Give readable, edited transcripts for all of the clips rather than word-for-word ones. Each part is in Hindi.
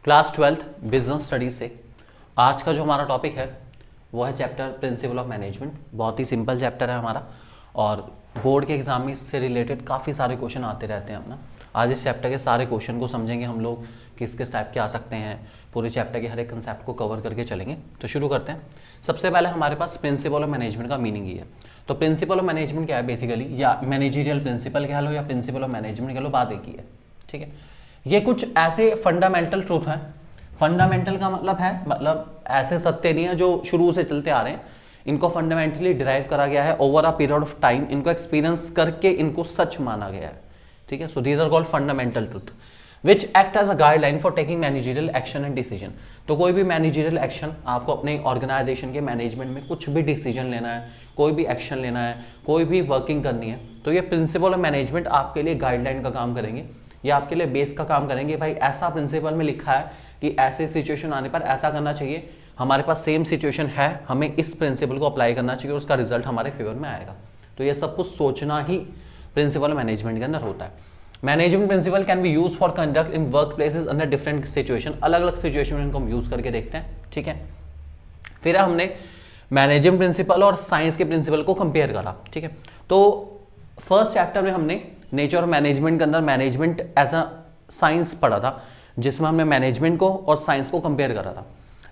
क्लास 12th बिजनेस स्टडीज से आज का जो हमारा टॉपिक है वो है चैप्टर प्रिंसिपल ऑफ मैनेजमेंट। बहुत ही सिंपल चैप्टर है हमारा और बोर्ड के एग्जाम में इससे रिलेटेड काफ़ी सारे क्वेश्चन आते रहते हैं अपना। आज इस चैप्टर के सारे क्वेश्चन को समझेंगे हम लोग, किस किस टाइप के आ सकते हैं, पूरे चैप्टर के हर एक कंसेप्ट को कवर करके चलेंगे। तो शुरू करते हैं। सबसे पहले हमारे पास प्रिंसिपल ऑफ मैनेजमेंट का मीनिंग ही है। तो प्रिंसिपल ऑफ मैनेजमेंट क्या है बेसिकली, या मैनेजरियल प्रिंसिपल कह लो या प्रिंसिपल ऑफ मैनेजमेंट कह लो, बात एक ही है। ठीक है, ये कुछ ऐसे फंडामेंटल ट्रूथ हैं। फंडामेंटल का मतलब ऐसे सत्य नहीं है जो शुरू से चलते आ रहे हैं, इनको फंडामेंटली डिराइव करा गया है over a period of time, इनको एक्सपीरियंस करके इनको सच माना गया है। ठीक है, so these are called fundamental truth which act as a guideline for taking managerial action and decision. तो कोई भी मैनेजरियल एक्शन, आपको अपने ऑर्गेनाइजेशन के मैनेजमेंट में कुछ भी डिसीजन लेना है, कोई भी एक्शन लेना है, कोई भी वर्किंग करनी है, तो ये प्रिंसिपल ऑफ मैनेजमेंट आपके लिए गाइडलाइन का काम करेंगे, ये आपके लिए बेस का काम करेंगे। भाई ऐसा प्रिंसिपल में लिखा है कि ऐसे सिचुएशन आने पर ऐसा करना चाहिए, हमारे पास सेम सिचुएशन है, हमें इस प्रिंसिपल को अप्लाई करना चाहिए और उसका रिजल्ट हमारे फेवर में आएगा। तो ये सब कुछ सोचना ही प्रिंसिपल मैनेजमेंट के अंदर होता है। Management principle can be use for conduct in work places under different situation. अलग अलग सिचुएशन में इनको हम यूज करके देखते हैं। ठीक है, फिर हमने मैनेजमेंट प्रिंसिपल और साइंस के प्रिंसिपल को कंपेयर करा। ठीक है, तो फर्स्ट चैप्टर में हमने नेचर ऑफ मैनेजमेंट के अंदर मैनेजमेंट एज अ साइंस पढ़ा था, जिसमें हमने मैनेजमेंट को और साइंस को कंपेयर करा था।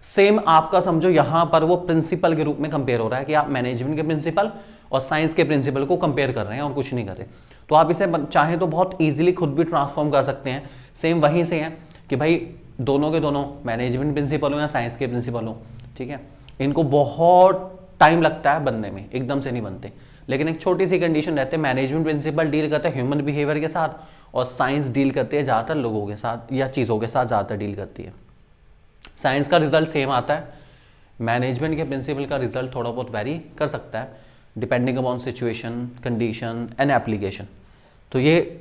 सेम आपका समझो यहां पर वो प्रिंसिपल के रूप में कंपेयर हो रहा है कि आप मैनेजमेंट के प्रिंसिपल और साइंस के प्रिंसिपल को कंपेयर कर रहे हैं और कुछ नहीं कर रहे। तो आप इसे चाहें तो बहुत इजीली खुद भी ट्रांसफॉर्म कर सकते हैं। सेम वहीं से है कि भाई दोनों के दोनों मैनेजमेंट प्रिंसिपल हो या साइंस के प्रिंसिपल हो, ठीक है, इनको बहुत टाइम लगता है बनने में, एकदम से नहीं बनते। लेकिन एक छोटी सी कंडीशन रहती है, मैनेजमेंट प्रिंसिपल डील करते हैं ह्यूमन बिहेवियर के साथ और साइंस डील करती है ज़्यादातर लोगों के साथ या चीज़ों के साथ ज़्यादातर डील करती है। साइंस का रिजल्ट सेम आता है, मैनेजमेंट के प्रिंसिपल का रिजल्ट थोड़ा बहुत वेरी कर सकता है depending upon situation, condition and application. तो ये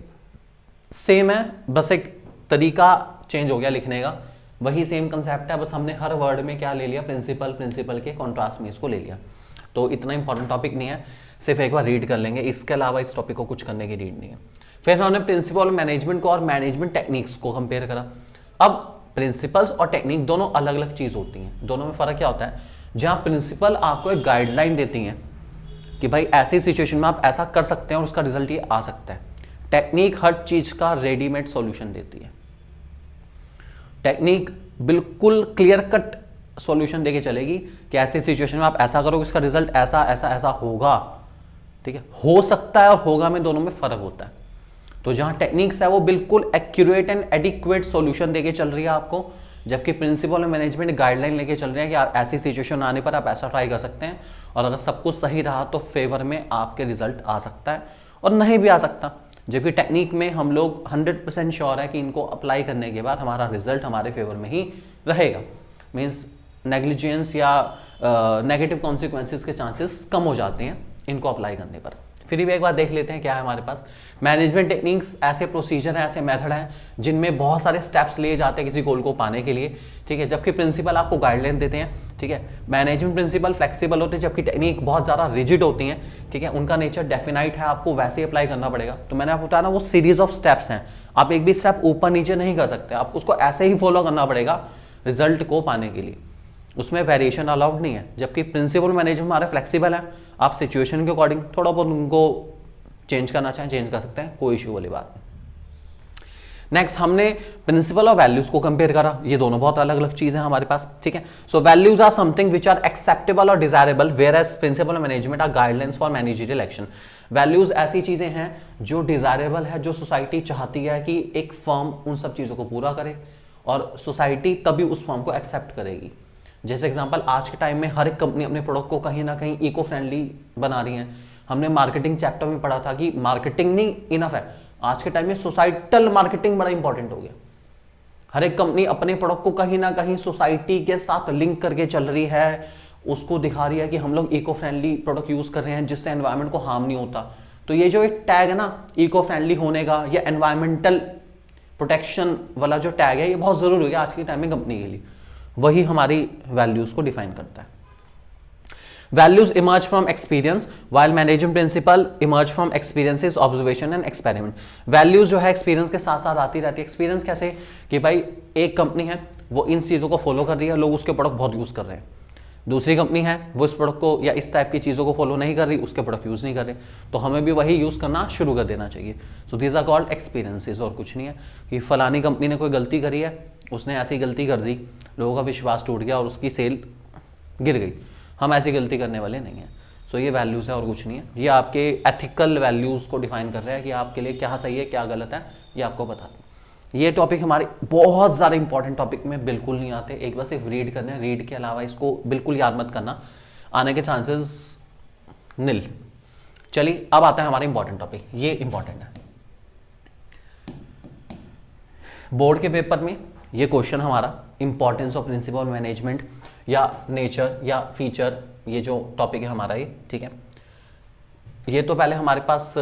सेम है, बस एक तरीका चेंज हो गया लिखने का, वही सेम कंसेप्ट है, बस हमने हर वर्ड में क्या ले लिया, प्रिंसिपल के कॉन्ट्रास्ट में इसको ले लिया। तो इतना इंपॉर्टेंट टॉपिक नहीं है, सिर्फ एक बार रीड कर लेंगे, इसके अलावा इस टॉपिक को कुछ करने की रीड नहीं है। फिर हमने प्रिंसिपल मैनेजमेंट को और मैनेजमेंट टेक्निक्स को कंपेयर करा। अब प्रिंसिपल्स और टेक्निक दोनों अलग अलग चीज होती हैं, दोनों में फर्क क्या होता है। जहां प्रिंसिपल आपको एक गाइडलाइन देती हैं कि भाई ऐसी सिचुएशन में आप ऐसा कर सकते हैं और उसका रिजल्ट ये आ सकता है। टेक्निक हर चीज का रेडीमेड सॉल्यूशन देती है। टेक्निक बिल्कुल क्लियर कट सॉल्यूशन देके चलेगी कि ऐसी सिचुएशन में आप ऐसा करोगे, इसका रिजल्ट ऐसा ऐसा ऐसा होगा। ठीक है, हो सकता है और होगा में दोनों में फर्क होता है। तो जहां टेक्निक्स है वो बिल्कुल एक्यूरेट एंड एडिक्वेट सॉल्यूशन देके चल रही है आपको, जबकि प्रिंसिपल मैनेजमेंट गाइडलाइन लेके चल रहे हैं कि आप ऐसी सिचुएशन आने पर आप ऐसा ट्राई कर सकते हैं और अगर सब कुछ सही रहा तो फेवर में आपके रिजल्ट आ सकता है और नहीं भी आ सकता। जबकि टेक्निक में हम लोग 100% श्योर है कि इनको अप्लाई करने के बाद हमारा रिजल्ट हमारे फेवर में ही रहेगा। मीन्स नेग्लिजेंस या नेगेटिव कॉन्सिक्वेंसेस के चांसेस कम हो जाते हैं इनको अप्लाई करने पर। फिर भी एक बार देख लेते हैं क्या है हमारे पास। मैनेजमेंट टेक्निक्स ऐसे प्रोसीजर है, ऐसे मेथड हैं जिनमें बहुत सारे स्टेप्स लिए जाते हैं किसी गोल को पाने के लिए। ठीक है, जबकि प्रिंसिपल आपको गाइडलाइन देते हैं। ठीक है, मैनेजमेंट प्रिंसिपल फ्लेक्सिबल होते हैं जबकि टेक्निक बहुत ज़्यादा रिजिड होती हैं। ठीक है, उनका नेचर डेफिनाइट है, आपको वैसे ही अप्लाई करना पड़ेगा। तो मैंने आपको बताया ना, वो सीरीज ऑफ स्टेप्स हैं, आप एक भी स्टेप ऊपर नीचे नहीं कर सकते, आपको उसको ऐसे ही फॉलो करना पड़ेगा रिजल्ट को पाने के लिए, उसमें वेरिएशन अलाउड नहीं है। जबकि प्रिंसिपल मैनेजमेंट हमारे फ्लेक्सिबल है, आप सिचुएशन के अकॉर्डिंग थोड़ा बहुत उनको चेंज करना चाहें चेंज कर सकते हैं, कोई इश्यू वाली बात नहीं। नेक्स्ट हमने प्रिंसिपल और वैल्यूज को कंपेयर करा, ये दोनों बहुत अलग अलग चीजें हैं हमारे पास। ठीक है, so values are something which are acceptable और desirable whereas principle management are guidelines for managerial action. Values ऐसी चीजें हैं जो डिजायरेबल है, जो सोसाइटी चाहती है कि एक फर्म उन सब चीजों को पूरा करे और सोसाइटी तभी उस फर्म को एक्सेप्ट करेगी। जैसे एग्जांपल, आज के टाइम में हर एक कंपनी अपने प्रोडक्ट को कहीं ना कहीं इको फ्रेंडली बना रही है। हमने मार्केटिंग चैप्टर में पढ़ा था कि मार्केटिंग नहीं इनफ है, आज के टाइम में सोसाइटल मार्केटिंग बड़ा इंपॉर्टेंट हो गया। हर एक कंपनी अपने प्रोडक्ट को कहीं ना कहीं सोसाइटी के साथ लिंक करके चल रही है, उसको दिखा रही है कि हम लोग इको फ्रेंडली प्रोडक्ट यूज कर रहे हैं जिससे एनवायरमेंट को हार्म नहीं होता। तो ये जो एक टैग है ना इको फ्रेंडली होने का या एनवायरमेंटल प्रोटेक्शन वाला जो टैग है, ये बहुत जरूरी हो गया आज के टाइम में कंपनी के लिए, वही हमारी वैल्यूज को डिफाइन करता है। Values emerge from experience while management principle emerge from experiences observation and experiment. Values जो है एक्सपीरियंस के साथ साथ आती रहती है। एक्सपीरियंस कैसे कि भाई एक कंपनी है वो इन चीज़ों को फॉलो कर रही है, लोग उसके प्रोडक्ट बहुत यूज़ कर रहे हैं। दूसरी कंपनी है वो इस प्रोडक्ट को या इस टाइप की चीज़ों को फॉलो नहीं कर रही, उसके प्रोडक्ट यूज़ नहीं कर रहे, तो हमें भी वही यूज़ करना शुरू कर देना चाहिए। So these are called experiences, और कुछ नहीं है कि फलानी कंपनी ने कोई गलती करी है, उसने ऐसी गलती कर दी, लोगों का विश्वास टूट गया और उसकी सेल गिर गई, हम ऐसी गलती करने वाले नहीं हैं। सो ये वैल्यूज़ है और कुछ नहीं है। ये आपके एथिकल वैल्यूज़ को डिफाइन कर रहा है कि आपके लिए क्या सही है क्या गलत है, ये आपको बता दें। ये टॉपिक हमारे बहुत ज़्यादा इंपॉर्टेंट टॉपिक में बिल्कुल नहीं आते, एक बार सिर्फ रीड करना है, रीड के अलावा इसको बिल्कुल याद मत करना, आने के चांसेस नील। चलिए अब आता है हमारा इंपॉर्टेंट टॉपिक, ये इंपॉर्टेंट है। बोर्ड के पेपर में ये क्वेश्चन हमारा इंपॉर्टेंस ऑफ प्रिंसिपल मैनेजमेंट या नेचर या फीचर, ये जो टॉपिक है हमारा ये, ठीक है। ये तो पहले हमारे पास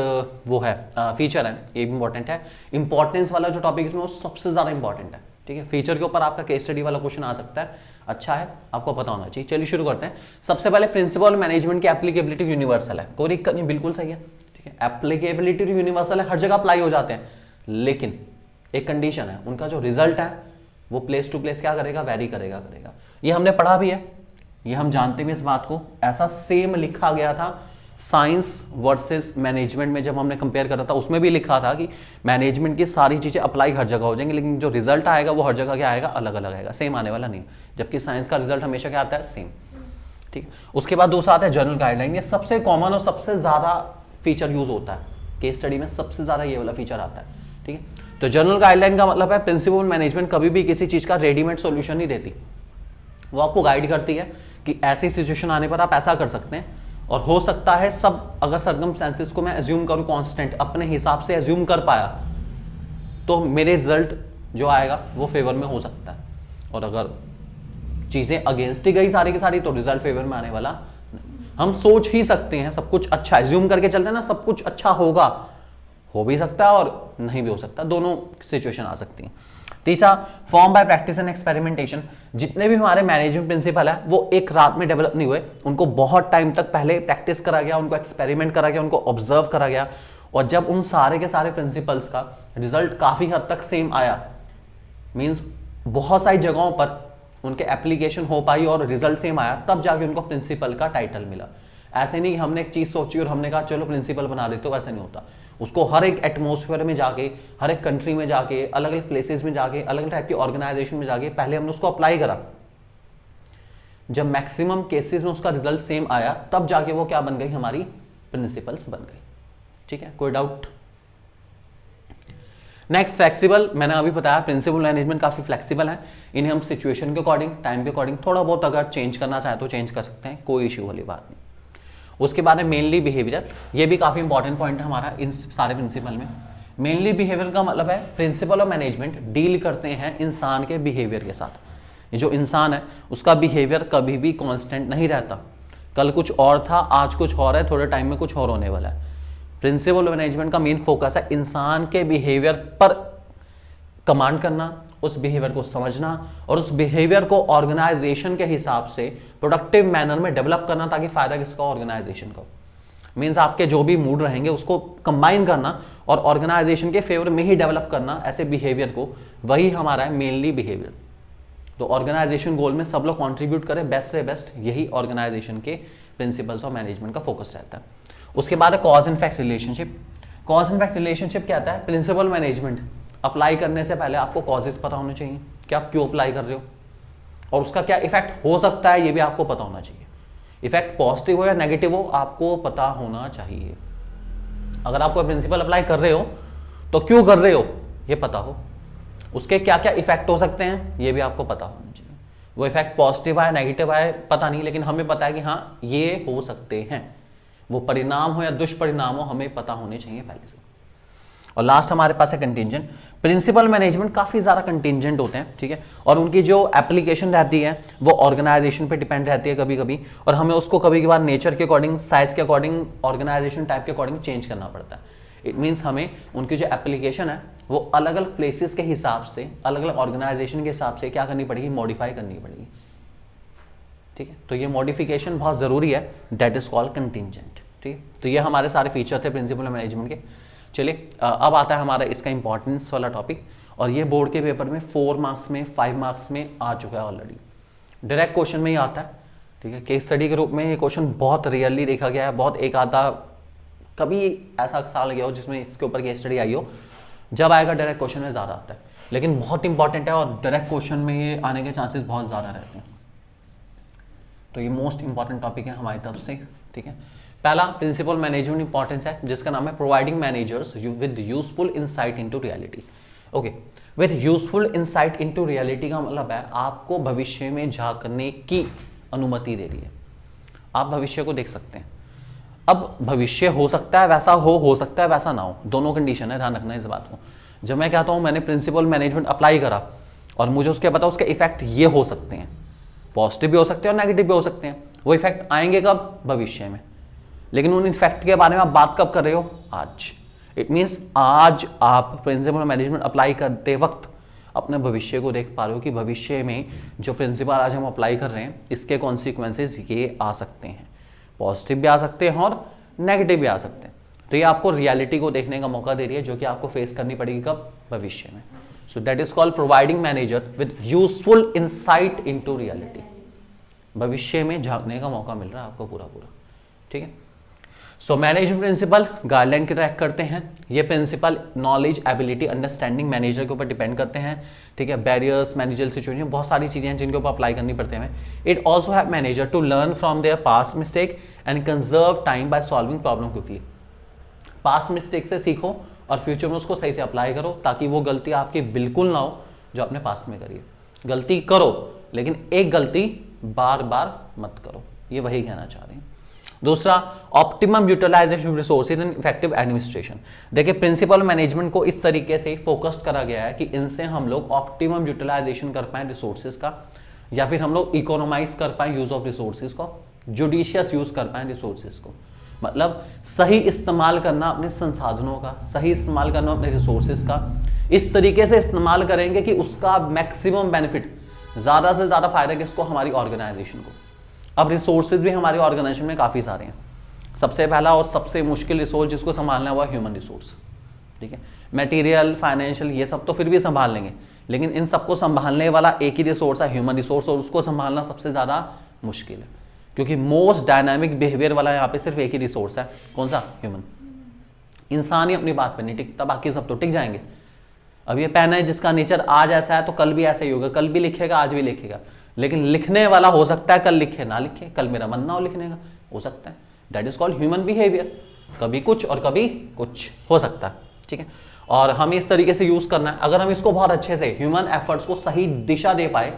वो है फीचर है, ये इंपॉर्टेंट है। इंपॉर्टेंस वाला जो टॉपिक इसमें वो सबसे ज़्यादा इंपॉर्टेंट है, ठीक है। फीचर के ऊपर आपका केस स्टडी वाला क्वेश्चन आ सकता है, अच्छा है, आपको पता होना चाहिए। चलिए शुरू करते हैं। सबसे पहले प्रिंसिपल मैनेजमेंट की एप्लीकेबिलिटी यूनिवर्सल है, कोई दिक्कत नहीं, बिल्कुल सही है, ठीक है। एप्लीकेबिलिटी यूनिवर्सल है, हर जगह अप्लाई हो जाते हैं, लेकिन एक कंडीशन है, उनका जो रिजल्ट है वो प्लेस टू प्लेस क्या करेगा, वेरी करेगा। ये हमने पढ़ा भी है, ये हम जानते भी इस बात को, ऐसा सेम लिखा गया था साइंस वर्सेस मैनेजमेंट में, जब हमने कंपेयर करा था उसमें भी लिखा था कि मैनेजमेंट की सारी चीजें अप्लाई हर जगह हो जाएंगी, लेकिन जो रिजल्ट आएगा वो हर जगह क्या आएगा, अलग अलग आएगा, सेम आने वाला नहीं। जबकि साइंस का रिजल्ट हमेशा क्या आता है, सेम, ठीक है। उसके बाद दूसरा आता है जनरल गाइडलाइन, ये सबसे कॉमन और सबसे ज्यादा फीचर यूज होता है केस स्टडी में, सबसे ज्यादा ये वाला फीचर आता है, ठीक है। तो जनरल गाइडलाइन का मतलब है प्रिंसिपल मैनेजमेंट कभी भी किसी चीज का रेडीमेड सोल्यूशन नहीं देती, वो आपको गाइड करती है कि ऐसी सिचुएशन आने पर आप ऐसा कर सकते हैं, और हो सकता है सब, अगर सर्कमस्टेंसेस को मैं एज्यूम करूं कांस्टेंट, अपने हिसाब से एज्यूम कर पाया, तो मेरे रिजल्ट जो आएगा वो फेवर में हो सकता है, और अगर चीजें अगेंस्ट ही गई सारी की सारी, तो रिजल्ट फेवर में आने वाला नहीं। हम सोच ही सकते हैं सब कुछ अच्छा, एज्यूम करके चलते हैं ना, सब कुछ अच्छा होगा, हो भी सकता है और नहीं भी हो सकता, दोनों सिचुएशन आ सकती है। तीसरा, form by practice and experimentation. जितने भी हमारे मैनेजमेंट प्रिंसिपल है वो एक रात में डेवलप नहीं हुए, उनको बहुत टाइम तक पहले प्रैक्टिस करा गया, उनको एक्सपेरिमेंट करा गया, उनको ऑब्जर्व करा गया, और जब उन सारे के सारे प्रिंसिपल्स का रिजल्ट काफी हद तक सेम आया, मींस बहुत सारी जगहों पर उनके एप्लीकेशन हो पाई और रिजल्ट सेम आया, तब जाके उनको प्रिंसिपल का टाइटल मिला। ऐसे नहीं हमने एक चीज सोची और हमने कहा चलो प्रिंसिपल बना देते, तो वैसे नहीं होता। उसको हर एक एटमॉस्फेयर में जाके, हर एक कंट्री में जाके, अलग अलग प्लेसेस में जाके, अलग अलग टाइप की ऑर्गेनाइजेशन में जाके पहले हमने उसको अप्लाई करा। जब मैक्सिमम केसेस में उसका रिजल्ट सेम आया, तब जाके वो क्या बन गई, हमारी प्रिंसिपल्स बन गई, ठीक है। कोई डाउट? Next, flexible. मैंने अभी बताया प्रिंसिपल मैनेजमेंट काफी फ्लेक्सिबल है, इन्हें हम सिचुएशन के अकॉर्डिंग, टाइम के अकॉर्डिंग थोड़ा बहुत अगर चेंज करना चाहे तो चेंज कर सकते हैं, कोई इश्यू वाली बात नहीं। उसके बाद है मेनली बिहेवियर, ये भी काफी इंपॉर्टेंट पॉइंट है हमारा इन सारे प्रिंसिपल में। मेनली बिहेवियर का मतलब है प्रिंसिपल ऑफ मैनेजमेंट डील करते हैं इंसान के बिहेवियर के साथ। ये जो इंसान है उसका बिहेवियर कभी भी कांस्टेंट नहीं रहता, कल कुछ और था, आज कुछ और है, थोड़े टाइम में कुछ और होने वाला है। प्रिंसिपल मैनेजमेंट का मेन फोकस है इंसान के बिहेवियर पर कमांड करना, उस बिहेवियर को समझना और उस बिहेवियर को ऑर्गेनाइजेशन के हिसाब से प्रोडक्टिव मैनर में डेवलप करना, ताकि फायदा किसका, ऑर्गेनाइजेशन का। मींस आपके जो भी मूड रहेंगे उसको कंबाइन करना और ऑर्गेनाइजेशन के फेवर में ही डेवलप करना ऐसे बिहेवियर को, वही हमारा है मेनली बिहेवियर। तो ऑर्गेनाइजेशन गोल में सब लोग कॉन्ट्रीब्यूट करें बेस्ट से बेस्ट, यही ऑर्गेनाइजेशन के प्रिंसिपल्स ऑफ मैनेजमेंट का फोकस रहता है। उसके बाद है cause and effect relationship. Cause and effect relationship क्या आता है, प्रिंसिपल मैनेजमेंट अप्लाई करने से पहले आपको कॉजेस पता होने चाहिए कि आप क्यों अप्लाई कर रहे हो, और उसका क्या इफेक्ट हो सकता है ये भी आपको पता होना चाहिए। इफेक्ट पॉजिटिव हो या नेगेटिव हो आपको पता होना चाहिए। अगर आप कोई प्रिंसिपल अप्लाई कर रहे हो तो क्यों कर रहे हो ये पता हो, उसके क्या क्या इफेक्ट हो सकते हैं ये भी आपको पता होना चाहिए। वो इफेक्ट पॉजिटिव आए नेगेटिव आए पता नहीं, लेकिन हमें पता है कि हाँ ये हो सकते हैं, वो परिणाम हो या दुष्परिणाम हो हमें पता होने चाहिए पहले से। और लास्ट हमारे पास है कंटिंजेंट। प्रिंसिपल मैनेजमेंट काफी ज्यादा कंटिंजेंट होते हैं, ठीक है, और उनकी जो एप्लीकेशन रहती है वो ऑर्गेनाइजेशन पे डिपेंड रहती है कभी कभी, और हमें उसको कभी कभार नेचर के अकॉर्डिंग, साइज के अकॉर्डिंग, ऑर्गेनाइजेशन टाइप के अकॉर्डिंग चेंज करना पड़ता है। इट मीन्स हमें उनकी जो एप्लीकेशन है वो अलग अलग प्लेसेस के हिसाब से, अलग अलग ऑर्गेनाइजेशन के हिसाब से क्या करनी पड़ेगी, मॉडिफाई करनी पड़ेगी। ठीक है, तो ये मॉडिफिकेशन बहुत ज़रूरी है, डेट इज कॉल्ड कंटिंजेंट। ठीक है, तो ये हमारे सारे फीचर थे प्रिंसिपल ऑफ मैनेजमेंट के। चलिए अब आता है हमारा इसका इंपॉर्टेंस वाला टॉपिक, और ये बोर्ड के पेपर में 4 मार्क्स में 5 मार्क्स में आ चुका है ऑलरेडी, डायरेक्ट क्वेश्चन में ही आता है। ठीक है, केस स्टडी के रूप में ये क्वेश्चन बहुत रियरली देखा गया है, बहुत एक आधा कभी ऐसा साल गया हो जिसमें इसके ऊपर केस स्टडी आई हो, जब आएगा डायरेक्ट क्वेश्चन में ज़्यादा आता है, लेकिन बहुत इंपॉर्टेंट है और डायरेक्ट क्वेश्चन में ये आने के चांसेस बहुत ज़्यादा रहते हैं। तो ये मोस्ट इंपॉर्टेंट टॉपिक है हमारी तरफ से। ठीक है, पहला प्रिंसिपल मैनेजमेंट इंपॉर्टेंस है, जिसका नाम है providing managers with useful insight into reality. Okay, with useful insight into reality का मतलब है आपको भविष्य में झांकने की अनुमति दे रही है, आप भविष्य को देख सकते हैं। अब भविष्य हो सकता है वैसा हो सकता है वैसा ना हो, दोनों कंडीशन है, ध्यान रखना इस बात को। जब मैं कहता हूं मैंने प्रिंसिपल मैनेजमेंट अप्लाई करा और मुझे उसके पता उसके इफेक्ट ये हो सकते हैं, पॉजिटिव भी हो सकते हैं और नेगेटिव भी हो सकते हैं, वो इफेक्ट आएंगे कब? भविष्य में। लेकिन उन इफेक्ट के बारे में आप बात कब कर रहे हो? आज। इट मीन्स आज आप प्रिंसिपल मैनेजमेंट अप्लाई करते वक्त अपने भविष्य को देख पा रहे हो कि भविष्य में जो प्रिंसिपल आज हम अप्लाई कर रहे हैं इसके कॉन्सिक्वेंसेज ये आ सकते हैं, पॉजिटिव भी आ सकते हैं और नेगेटिव भी आ सकते हैं। तो ये आपको रियलिटी को देखने का मौका दे रही है, जो कि आपको फेस करनी पड़ेगी कब? भविष्य में। So that is called providing manager with useful insight into reality. भविष्य में झांकने का मौका मिल रहा है आपको पूरा पूरा। ठीक है, सो मैनेजमेंट प्रिंसिपल गाइडलाइन के ट्रैक करते हैं। ये principle knowledge, ability, understanding manager के ऊपर डिपेंड करते हैं। ठीक है, बैरियर्स, मैनेजर सिचुएशन, बहुत सारी चीजें हैं जिनके ऊपर अप्लाई करनी पड़ते हैं। It also have manager to learn from their past mistake and conserve time by solving problem quickly. Past mistake से सीखो और फ्यूचर में उसको सही से अप्लाई करो, ताकि वो गलती आपकी बिल्कुल ना हो जो आपने पास्ट में करी है। गलती करो लेकिन एक गलती बार बार मत करो, ये वही कहना चाह रहे हैं। दूसरा, optimum utilisation of resources and effective administration. देखिए, प्रिंसिपल मैनेजमेंट को इस तरीके से फोकस्ड करा गया है कि इनसे हम लोग ऑप्टिमम यूटिलाइजेशन कर पाए रिसोर्सेज का, या फिर हम लोग इकोनोमाइज कर पाए यूज ऑफ रिसोर्सेज को, जुडिशियस यूज कर पाए रिसोर्सेज को। मतलब सही इस्तेमाल करना अपने संसाधनों का, सही इस्तेमाल करना अपने रिसोर्सेज का, इस तरीके से इस्तेमाल करेंगे कि उसका मैक्सिमम बेनिफिट, ज्यादा से ज्यादा फायदा किसको? हमारी ऑर्गेनाइजेशन को। अब रिसोर्सेज भी हमारे ऑर्गेनाइजेशन में काफी सारे हैं। सबसे पहला और सबसे मुश्किल रिसोर्स जिसको संभालना है वो ह्यूमन रिसोर्स। ठीक है, मटेरियल, फाइनेंशियल, ये सब तो फिर भी संभाल लेंगे, लेकिन इन सबको संभालने वाला एक ही रिसोर्स है, ह्यूमन रिसोर्स, और उसको संभालना सबसे ज्यादा मुश्किल है, क्योंकि मोस्ट डायनामिक बिहेवियर वाला यहाँ पे सिर्फ एक ही रिसोर्स है। कौन सा? ह्यूमन। इंसान ही अपनी बात पर नहीं टिकता, बाकी सब तो टिक जाएंगे। अब ये पेन है जिसका नेचर आज ऐसा है तो कल भी ऐसा ही होगा, कल भी लिखेगा आज भी लिखेगा, लेकिन लिखने वाला हो सकता है कल लिखे ना लिखे, कल मेरा मन ना हो लिखने का, हो सकता है। That is called human behaviour. कभी कुछ और कभी कुछ हो सकता है। ठीक है, और हमें इस तरीके से यूज करना है। अगर हम इसको बहुत अच्छे से ह्यूमन एफर्ट्स को सही दिशा दे पाए,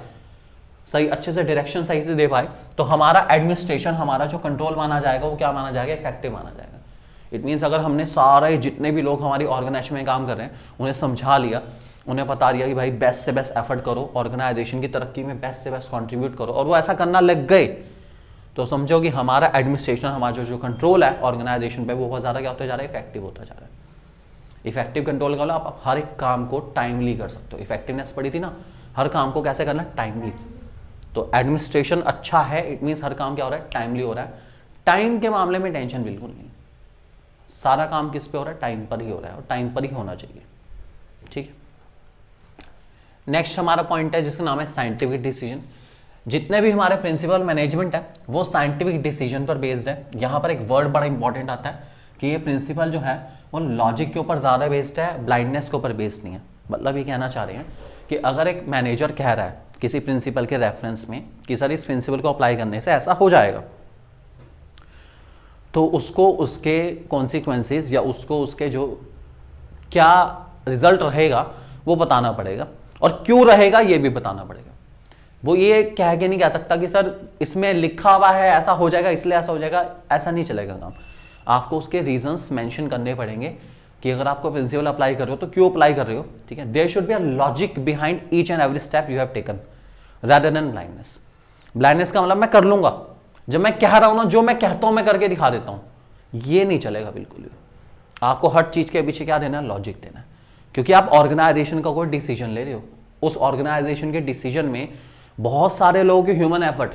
सही अच्छे से डायरेक्शन सही से दे पाए, तो हमारा एडमिनिस्ट्रेशन, हमारा जो कंट्रोल माना जाएगा वो क्या माना जाएगा? इफेक्टिव माना जाएगा। इट मीन्स अगर हमने सारे जितने भी लोग हमारी ऑर्गेनाइजेशन में काम कर रहे हैं उन्हें समझा लिया, उन्हें बता दिया कि भाई बेस्ट से बेस्ट एफर्ट करो, ऑर्गेनाइजेशन की तरक्की में बेस्ट से बेस्ट कंट्रीब्यूट करो, और वो ऐसा करना लग गए, तो समझो कि हमारा एडमिनिस्ट्रेशन, हमारा जो कंट्रोल है ऑर्गेनाइजेशन पे, वो बहुत ज्यादा क्या होता जा रहा है? इफेक्टिव होता जा रहा है। इफेक्टिव कंट्रोल का आप हर एक काम को टाइमली कर सकते हो। इफेक्टिवनेस पड़ी थी ना, हर काम को कैसे करना? टाइमली। तो एडमिनिस्ट्रेशन अच्छा है, इट मीन्स हर काम क्या हो रहा है? टाइमली हो रहा है। टाइम के मामले में टेंशन बिल्कुल नहीं, सारा काम किस पे हो रहा है? टाइम पर ही हो रहा है, और टाइम पर ही होना चाहिए। ठीक है, नेक्स्ट हमारा पॉइंट है जिसका नाम है साइंटिफिक डिसीजन। जितने भी हमारे प्रिंसिपल मैनेजमेंट है वो साइंटिफिक डिसीजन पर बेस्ड है। यहां पर एक वर्ड बड़ा इंपॉर्टेंट आता है कि ये प्रिंसिपल जो है वो लॉजिक के ऊपर ज्यादा बेस्ड है, ब्लाइंडनेस के ऊपर बेस्ड नहीं है। मतलब ये कहना चाह रहे हैं कि अगर एक मैनेजर कह रहा है किसी प्रिंसिपल के रेफरेंस में कि सर इस प्रिंसिपल को अप्लाई करने से ऐसा हो जाएगा, तो उसको उसके कॉन्सिक्वेंसेस या उसको उसके जो क्या रिजल्ट रहेगा वो बताना पड़ेगा, और क्यों रहेगा ये भी बताना पड़ेगा। वो ये कह के नहीं कह सकता कि सर इसमें लिखा हुआ है ऐसा हो जाएगा इसलिए ऐसा हो जाएगा, ऐसा नहीं चलेगा काम। आपको उसके रीजंस मेंशन करने पड़ेंगे कि अगर आपको प्रिंसिपल अप्लाई कर रहे हो तो क्यों अप्लाई कर रहे हो। ठीक है, there should be a logic behind each and every step you have taken rather than blindness. Blindness का मतलब मैं कर लूंगा, जब मैं कह रहा हूं ना, जो मैं कहता हूं मैं करके दिखा देता हूं, ये नहीं चलेगा बिल्कुल भी। आपको हर चीज के पीछे क्या देना है? लॉजिक देना है, क्योंकि आप ऑर्गेनाइजेशन का कोई डिसीजन ले रहे हो। उस ऑर्गेनाइजेशन के डिसीजन में बहुत सारे लोगों के ह्यूमन एफर्ट,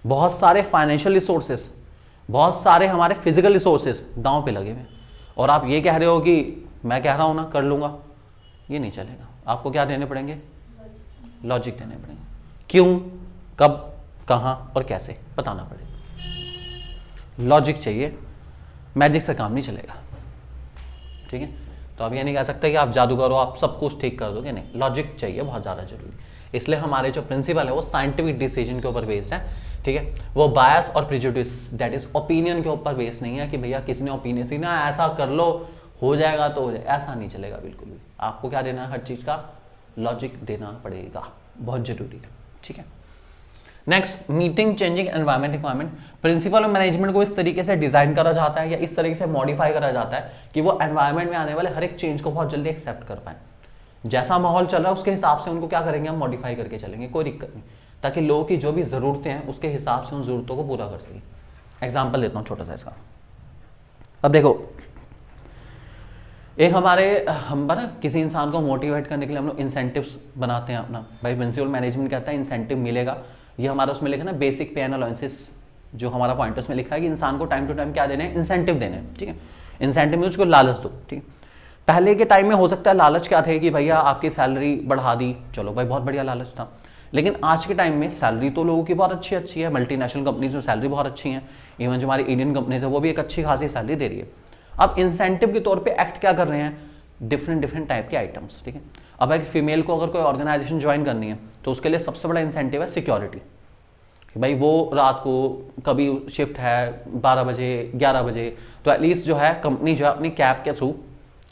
बहुत सारे फाइनेंशियल रिसोर्सेस, बहुत सारे हमारे फिजिकल रिसोर्सेस दांव पे लगे हुए हैं, और आप ये कह रहे हो कि मैं कह रहा हूं ना कर लूंगा, ये नहीं चलेगा। आपको क्या देने पड़ेंगे? लॉजिक देने पड़ेंगे। क्यों, कब, कहां और कैसे बताना पड़ेगा। लॉजिक चाहिए, मैजिक से काम नहीं चलेगा, ठीक है। तो आप ये नहीं कह सकते कि आप जादूगर हो, आप सब कुछ ठीक कर दोगे, नहीं, लॉजिक चाहिए, बहुत ज़्यादा जरूरी। इसलिए हमारे जो प्रिंसिपल है वो साइंटिफिक डिसीजन के ऊपर बेस्ड है, ठीक है। वो बायस और प्रिजुडिस, दैट इज ओपिनियन के ऊपर बेस्ड नहीं है कि भैया किसी ने ओपिनियन सी ना ऐसा कर लो हो जाएगा तो हो जाए, ऐसा नहीं चलेगा बिल्कुल भी। आपको क्या देना है? हर चीज़ का लॉजिक देना पड़ेगा, बहुत जरूरी है, ठीक है। Next, meeting changing environment requirement. Principal of management को इस तरीके से डिजाइन करा जाता है या इस तरीके से मॉडिफाई करा जाता है कि वो एनवायरमेंट में आने वाले हर एक चेंज को बहुत जल्दी एक्सेप्ट कर पाए। जैसा माहौल चल रहा है उसके हिसाब से उनको क्या करेंगे, हम मॉडिफाई करके चलेंगे, कोई दिक्कत नहीं, ताकि लोगों की जो भी ज़रूरतें हैं उसके हिसाब से उन ज़रूरतों को पूरा कर सकें। एग्जाम्पल देता हूँ छोटा सा इसका। अब देखो, एक हम ना किसी इंसान को मोटिवेट करने के लिए हम लोग इंसेंटिव्स बनाते हैं अपना। भाई प्रिंसिपल मैनेजमेंट कहता है इंसेंटिव मिलेगा, ये हमारा उसमें लिखा ना बेसिक पे एंड अलाउंसेस, जो हमारा पॉइंट उसमें लिखा है कि इंसान को टाइम टू टाइम क्या देने हैं, इंसेंटिव देने हैं, ठीक है। इंसेंटिव में उसको लालच दो, ठीक है। पहले के टाइम में हो सकता है लालच क्या थे कि भैया आपकी सैलरी बढ़ा दी, चलो भाई बहुत बढ़िया लालच था। लेकिन आज के टाइम में सैलरी तो लोगों की बहुत अच्छी है, मल्टीनेशनल कंपनीज में सैलरी बहुत अच्छी है, इवन जो हमारी इंडियन कंपनीज है वो भी एक अच्छी खासी सैलरी दे रही है। अब इंसेंटिव के तौर पे एक्ट क्या कर रहे हैं, डिफरेंट टाइप के आइटम्स, ठीक है। अब एक फीमेल को अगर कोई ऑर्गेनाइजेशन ज्वाइन करनी है तो उसके लिए सबसे बड़ा इंसेंटिव है सिक्योरिटी, कि भाई वो रात को कभी शिफ्ट है 12 बजे 11 बजे, तो एटलीस्ट जो है कंपनी जो है अपनी कैब के थ्रू,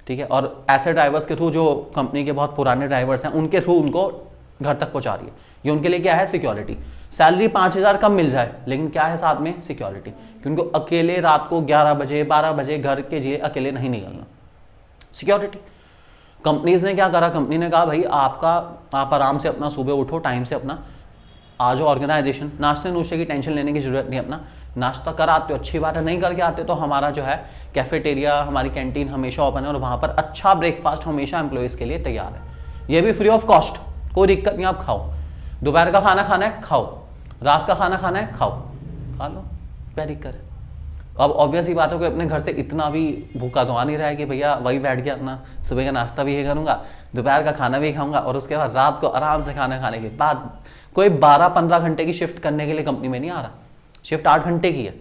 ठीक है, और ऐसे ड्राइवर्स के थ्रू जो कंपनी के बहुत पुराने ड्राइवर्स हैं उनके थ्रू उनको घर तक पहुंचा रही है। ये उनके लिए क्या है, सिक्योरिटी। सैलरी 5,000 कम मिल जाए लेकिन क्या है साथ में, सिक्योरिटी, कि उनको अकेले रात को 11 बजे 12 बजे घर के लिए अकेले नहीं निकलना, सिक्योरिटी। कंपनीज ने क्या करा, कंपनी ने कहा भाई आप आराम से अपना सुबह उठो टाइम से, अपना आ जाओ ऑर्गेनाइजेशन, नाश्ते नुश्ते की टेंशन लेने की जरूरत नहीं, अपना नाश्ता कर आते हो अच्छी बात है, नहीं करके आते तो हमारा जो है कैफेटेरिया, हमारी कैंटीन हमेशा ओपन है और वहां पर अच्छा ब्रेकफास्ट हमेशा एम्प्लॉयज़ के लिए तैयार है, ये भी फ्री ऑफ कॉस्ट, कोई दिक्कत नहीं, आप खाओ। दोपहर का खाना खाना है खाओ, रात का खाना खाना है खाओ, खा लो, क्या दिक्कत है। अब ऑब्वियस ही बात है कि अपने घर से इतना भी भूखा तो आ नहीं रहा है कि भैया वही बैठ गया अपना सुबह का नाश्ता भी ये करूंगा, दोपहर का खाना भी खाऊंगा और उसके बाद रात को आराम से खाना खाने के बाद कोई 12-15 घंटे की शिफ्ट करने के लिए कंपनी में नहीं आ रहा। शिफ्ट 8 घंटे की है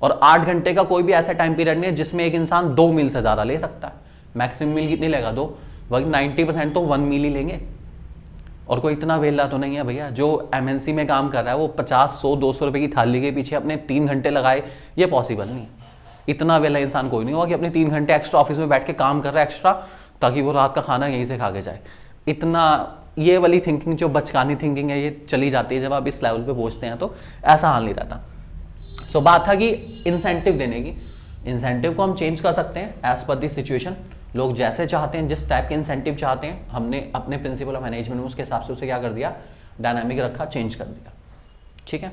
और 8 घंटे का कोई भी ऐसा टाइम पीरियड नहीं है जिसमें एक इंसान 2 मील से ज़्यादा ले सकता है। मैक्सिमम मील कितनी लेगा, 2, वही 90% तो 1 मील ही लेंगे। और कोई इतना वेला तो नहीं है भैया जो एमएनसी में काम कर रहा है वो 50, 100, 200 रुपए की थाली के पीछे अपने 3 घंटे लगाए, ये पॉसिबल नहीं है। इतना वेला इंसान कोई नहीं होगा कि अपने 3 घंटे एक्स्ट्रा ऑफिस में बैठ के काम कर रहा है एक्स्ट्रा, ताकि वो रात का खाना यहीं से खा के जाए। इतना ये वाली थिंकिंग जो बचकानी थिंकिंग है ये चली जाती है जब आप इस लेवल पे पहुंचते हैं, तो ऐसा हाल नहीं रहता। सो बात था कि इंसेंटिव देने की, इंसेंटिव को हम चेंज कर सकते हैं एज पर दी सिचुएशन, लोग जैसे चाहते हैं, जिस टाइप के इंसेंटिव चाहते हैं, हमने अपने प्रिंसिपल ऑफ मैनेजमेंट में उसके हिसाब से उसे क्या कर दिया, डायनामिक रखा, चेंज कर दिया, ठीक है।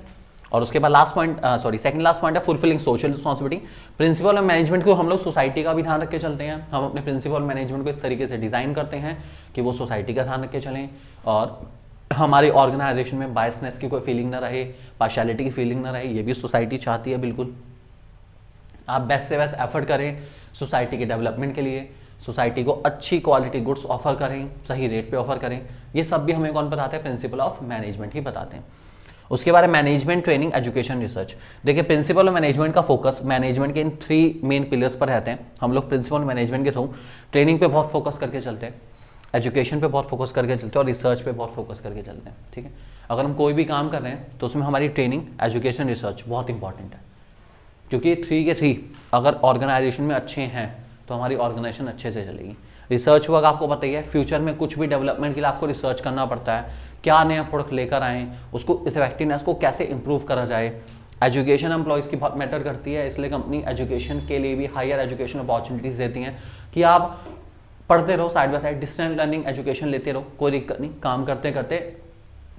और उसके बाद last point, second last point है fulfilling social responsibility. Principle of management को हम लोग सोसाइटी का भी ध्यान रख के चलते हैं। हम अपने प्रिंसिपल मैनेजमेंट को इस तरीके से डिजाइन करते हैं कि वो सोसाइटी का ध्यान रख के चलें और हमारे ऑर्गेनाइजेशन में बायसनेस की कोई फीलिंग ना रहे, पार्शियलिटी की फीलिंग ना रहे, ये भी सोसाइटी चाहती है। बिल्कुल आप बेस्ट से बेस्ट एफर्ट करें सोसाइटी के डेवलपमेंट के लिए, सोसाइटी को अच्छी क्वालिटी गुड्स ऑफर करें, सही रेट पे ऑफर करें, ये सब भी हमें कौन बताते हैं, प्रिंसिपल ऑफ मैनेजमेंट ही बताते हैं। उसके बारे में मैनेजमेंट ट्रेनिंग एजुकेशन रिसर्च। देखिए प्रिंसिपल ऑफ मैनेजमेंट का फोकस मैनेजमेंट के इन 3 मेन पिलर्स पर रहते हैं। हम लोग प्रिंसिपल मैनेजमेंट के थ्रू ट्रेनिंग पे बहुत फोकस करके चलते हैं, एजुकेशन पे बहुत फोकस करके चलते हैं और रिसर्च पे बहुत फोकस करके चलते हैं, ठीक है। अगर हम कोई भी काम कर रहे हैं तो उसमें हमारी ट्रेनिंग, एजुकेशन, रिसर्च बहुत इंपॉर्टेंट है, क्योंकि 3 के 3 अगर ऑर्गेनाइजेशन में अच्छे हैं तो हमारी ऑर्गेनाइजेशन अच्छे से चलेगी। रिसर्च वर्क आपको पता ही है, फ्यूचर में कुछ भी डेवलपमेंट के लिए आपको रिसर्च करना पड़ता है, क्या नया प्रोडक्ट लेकर आएँ, उसको इफेक्टिवनेस को कैसे इंप्रूव करा जाए। एजुकेशन एम्प्लॉयज़ की बहुत मैटर करती है, इसलिए कंपनी एजुकेशन के लिए भी हायर एजुकेशन अपॉर्चुनिटीज़ देती हैं कि आप पढ़ते रहो, side by side distance learning education लेते रहो, कोई दिक्कत नहीं, काम करते करते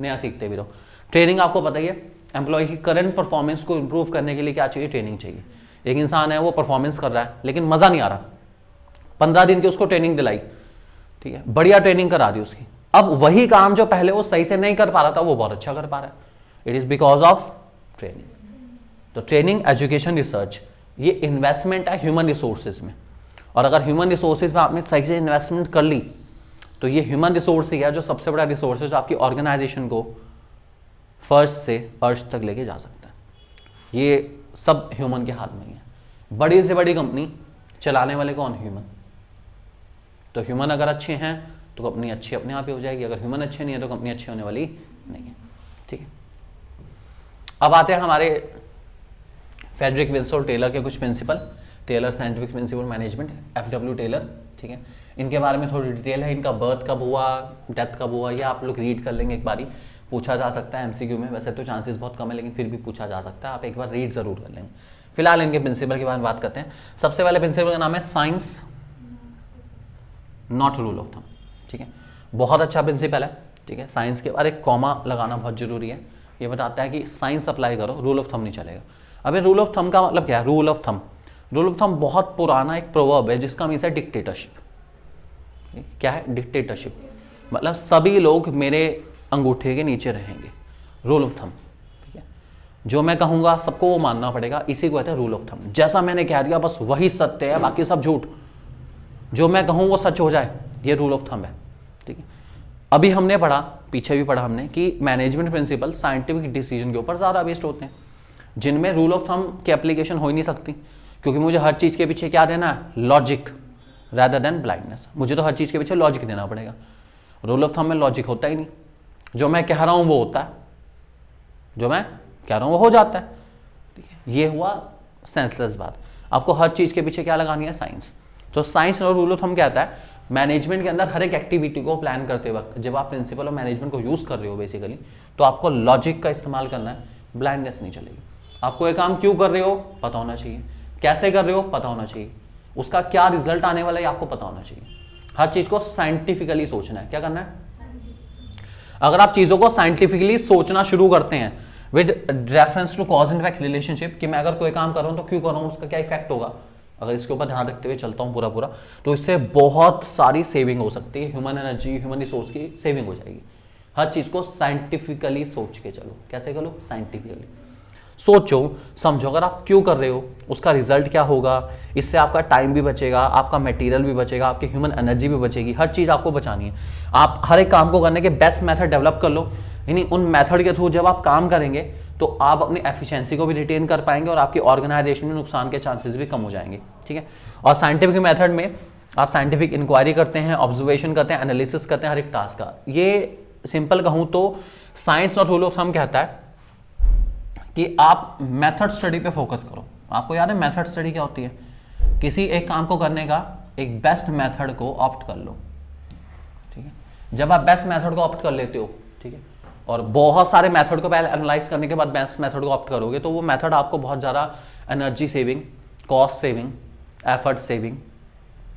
नया सीखते भी रहो। ट्रेनिंग आपको पता ही है, एम्प्लॉय की करंट परफॉर्मेंस को इंप्रूव करने के लिए क्या चाहिए, ट्रेनिंग चाहिए। एक इंसान है वो परफॉर्मेंस कर रहा है लेकिन मज़ा नहीं आ रहा, 15 दिन की उसको ट्रेनिंग दिलाई, ठीक है, बढ़िया ट्रेनिंग करा दी उसकी, अब वही काम जो पहले वो सही से नहीं कर पा रहा था वो बहुत अच्छा कर पा रहा है। It is because of training. तो ट्रेनिंग, एजुकेशन, रिसर्च, ये इन्वेस्टमेंट है ह्यूमन रिसोर्सेज में। और अगर ह्यूमन रिसोर्सेज में आपने सही से इन्वेस्टमेंट कर ली तो ये ह्यूमन रिसोर्स ही है जो सबसे बड़ा रिसोर्स है जो आपकी ऑर्गेनाइजेशन को फर्स्ट से अर्श तक लेके जा सकता है। ये सब ह्यूमन के हाथ में ही है। बड़ी से बड़ी कंपनी चलाने वाले कौन? ह्यूमन। तो ह्यूमन अगर अच्छे हैं तो कंपनी अच्छी अपने आप ही हो जाएगी, अगर ह्यूमन अच्छे नहीं है तो कंपनी अच्छी होने वाली नहीं है। ठीक है, अब आते हैं हमारे फ्रेडरिक विल्सन टेलर के कुछ principle. Taylor scientific principle management, FW Taylor. ठीक है, इनके बारे में थोड़ी डिटेल है। इनका बर्थ कब हुआ, डेथ कब हुआ, ये आप लोग रीड कर लेंगे एक बारी, पूछा जा सकता है MCQ में। वैसे तो चांसेस बहुत कम है लेकिन फिर भी पूछा जा सकता है, आप एक बार रीड जरूर कर लेंगे। फिलहाल इनके प्रिंसिपल के बारे में बात करते हैं। सबसे पहले प्रिंसिपल का नाम है science not rule of thumb. ठीक है, बहुत अच्छा प्रिंसिपल है। ठीक है, साइंस के बारे कॉमा लगाना बहुत जरूरी है। ये बताता है कि साइंस अप्लाई करो, रूल ऑफ थंब नहीं चलेगा। अबे रूल ऑफ थंब का मतलब क्या है? Rule of thumb, rule of thumb बहुत पुराना एक प्रोवर्ब है जिसका मीन्स है डिक्टेटरशिप। क्या है? डिक्टेटरशिप, मतलब सभी लोग मेरे अंगूठे के नीचे रहेंगे, रूल ऑफ थंब। ठीक है, जो मैं कहूंगा सबको वो मानना पड़ेगा, इसी को कहते हैं रूल ऑफ थंब। जैसा मैंने कह दिया बस वही सत्य है, बाकी सब झूठ। जो मैं कहूँ वो सच हो जाए, ये रूल ऑफ थंब है। ठीक है, अभी हमने पढ़ा, पीछे भी पढ़ा हमने कि मैनेजमेंट प्रिंसिपल साइंटिफिक डिसीजन के ऊपर ज़्यादा बेस्ड होते हैं, जिनमें रूल ऑफ थंब की एप्लीकेशन हो ही नहीं सकती, क्योंकि मुझे हर चीज़ के पीछे क्या देना है? Logic rather than blindness. मुझे तो हर चीज़ के पीछे लॉजिक देना पड़ेगा। रूल ऑफ थंब में लॉजिक होता ही नहीं, जो मैं कह रहा हूँ वो होता है, जो मैं कह रहा हूँ वो हो जाता है। ठीक है, ये हुआ सेंसलेस बात। आपको हर चीज़ के पीछे क्या लगानी है? साइंस। तो साइंस और रूल ऑफ थंब क्या आता है? मैनेजमेंट के अंदर हर एक एक्टिविटी को प्लान करते वक्त जब आप प्रिंसिपल ऑफ मैनेजमेंट को यूज़ कर रहे हो बेसिकली, तो आपको लॉजिक का इस्तेमाल करना है, ब्लाइंडनेस नहीं चलेगी। आपको ये काम क्यों कर रहे हो पता होना चाहिए, कैसे कर रहे हो पता होना चाहिए, उसका क्या रिजल्ट आने वाला है आपको पता होना चाहिए। हर चीज़ को साइंटिफिकली सोचना है। क्या करना है? अगर आप चीज़ों को साइंटिफिकली सोचना शुरू करते हैं with reference to cause and effect relationship, कि मैं अगर कोई काम कर रहा हूं तो क्यों कर रहा हूं, उसका क्या इफेक्ट होगा, अगर इसके ऊपर ध्यान रखते हुए चलता हूं पूरा, तो इससे बहुत सारी सेविंग हो सकती है। ह्यूमन एनर्जी, ह्यूमन रिसोर्स की सेविंग हो जाएगी। हर चीज़ को साइंटिफिकली सोच के चलो। कैसे करो? साइंटिफिकली सोचो, समझो, अगर आप क्यों कर रहे हो उसका रिजल्ट क्या होगा, इससे आपका टाइम भी बचेगा, आपका मटेरियल भी बचेगा, आपकी ह्यूमन एनर्जी भी बचेगी, हर चीज़ आपको बचानी है। आप हर एक काम को करने के बेस्ट मेथड डेवलप कर लो, यानी उन मेथड के थ्रू जब आप काम करेंगे तो आप अपनी एफिशिएंसी को भी रिटेन कर पाएंगे और आपकी ऑर्गेनाइजेशन में नुकसान के चांसेस भी कम हो जाएंगे। ठीक है, और साइंटिफिक मेथड में आप साइंटिफिक इंक्वायरी करते हैं, ऑब्जर्वेशन करते हैं, एनालिसिस करते हैं हर एक टास्क का। ये सिंपल कहूँ तो science not rule of thumb कहता है कि आप मेथड स्टडी पे फोकस करो। आपको याद है मेथड स्टडी क्या होती है? किसी एक काम को करने का एक बेस्ट मेथड को ऑप्ट कर लो। ठीक है, जब आप बेस्ट मेथड को ऑप्ट कर लेते हो, ठीक है, और बहुत सारे मेथड को पहले एनालाइज करने के बाद बेस्ट मेथड को ऑप्ट करोगे, तो वो मेथड आपको बहुत ज़्यादा energy saving, cost saving, effort saving,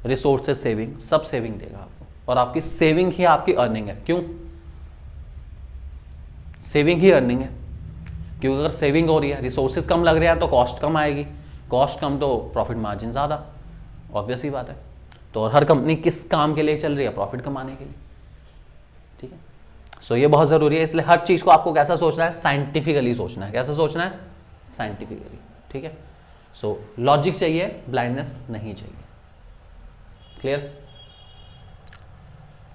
resources saving, सब सेविंग देगा आपको। और आपकी सेविंग ही आपकी अर्निंग है। क्यों? सेविंग ही अर्निंग है, क्योंकि अगर सेविंग हो रही है, रिसोर्सेज कम लग रहे हैं तो कॉस्ट कम आएगी, कॉस्ट कम तो प्रॉफिट मार्जिन ज़्यादा, ऑब्वियस ही बात है। तो हर कंपनी किस काम के लिए चल रही है? प्रॉफिट कमाने के लिए। ठीक है, सो ये बहुत ज़रूरी है। इसलिए हर चीज़ को आपको कैसा सोचना है? साइंटिफिकली सोचना है। कैसा सोचना है? साइंटिफिकली। ठीक है, सो लॉजिक चाहिए, ब्लाइंडनेस नहीं चाहिए। क्लियर?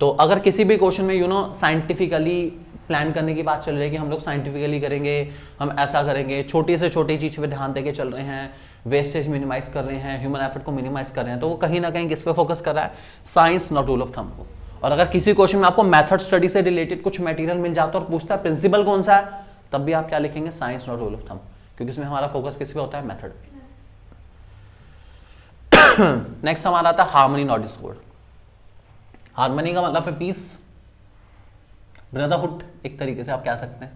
तो अगर किसी भी क्वेश्चन में साइंटिफिकली प्लान करने की बात चल रही है कि हम लोग साइंटिफिकली करेंगे, हम ऐसा करेंगे, छोटी से छोटी चीज़ पे ध्यान देके चल रहे हैं, वेस्टेज मिनिमाइज कर रहे हैं, ह्यूमन एफर्ट को मिनिमाइज कर रहे हैं, तो वो कहीं ना कहीं किस पे फोकस कर रहा है? Science not rule of thumb को। और अगर किसी क्वेश्चन में आपको मेथड स्टडी से रिलेटेड कुछ मटेरियल मिल जाता है और पूछता है प्रिंसिपल कौन सा है, तब भी आप क्या लिखेंगे? Science not rule of thumb, क्योंकि इसमें हमारा फोकस किस पे होता है? मेथड। नेक्स्ट हमारा आता है हार्मनी नॉट डिस्कॉर्ड। हार्मनी का मतलब है पीस, ब्रदरहुड, एक तरीके से आप कह सकते हैं,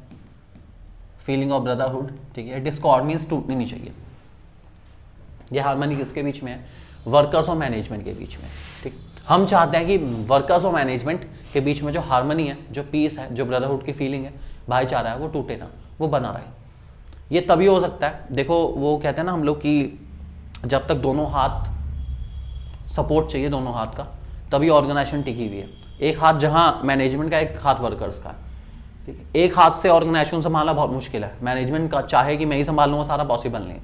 फीलिंग ऑफ ब्रदरहुड। ठीक है, डिस्कॉर्ड मीन्स टूटनी नहीं चाहिए। ये हार्मनी किसके बीच में है? वर्कर्स और मैनेजमेंट के बीच में। ठीक, हम चाहते हैं कि वर्कर्स और मैनेजमेंट के बीच में जो हार्मनी है, जो पीस है, जो ब्रदरहुड की फीलिंग है, भाईचारा है, वो टूटे ना, वो बना रहे। ये तभी हो सकता है, देखो वो कहते हैं ना हम लोग कि जब तक दोनों हाथ सपोर्ट चाहिए, दोनों हाथ का, तभी ऑर्गेनाइजेशन टिकी हुई है। एक हाथ जहां मैनेजमेंट का, एक हाथ वर्कर्स का, ठीक है, एक हाथ से ऑर्गेनाइजेशन संभालना बहुत मुश्किल है। मैनेजमेंट का चाहे कि मैं ही संभाल लूँगा सारा, पॉसिबल नहीं।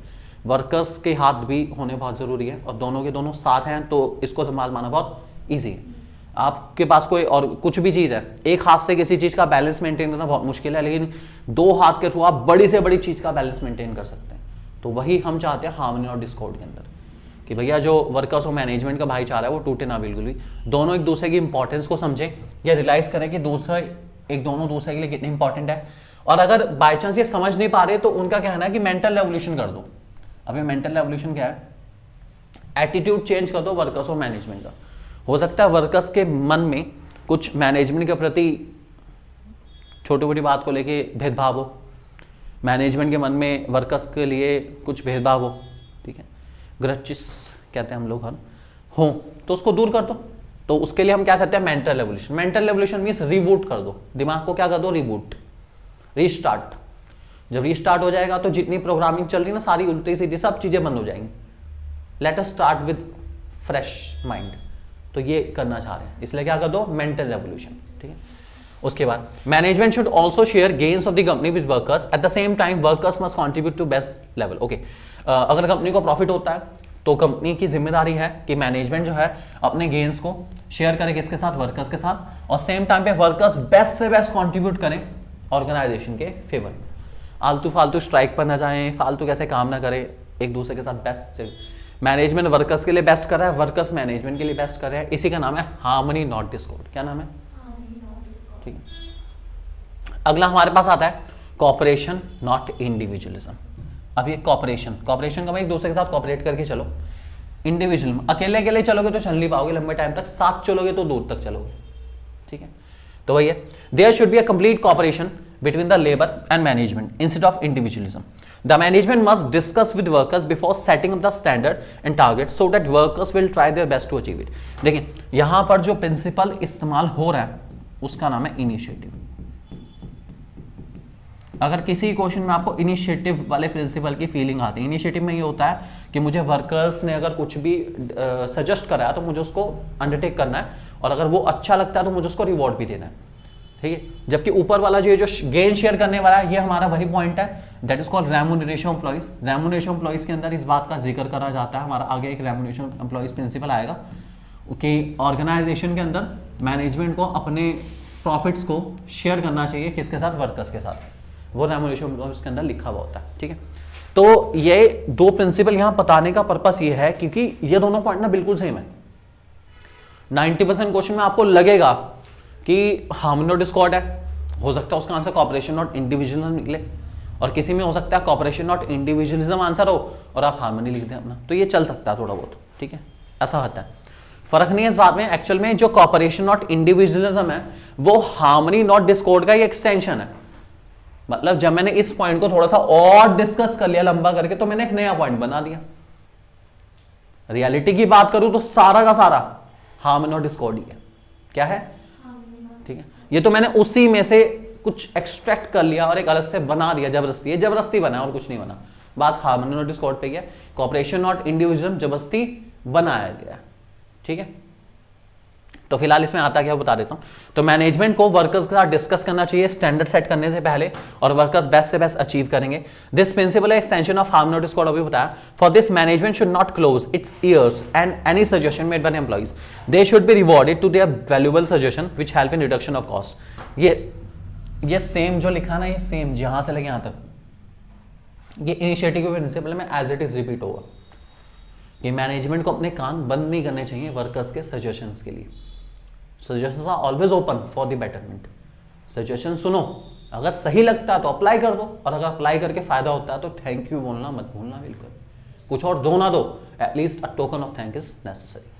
वर्कर्स के हाथ भी होने बहुत ज़रूरी है और दोनों के दोनों साथ हैं तो इसको संभाल पाना बहुत ईजी है। आपके पास कोई और कुछ भी चीज़ है, एक हाथ से किसी चीज़ का बैलेंस मेंटेन करना बहुत मुश्किल है, लेकिन दो हाथ के थ्रू आप बड़ी से बड़ी चीज़ का बैलेंस मेंटेन कर सकते हैं। तो वही हम चाहते हैं हार्मनी और डिस्कॉर्ड के अंदर, कि भैया जो वर्कर्स और मैनेजमेंट का भाईचारा है वो टूटे ना बिल्कुल भी। दोनों एक दूसरे की इंपॉर्टेंस को समझें या रियलाइज करें कि दोनों दूसरे के लिए कितने इंपॉर्टेंट है। और अगर बाई चांस ये समझ नहीं पा रहे तो उनका कहना है कि मेंटल रेवोल्यूशन कर दो। अब ये मेंटल रेवोल्यूशन क्या है? एटीट्यूड चेंज कर दो वर्कर्स और मैनेजमेंट का। हो सकता है वर्कर्स के मन में कुछ मैनेजमेंट के प्रति छोटी मोटी बात को लेके भेदभाव हो, मैनेजमेंट के मन में वर्कर्स के लिए कुछ भेदभाव हो, ठीक है, ग्रचिस कहते हैं हम लोग हो, तो उसको दूर कर दो। तो उसके लिए हम क्या करते हैं? Mental revolution. Mental revolution means reboot कर दो, दिमाग को क्या कर दो? Reboot, restart. जब रीस्टार्ट हो जाएगा तो जितनी प्रोग्रामिंग चल रही ना सारी उल्टी सीधी सब चीजें बंद हो जाएंगी। Let us start with fresh mind. तो ये करना चाह रहे हैं, इसलिए क्या कर दो? मेंटल रेवोल्यूशन, ठीक है। उसके बाद management should also share gains of the company with workers, at the same time workers must contribute to best level. Okay, अगर कंपनी को प्रॉफिट होता है तो कंपनी की जिम्मेदारी है कि मैनेजमेंट जो है अपने गेन्स को शेयर करे किसके साथ? वर्कर्स के साथ। और सेम टाइम पे वर्कर्स बेस्ट से बेस्ट कॉन्ट्रीब्यूट करें ऑर्गेनाइजेशन के फेवर में। आलतू फालतू स्ट्राइक पर ना जाएं, फालतू कैसे काम ना करें, एक दूसरे के साथ बेस्ट से। मैनेजमेंट वर्कर्स के लिए बेस्ट कर रहा है, वर्कर्स मैनेजमेंट के लिए बेस्ट कर रहे हैं, इसी का नाम है हार्मनी नॉट डिस्कॉर्ड। क्या नाम है? ठीक है। अगला हमारे पास आता है कॉपरेशन नॉट इंडिविजुअलिज्म। अब ये कॉपरेशन का मतलब एक दूसरे के साथ कॉपरेट करके चलो। इंडिविजुअलिज्म, अकेले अकेले चलोगे तो चल नहीं पाओगे लंबे टाइम तक, साथ चलोगे तो दूर तक चलोगे, ठीक है। तो वही है, there should be a complete cooperation between the labor and management instead of individualism. The management must discuss with workers before setting up the standard and targets so that workers will try their best to achieve it. देखिए यहां पर जो प्रिंसिपल इस्तेमाल हो रहा है उसका नाम है इनिशिएटिव। अगर किसी क्वेश्चन में आपको इनिशिएटिव वाले प्रिंसिपल की फीलिंग आती है, इनिशिएटिव में ये होता है कि मुझे वर्कर्स ने अगर कुछ भी सजेस्ट करा है तो मुझे उसको अंडरटेक करना है, और अगर वो अच्छा लगता है तो मुझे उसको रिवॉर्ड भी देना है, ठीक है। जबकि ऊपर वाला जो गेन शेयर करने वाला है ये हमारा वही पॉइंट है, that is called remuneration of employees. Remuneration of employees के अंदर इस बात का जिक्र करा जाता है, हमारा आगे एक रेम्यूनरेशन ऑफ एम्प्लॉइज प्रिंसिपल आएगा कि ऑर्गेनाइजेशन के अंदर मैनेजमेंट को अपने प्रॉफिट्स को शेयर करना चाहिए किसके साथ? वर्कर्स के साथ। वो रेम्यूनरेशन ऑफ एम्प्लॉइज के अंदर लिखा हुआ होता है, ठीक है। तो ये दो प्रिंसिपल यहां बताने का पर्पस ये है क्योंकि ये दोनों पॉइंट ना बिल्कुल सेम है। 90% क्वेश्चन में आपको लगेगा कि हार्मनी और डिस्कॉर्ड है, हो सकता है उसका आंसर कॉपरेशन नॉट इंडिविजुअलिज्म निकले, और किसी में हो सकता है कॉपरेशन नॉट इंडिविजुअलिज्म आंसर हो और आप हार्मनी लिख दें अपना, तो ये चल सकता है थोड़ा बहुत, ठीक है, ऐसा होता है। फर्क नहीं है इस बात में। एक्चुअल में जो कॉपरेशन नॉट इंडिविजुअलिज्म है वो हार्मनी नॉट डिस्कॉर्ड का ही एक्सटेंशन है। मतलब जब मैंने इस पॉइंट को थोड़ा सा और डिस्कस कर लिया लंबा करके तो मैंने एक नया पॉइंट बना दिया। रियलिटी की बात करूं तो सारा का सारा हार्मनी और डिस्कॉर्ड ही है। क्या है? ठीक है, ये तो मैंने उसी में से कुछ एक्सट्रैक्ट कर लिया और एक अलग से बना दिया, जबरदस्ती। ये जबरदस्ती बना और कुछ नहीं बना। बात हार्मनी नॉट डिस्कॉर्ड पे गया, कॉपरेशन नॉट इंडिविजुअलिज्म जबरदस्ती बनाया गया, ठीक है। तो फिलहाल इसमें आता क्या बता देता हूं। तो मैनेजमेंट को वर्कर्स के साथ डिस्कस करना चाहिए स्टैंडर्ड सेट करने से पहले, और वर्कर्स बेस्ट से बेस्ट अचीव करेंगे। This principle extension of harmony not discord अभी बताया। For this management should not close its ears and any suggestion made by employees, they should be rewarded to their valuable suggestion which help in reduction of cost. ये सेम जो लिखा ना, ये सेम जहां से लगे यहां तक, ये इनिशिएटिव प्रिंसिपल में एज इट इज रिपीट होगा। ये मैनेजमेंट को अपने कान बंद नहीं करने चाहिए वर्कर्स के सजेशंस के लिए। Suggestions are always open for the betterment. Suggestion सुनो, अगर सही लगता है तो अप्लाई कर दो, और अगर अप्लाई करके फायदा होता है तो थैंक यू बोलना मत भूलना बिल्कुल। कुछ और दो ना दो, at least a token of thank is necessary.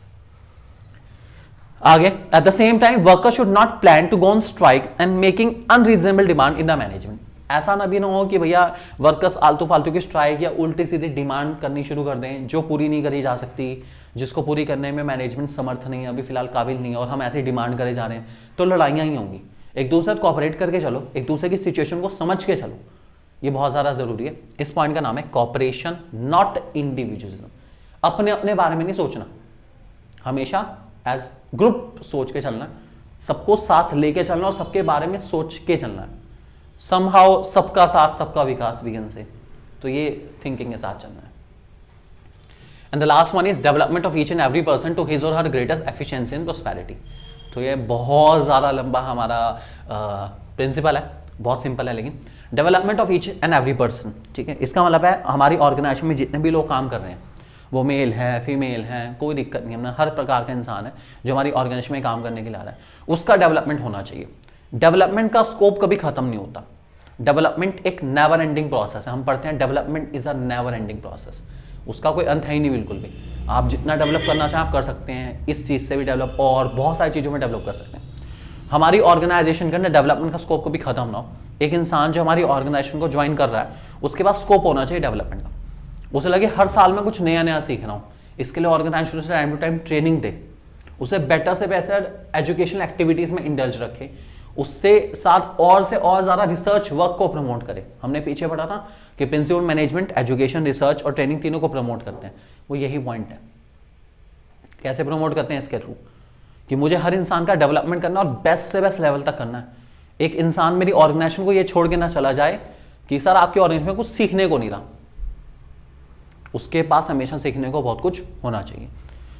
आगे, at the same time worker should not plan to go on strike and making unreasonable demand in the management. ऐसा ना भी ना हो कि भैया वर्कर्स आलतू फालतू की स्ट्राइक या उल्टी सीधी डिमांड करनी शुरू कर दें जो पूरी नहीं करी जा सकती, जिसको पूरी करने में मैनेजमेंट समर्थ नहीं है, अभी फिलहाल काबिल नहीं है, और हम ऐसे डिमांड करे जा रहे हैं, तो लड़ाइयां ही होंगी। एक दूसरे से कोऑपरेट करके चलो, एक दूसरे की सिचुएशन को समझ के चलो, ये बहुत ज़्यादा जरूरी है। इस पॉइंट का नाम है कॉपरेशन नॉट इंडिविजुअलिज्म। अपने अपने बारे में नहीं सोचना, हमेशा एज ग्रुप सोच के चलना, सबको साथ लेके चलना और सबके बारे में सोच के चलना है। समहाउ सबका साथ सबका विकास वीगन से, तो ये थिंकिंग के साथ चलना है। And the last one is development of each and every person to his or her greatest efficiency and prosperity. तो ये बहुत ज़्यादा लंबा हमारा प्रिंसिपल है, बहुत सिंपल है लेकिन development of each and every person, ठीक है। इसका मतलब है हमारी ऑर्गेनाइजेशन में जितने भी लोग काम कर रहे हैं, वो मेल है फीमेल है, कोई दिक्कत नहीं है, हर प्रकार का इंसान है जो हमारी ऑर्गेनाइजेशन में काम करने के लिए आ रहा है, उसका डेवलपमेंट होना चाहिए। डेवलपमेंट का स्कोप कभी खत्म नहीं होता। डेवलपमेंट एक नेवर एंडिंग प्रोसेस है। हम पढ़ते हैं development is a never ending process, उसका कोई अंत है ही नहीं बिल्कुल भी। आप जितना डेवलप करना चाहें आप कर सकते हैं, इस चीज़ से भी डेवलप और बहुत सारी चीज़ों में डेवलप कर सकते हैं। हमारी ऑर्गेनाइजेशन के अंदर डेवलपमेंट का स्कोप कभी खत्म ना हो। एक इंसान जो हमारी ऑर्गेनाइजेशन को ज्वाइन कर रहा है उसके पास स्कोप होना चाहिए डेवलपमेंट का, उसे लगे हर साल में कुछ नया नया सीख रहा हूँ। इसके लिए ऑर्गेनाइजेशन से टाइम टू टाइम ट्रेनिंग दे, उसे बेटर से बेटर एजुकेशनल एक्टिविटीज़ में इंडल्ज रखे, उससे साथ और से और ज़्यादा रिसर्च वर्क को प्रमोट करे। हमने पीछे पढ़ा था कि प्रिंसिपल मैनेजमेंट, एजुकेशन, रिसर्च और ट्रेनिंग तीनों को प्रमोट करते हैं। वो यही पॉइंट है। कैसे प्रमोट करते हैं? इसके थ्रू कि मुझे हर इंसान का डेवलपमेंट करना और बेस्ट से बेस्ट लेवल तक करना है। एक इंसान मेरी ऑर्गेनाइजेशन को ये छोड़ के ना चला जाए कि सर आपकी ऑर्गेनाइजेशन में कुछ सीखने को नहीं रहा, उसके पास हमेशा सीखने को बहुत कुछ होना चाहिए।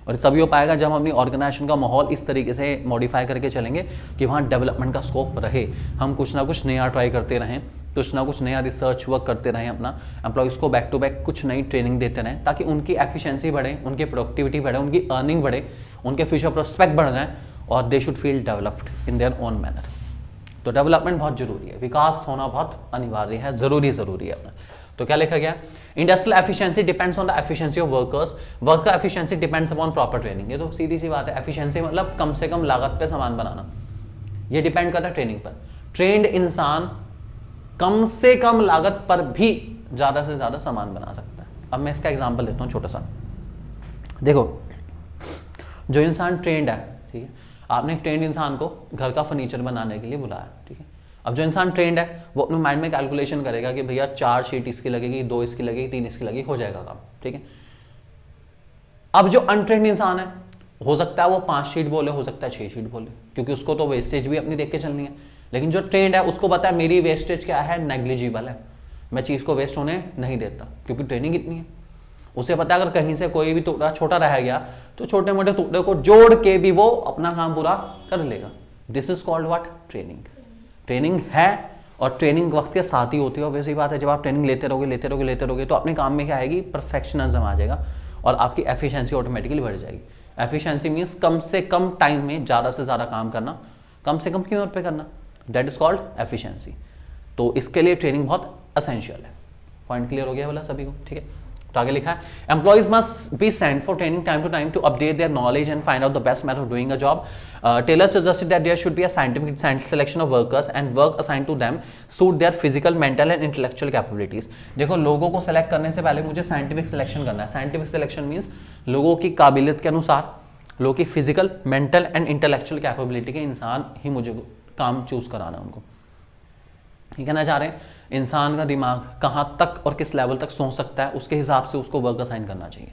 और तभी हो पाएगा जब हम अपनी ऑर्गेनाइजेशन का माहौल इस तरीके से मॉडिफाई करके चलेंगे कि वहाँ डेवलपमेंट का स्कोप रहे, हम कुछ ना कुछ नया ट्राई करते रहें, कुछ ना कुछ नया रिसर्च वर्क करते रहें, अपना एम्प्लॉइज़ को बैक टू बैक कुछ नई ट्रेनिंग देते रहें ताकि उनकी एफिशिएंसी बढ़े, उनकी प्रोडक्टिविटी बढ़े, उनकी अर्निंग बढ़े, उनके फ्यूचर प्रोस्पेक्ट बढ़ जाएँ और they should feel developed in their own manner. तो डेवलपमेंट बहुत जरूरी है, विकास होना बहुत अनिवार्य है, ज़रूरी है अपना। तो क्या लिखा गया? Industrial efficiency depends on the efficiency of workers, worker efficiency depends upon proper training. ये तो सीधी सी बात है। एफिशिएंसी मतलब कम से कम लागत पे सामान बनाना, ये डिपेंड करता है ट्रेनिंग पर। ट्रेंड इंसान कम से कम लागत पर भी ज़्यादा से ज़्यादा सामान बना सकता है। अब मैं इसका एग्जाम्पल लेता हूँ छोटा सा। देखो, जो इंसान ट्रेंड है, ठीक है, आपने एक ट्रेंड इंसान को घर का फर्नीचर बनाने के लिए बुलाया, ठीक है। अब जो इंसान ट्रेंड है वो अपने माइंड में कैलकुलेशन करेगा कि भैया 4 शीट इसकी लगेगी, 2 इसकी लगेगी, 3 इसकी लगेगी, हो जाएगा काम, ठीक है। अब जो अनट्रेंड इंसान है, हो सकता है वो 5 शीट बोले, हो सकता है 6 शीट बोले, क्योंकि उसको तो वेस्टेज भी अपनी देख के चलनी है। लेकिन जो ट्रेंड है उसको पता है मेरी वेस्टेज क्या है, नेग्लिजिबल है, मैं चीज़ को वेस्ट होने नहीं देता, क्योंकि ट्रेनिंग इतनी है। उसे पता है अगर कहीं से कोई भी टुकड़ा छोटा रह गया तो छोटे मोटे टुकड़े को जोड़ के भी वो अपना काम पूरा कर लेगा। This is called what? Training. Training है और ट्रेनिंग वक्त के साथ ही होती है। वैसी बात है, जब आप ट्रेनिंग लेते रहोगे तो अपने काम में क्या आएगी? परफेक्शनिज्म आ जाएगा और आपकी एफिशिएंसी ऑटोमेटिकली बढ़ जाएगी। एफिशिएंसी मीन्स कम से कम टाइम में ज़्यादा से ज़्यादा काम करना, कम से कम कीमत पे करना, दैट इज कॉल्ड एफिशिएंसी। तो इसके लिए ट्रेनिंग बहुत असेंशियल है। पॉइंट क्लियर हो गया बोला सभी को? ठीक है। तो आगे लिखा है, employees must be sent for training time to time to update their knowledge and find out the best method of doing a job. Taylor suggested that there should be a scientific selection of workers and work assigned to them suit their physical, mental and intellectual capabilities। देखो, लोगों को सेलेक्ट करने से पहले मुझे साइंटिफिक सिलेक्शन करना है। साइंटिफिक सिलेक्शन मीन्स लोगों की काबिलियत के अनुसार, लोगों की physical, mental and intellectual capability के इंसान ही मुझे काम चूज कराना है उनको। ये कहना चाह रहे हैं इंसान का दिमाग कहाँ तक और किस लेवल तक सोच सकता है, उसके हिसाब से उसको वर्क असाइन करना चाहिए।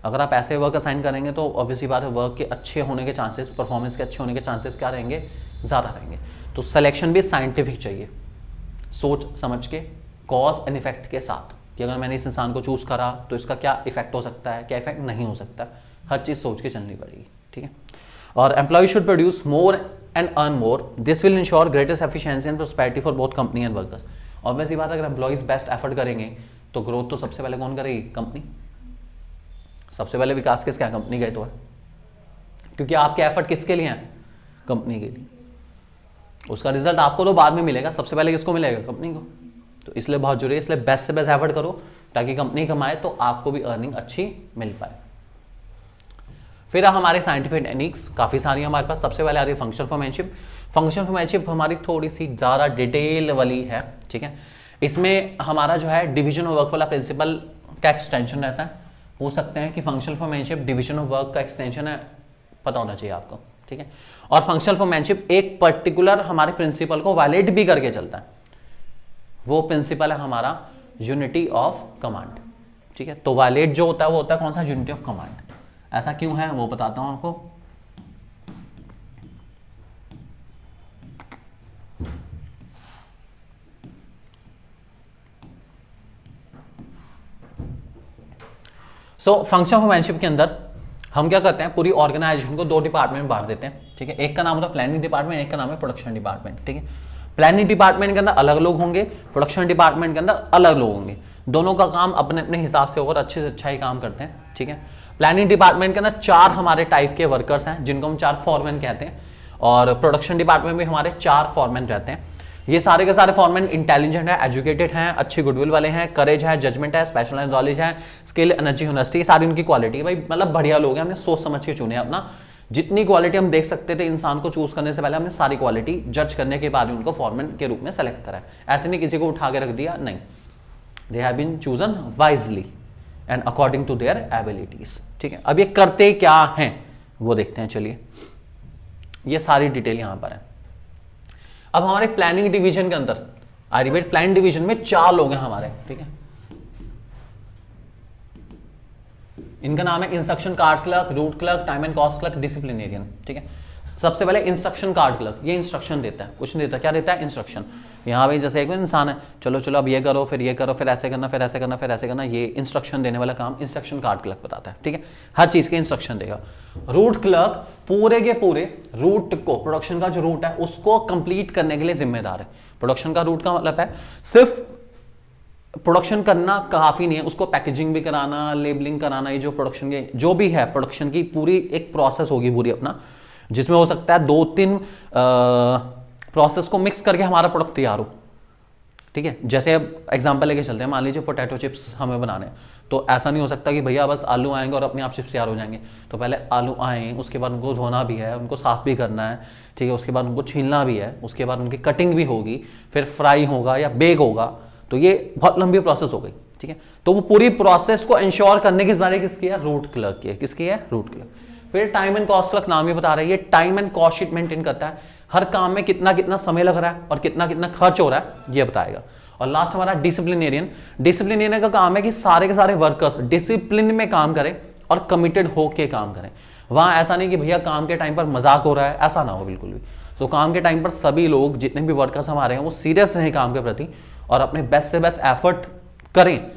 अगर आप ऐसे वर्क असाइन करेंगे तो ऑब्वियसली बात है वर्क के अच्छे होने के चांसेस, परफॉर्मेंस के अच्छे होने के चांसेस क्या रहेंगे? ज़्यादा रहेंगे। तो सिलेक्शन भी साइंटिफिक चाहिए, सोच समझ के, कॉज एंड इफेक्ट के साथ, कि अगर मैंने इस इंसान को चूज़ करा तो इसका क्या इफेक्ट हो सकता है, क्या इफेक्ट नहीं हो सकता, हर चीज़ सोच के चलनी पड़ेगी, ठीक है। और employee should produce more and earn more. This will ensure greatest efficiency and prosperity for both company and workers. Obviously बात है, अगर एम्प्लॉइज बेस्ट एफर्ट करेंगे तो ग्रोथ तो सबसे पहले कौन करेगी? कंपनी। सबसे पहले विकास किसका है? कंपनी का ही तो है, क्योंकि आपके एफर्ट किसके लिए हैं? कंपनी के लिए। उसका रिजल्ट आपको तो बाद में मिलेगा, सबसे पहले किसको मिलेगा? कंपनी को। तो इसलिए बहुत जरूरी है, इसलिए बेस्ट से बेस्ट एफर्ट करो ताकि कंपनी कमाए तो आपको भी अर्निंग अच्छी मिल पाए। फिर हमारे साइंटिफिक टेक्निक्स काफ़ी सारी हमारे पास। सबसे पहले आ रही है फंक्शनल फॉर्मैनशिप। फंक्शनल फॉर्मैनशिप हमारी थोड़ी सी ज़्यादा डिटेल वाली है, ठीक है। इसमें हमारा जो है डिवीजन ऑफ वर्क वाला प्रिंसिपल का एक्सटेंशन रहता है। हो सकते हैं कि फंक्शनल फॉर्मैनशिप डिवीजन ऑफ वर्क का एक्सटेंशन है, पता होना चाहिए आपको, ठीक है। और फंक्शनल फॉर्मैनशिप एक पर्टिकुलर हमारे प्रिंसिपल को वायलेट भी करके चलता है। वो प्रिंसिपल है हमारा यूनिटी ऑफ कमांड, ठीक है। तो वायलेट जो होता है वो होता है कौन सा? Unity of command. ऐसा क्यों है वो बताता हूं आपको। सो फंक्शन ऑफ मैनशिप के अंदर हम क्या करते हैं, पूरी ऑर्गेनाइजेशन को 2 डिपार्टमेंट में बांट देते हैं, ठीक है। एक का नाम होता है प्लानिंग डिपार्टमेंट, एक का नाम है प्रोडक्शन डिपार्टमेंट, ठीक है। प्लानिंग डिपार्टमेंट के अंदर अलग लोग होंगे, प्रोडक्शन डिपार्टमेंट के अंदर अलग लोग होंगे, दोनों का काम अपने अपने हिसाब से और अच्छे से अच्छा ही काम करते हैं, ठीक है। प्लानिंग डिपार्टमेंट के अंदर 4 हमारे टाइप के वर्कर्स हैं जिनको हम 4 फॉरमैन कहते हैं, और प्रोडक्शन डिपार्टमेंट में हमारे 4 फॉरमैन रहते हैं। ये सारे के सारे फॉरमैन इंटेलिजेंट है, एजुकेटेड हैं, अच्छी गुडविल वाले हैं, करेज है, जजमेंट है, स्पेशलाइज्ड नॉलेज है, स्किल, एनर्जी, होनेस्टी, सारी उनकी क्वालिटी है भाई, मतलब बढ़िया लोग हैं, हमने सोच समझ के चुने अपना। जितनी क्वालिटी हम देख सकते थे इंसान को चूज करने से पहले हमने सारी क्वालिटी जज करने के बाद उनको फॉरमैन के रूप में सेलेक्ट करा है। ऐसे नहीं किसी को उठा के रख दिया, नहीं, they have been chosen wisely and according to their abilities, ठीक है। अब ये करते क्या हैं वो देखते हैं, चलिए ये सारी डिटेल यहां पर है। अब हमारे प्लानिंग डिवीजन के अंदर, आई रिपीट, प्लानिंग डिवीजन में 4 लोग हैं हमारे, ठीक है। इनका नाम है instruction card clerk, route clerk, time and cost clerk, disciplinarian, ठीक है। सबसे पहले इंस्ट्रक्शन कार्ड क्लर्क, ये इंस्ट्रक्शन देता है, कुछ नहीं देता, क्या देता है, इंस्ट्रक्शन। यहाँ भाई जैसे एक इंसान है, चलो चलो अब ये करो, फिर ये करो, फिर ऐसे करना, फिर ऐसे करना, फिर ऐसे करना, ये इंस्ट्रक्शन देने वाला काम इंस्ट्रक्शन कार्ड क्लर्क बताता है, ठीक है। हर चीज के इंस्ट्रक्शन देगा। रूट क्लर्क पूरे के पूरे रूट को, प्रोडक्शन का जो रूट है उसको कंप्लीट करने के लिए जिम्मेदार है। प्रोडक्शन का रूट का मतलब है सिर्फ प्रोडक्शन करना काफी नहीं है, उसको पैकेजिंग भी कराना, लेबलिंग कराना, ये जो प्रोडक्शन के जो भी है, प्रोडक्शन की पूरी एक प्रोसेस होगी पूरी अपना, जिसमें हो सकता है 2-3 प्रोसेस को मिक्स करके हमारा प्रोडक्ट तैयार हो, ठीक है। जैसे अब एग्जांपल लेके चलते हैं, मान लीजिए पोटैटो चिप्स हमें बनाने हैं, तो ऐसा नहीं हो सकता कि भैया बस आलू आएंगे और अपने आप चिप्स तैयार हो जाएंगे। तो पहले आलू आए, उसके बाद उनको धोना भी है, उनको साफ भी करना है, ठीक है, उसके बाद उनको छीलना भी है, उसके बाद उनकी कटिंग भी होगी, फिर फ्राई होगा या बेक होगा, तो ये बहुत लंबी प्रोसेस हो गई, ठीक है। तो वो पूरी प्रोसेस को इंश्योर करने की बारे किसकी है, रूट क्लर्क की है। किसकी है, रूट क्लर्क। फिर टाइम एंड कॉस्ट क्लर्क, नाम ही बता रहा है, ये time and cost sheet maintain करता है, हर काम में कितना कितना समय लग रहा है और कितना कितना खर्च हो रहा है ये बताएगा। और लास्ट हमारा डिसिप्लिनेरियन, डिसिप्लिनेरियन का काम है कि सारे के सारे वर्कर्स डिसिप्लिन में काम करें और कमिटेड होके काम करें। वहां ऐसा नहीं कि भैया काम के टाइम पर मजाक हो रहा है, ऐसा ना हो बिल्कुल भी। तो काम के टाइम पर सभी लोग, जितने भी वर्कर्स हमारे हैं, वो सीरियस रहें काम के प्रति और अपने बेस्ट से बेस्ट एफर्ट करें,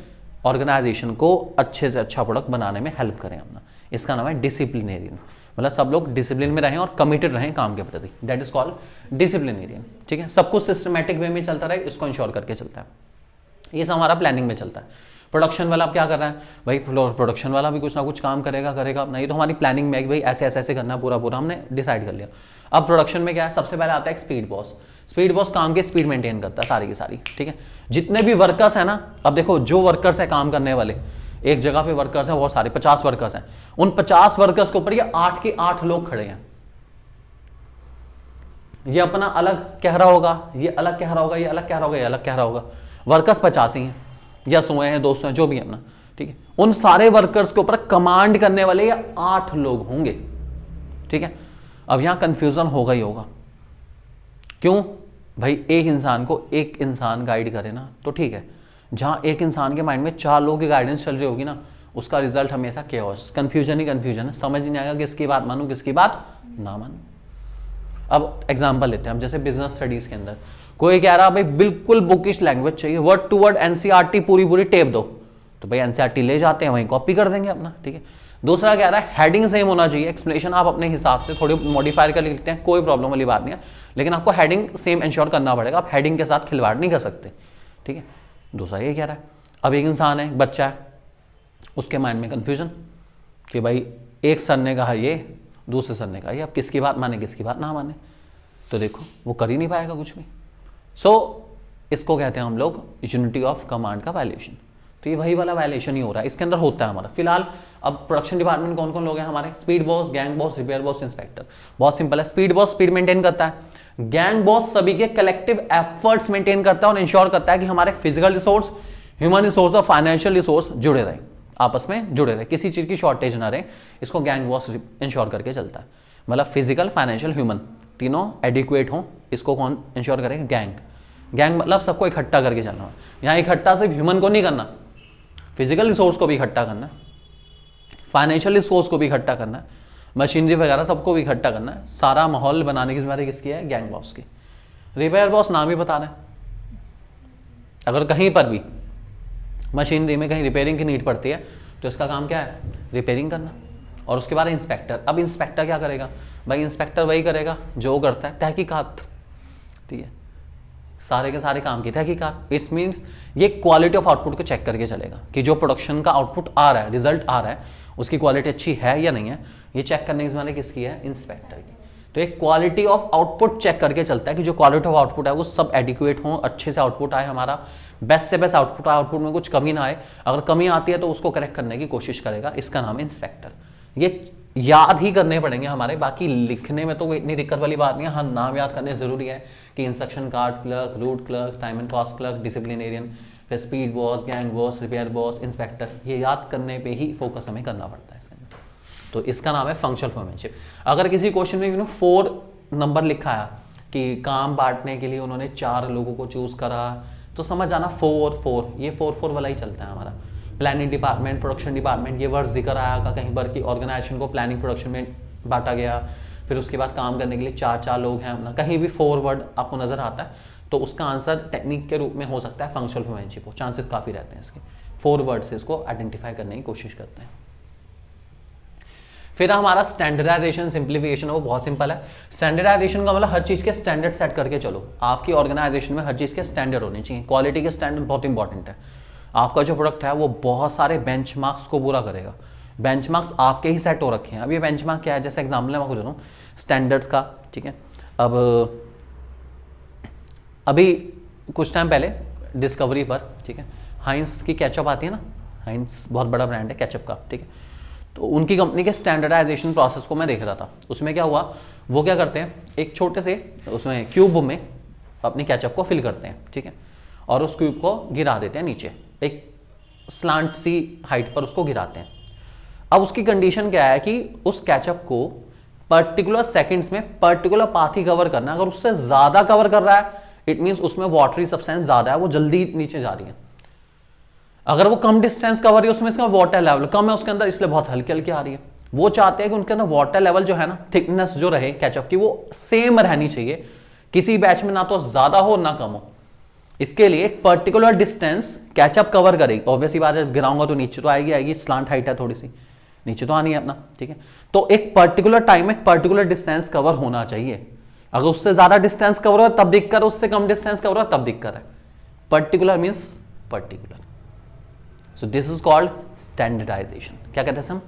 ऑर्गेनाइजेशन को अच्छे से अच्छा प्रोडक्ट बनाने में हेल्प करें अपना। इसका नाम है डिसिप्लिनेरियन, मतलब सब लोग डिसिप्लिन में रहें और कमिटेड रहें काम के प्रति, दैट इज कॉल्ड डिसिप्लिनेरियन, ठीक है। सब कुछ सिस्टमैटिक वे में चलता रहे, इसको इंश्योर करके चलता है। ये सब हमारा प्लानिंग में चलता है। प्रोडक्शन वाला अब क्या कर रहा है भाई, प्रोडक्शन वाला भी कुछ ना कुछ काम करेगा, नहीं तो हमारी प्लानिंग में भाई ऐसे ऐसे ऐसे करना, पूरा हमने डिसाइड कर लिया। अब प्रोडक्शन में क्या है, सबसे पहले आता है स्पीड बॉस। स्पीड बॉस काम की स्पीड मेंटेन करता है सारी की सारी, ठीक है। जितने भी वर्कर्स है ना, अब देखो जो वर्कर्स है काम करने वाले, एक जगह पे वर्कर्स हैं बहुत सारे, 50 वर्कर्स हैं, उन 50 वर्कर्स के ऊपर ये 8 के 8 लोग खड़े हैं। ये अपना अलग कह रहा होगा, ये अलग कह रहा होगा, ये अलग कह रहा होगा, ये अलग कह रहा होगा। वर्कर्स 50 ही हैं या 100 हैं, 200 हैं, जो भी है अपना, ठीक है। उन सारे वर्कर्स के ऊपर कमांड करने वाले ये 8 लोग होंगे, ठीक है। अब यहां कंफ्यूजन होगा ही होगा, क्यों भाई, एक इंसान को एक इंसान गाइड करे ना तो ठीक है, जहां एक इंसान के माइंड में 4 लोगों की गाइडेंस चल रही होगी ना, उसका रिजल्ट हमेशा केओस, कंफ्यूजन ही कंफ्यूजन है, समझ नहीं आएगा किसकी बात मानूं किसकी बात ना मानूं। अब एग्जांपल लेते हैं, हम जैसे बिजनेस स्टडीज के अंदर कोई कह रहा भाई बिल्कुल बुकिश लैंग्वेज चाहिए, वर्ड टू वर्ड एनसीईआरटी पूरी टेप दो, तो भाई एनसीईआरटी ले जाते हैं, वहीं कॉपी कर देंगे अपना, ठीक है। दूसरा कह रहा है हेडिंग सेम होना चाहिए, एक्सप्लेनेशन आप अपने हिसाब से थोड़ी मॉडिफाई कर लिखते हैं, कोई प्रॉब्लम वाली बात नहीं है, लेकिन आपको हेडिंग सेम इंश्योर करना पड़ेगा, आप हेडिंग के साथ खिलवाड़ नहीं कर सकते, ठीक है। दूसरा ये कह रहा है, अब एक इंसान है, बच्चा है, उसके माइंड में कंफ्यूजन कि भाई एक सर ने कहा ये, दूसरे सर ने कहा ये, अब किसकी बात माने किसकी बात ना माने, तो देखो वो कर ही नहीं पाएगा कुछ भी। इसको कहते हैं हम लोग यूनिटी ऑफ कमांड का वायलेशन। तो ये वही वाला वायलेशन ही हो रहा है, इसके अंदर होता है हमारा। फिलहाल अब प्रोडक्शन डिपार्टमेंट कौन कौन लोग हैं हमारे, speed boss, gang boss, repair boss, inspector. बहुत सिंपल है, स्पीड बॉस स्पीड मेंटेन करता है, गैंग बॉस सभी के कलेक्टिव एफर्ट्स मेंटेन करता है और इंश्योर करता है कि हमारे फिजिकल रिसोर्स, ह्यूमन रिसोर्स और फाइनेंशियल रिसोर्स जुड़े रहे, आपस में जुड़े रहे, किसी चीज की शॉर्टेज ना रहे, इसको गैंग बॉस इंश्योर करके चलता है। मतलब फिजिकल, फाइनेंशियल, ह्यूमन तीनों एडिक्वेट हों, इसको कौन इंश्योर करेगा, गैंग मतलब सबको इकट्ठा करके चलना। यहाँ इकट्ठा सिर्फ ह्यूमन को नहीं करना, फिजिकल रिसोर्स को भी इकट्ठा करना, फाइनेंशियल रिसोर्स को भी इकट्ठा करना, मशीनरी वगैरह सबको भी इकट्ठा करना है। सारा माहौल बनाने की जिम्मेदारी किसकी है, गैंग बॉस की। रिपेयर बॉस नाम ही बता रहे हैं, अगर कहीं पर भी मशीनरी में कहीं रिपेयरिंग की नीड पड़ती है तो इसका काम क्या है, रिपेयरिंग करना। और उसके बाद इंस्पेक्टर। अब इंस्पेक्टर क्या करेगा भाई, इंस्पेक्टर वही करेगा जो करता है तहकीकात, ठीक है, सारे के सारे काम की तहकीकात। इट्स मीन्स ये क्वालिटी ऑफ आउटपुट को चेक करके चलेगा कि जो प्रोडक्शन का आउटपुट आ रहा है, रिजल्ट आ रहा है, उसकी क्वालिटी अच्छी है या नहीं है, ये चेक करने की जिम्मेदारी किसकी है, इंस्पेक्टर की। तो एक क्वालिटी ऑफ आउटपुट चेक करके चलता है कि जो क्वालिटी ऑफ आउटपुट है वो सब एडिक्वेट हो, अच्छे से आउटपुट आए, हमारा बेस्ट से बेस्ट आउटपुट आए, आउटपुट में कुछ कमी ना आए। अगर कमी आती है तो उसको करेक्ट करने की कोशिश करेगा, इसका नाम है इंस्पेक्टर। ये याद ही करने पड़ेंगे हमारे, बाकी लिखने में तो इतनी दिक्कत वाली बात नहीं है। हाँ, नाम याद करने जरूरी है कि instruction card clerk, route clerk, time and cost clerk, disciplinarian, फिर speed boss, gang boss, repair boss, inspector, ये याद करने पे ही फोकस हमें करना पड़ता है इसके अंदर। तो इसका नाम है फंक्शनल फोरमैनशिप। अगर किसी क्वेश्चन में 4 नंबर लिखा है कि काम बांटने के लिए उन्होंने 4 लोगों को चूज करा, तो समझ जाना 4-4, ये 4-4 वाला ही चलता है हमारा। प्लानिंग डिपार्टमेंट, प्रोडक्शन डिपार्टमेंट, ये वर्ड्स दिक्कत आया कहीं पर कि ऑर्गेनाइजेशन को प्लानिंग प्रोडक्शन में बांटा गया, फिर उसके बाद काम करने के लिए 4-4 लोग हैं अपना, कहीं भी 4 वर्ड आपको नजर आता है तो उसका आंसर टेक्निक के रूप में हो सकता है फंक्शनल फोरमैनशिप हो, चांसेस काफी रहते हैं इसके। 4 वर्ड से इसको आइडेंटिफाई करने की कोशिश करते हैं। फिर हमारा स्टैंडर्डाइजेशन सिंप्लीफिकेशन है, वो बहुत सिंपल है। स्टैंडर्डाइजेशन का मतलब हर चीज के स्टैंडर्ड सेट करके चलो। आपकी ऑर्गेनाइजेशन में हर चीज के स्टैंडर्ड होने चाहिए, क्वालिटी के स्टैंडर्ड बहुत इंपॉर्टेंट है। आपका जो प्रोडक्ट है वो बहुत सारे बेंचमार्क्स को पूरा करेगा। बेंचमार्क्स आपके ही सेट हो रखे हैं। अब ये बेंचमार्क क्या है, जैसे एग्जाम्पल मैं आपको दे रहा हूँ स्टैंडर्ड्स का, ठीक है। अब अभी कुछ टाइम पहले डिस्कवरी पर, ठीक है, हाइंस की केचप आती है ना, हाइंस बहुत बड़ा ब्रांड है केचप का, ठीक है। तो उनकी कंपनी के स्टैंडर्डाइजेशन प्रोसेस को मैं देख रहा था। उसमें क्या हुआ, वो क्या करते हैं, एक छोटे से उसमें क्यूब में अपनी केचप को फिल करते हैं, ठीक है, और उस क्यूब को गिरा देते हैं नीचे, एक स्लांट सी हाइट पर उसको गिराते हैं। अब उसकी कंडीशन क्या है कि उस केचप को पर्टिकुलर सेकंड्स में पर्टिकुलर पाथ ही कवर करना है। अगर उससे ज्यादा कवर कर रहा है इट मींस उसमें वाटरी सब्सटेंस ज्यादा है, वो जल्दी नीचे जा रही है। अगर वो कम डिस्टेंस कवर है उसमें इसका वाटर लेवल कम है उसके अंदर, इसलिए बहुत हल्की हल्की आ रही है। वो चाहते हैं कि उनके अंदर वाटर लेवल जो है ना, थिकनेस जो रहे केचप की, वो सेम रहनी चाहिए, किसी बैच में ना तो ज्यादा हो ना कम हो। इसके लिए एक पर्टिकुलर डिस्टेंस कैचअप कवर करेगी। ऑब्वियसली बात है, गिराऊंगा तो नीचे तो आएगी, स्लांट हाइट है थोड़ी सी, नीचे तो आनी है अपना, ठीक है। तो एक पर्टिकुलर टाइम में पर्टिकुलर डिस्टेंस कवर होना चाहिए। अगर उससे ज्यादा डिस्टेंस कवर हो तब दिक्कत है, उससे कम डिस्टेंस कवर हो तब दिक्कत है। Particular means particular. So this is called standardization. क्या कहते हैं हम?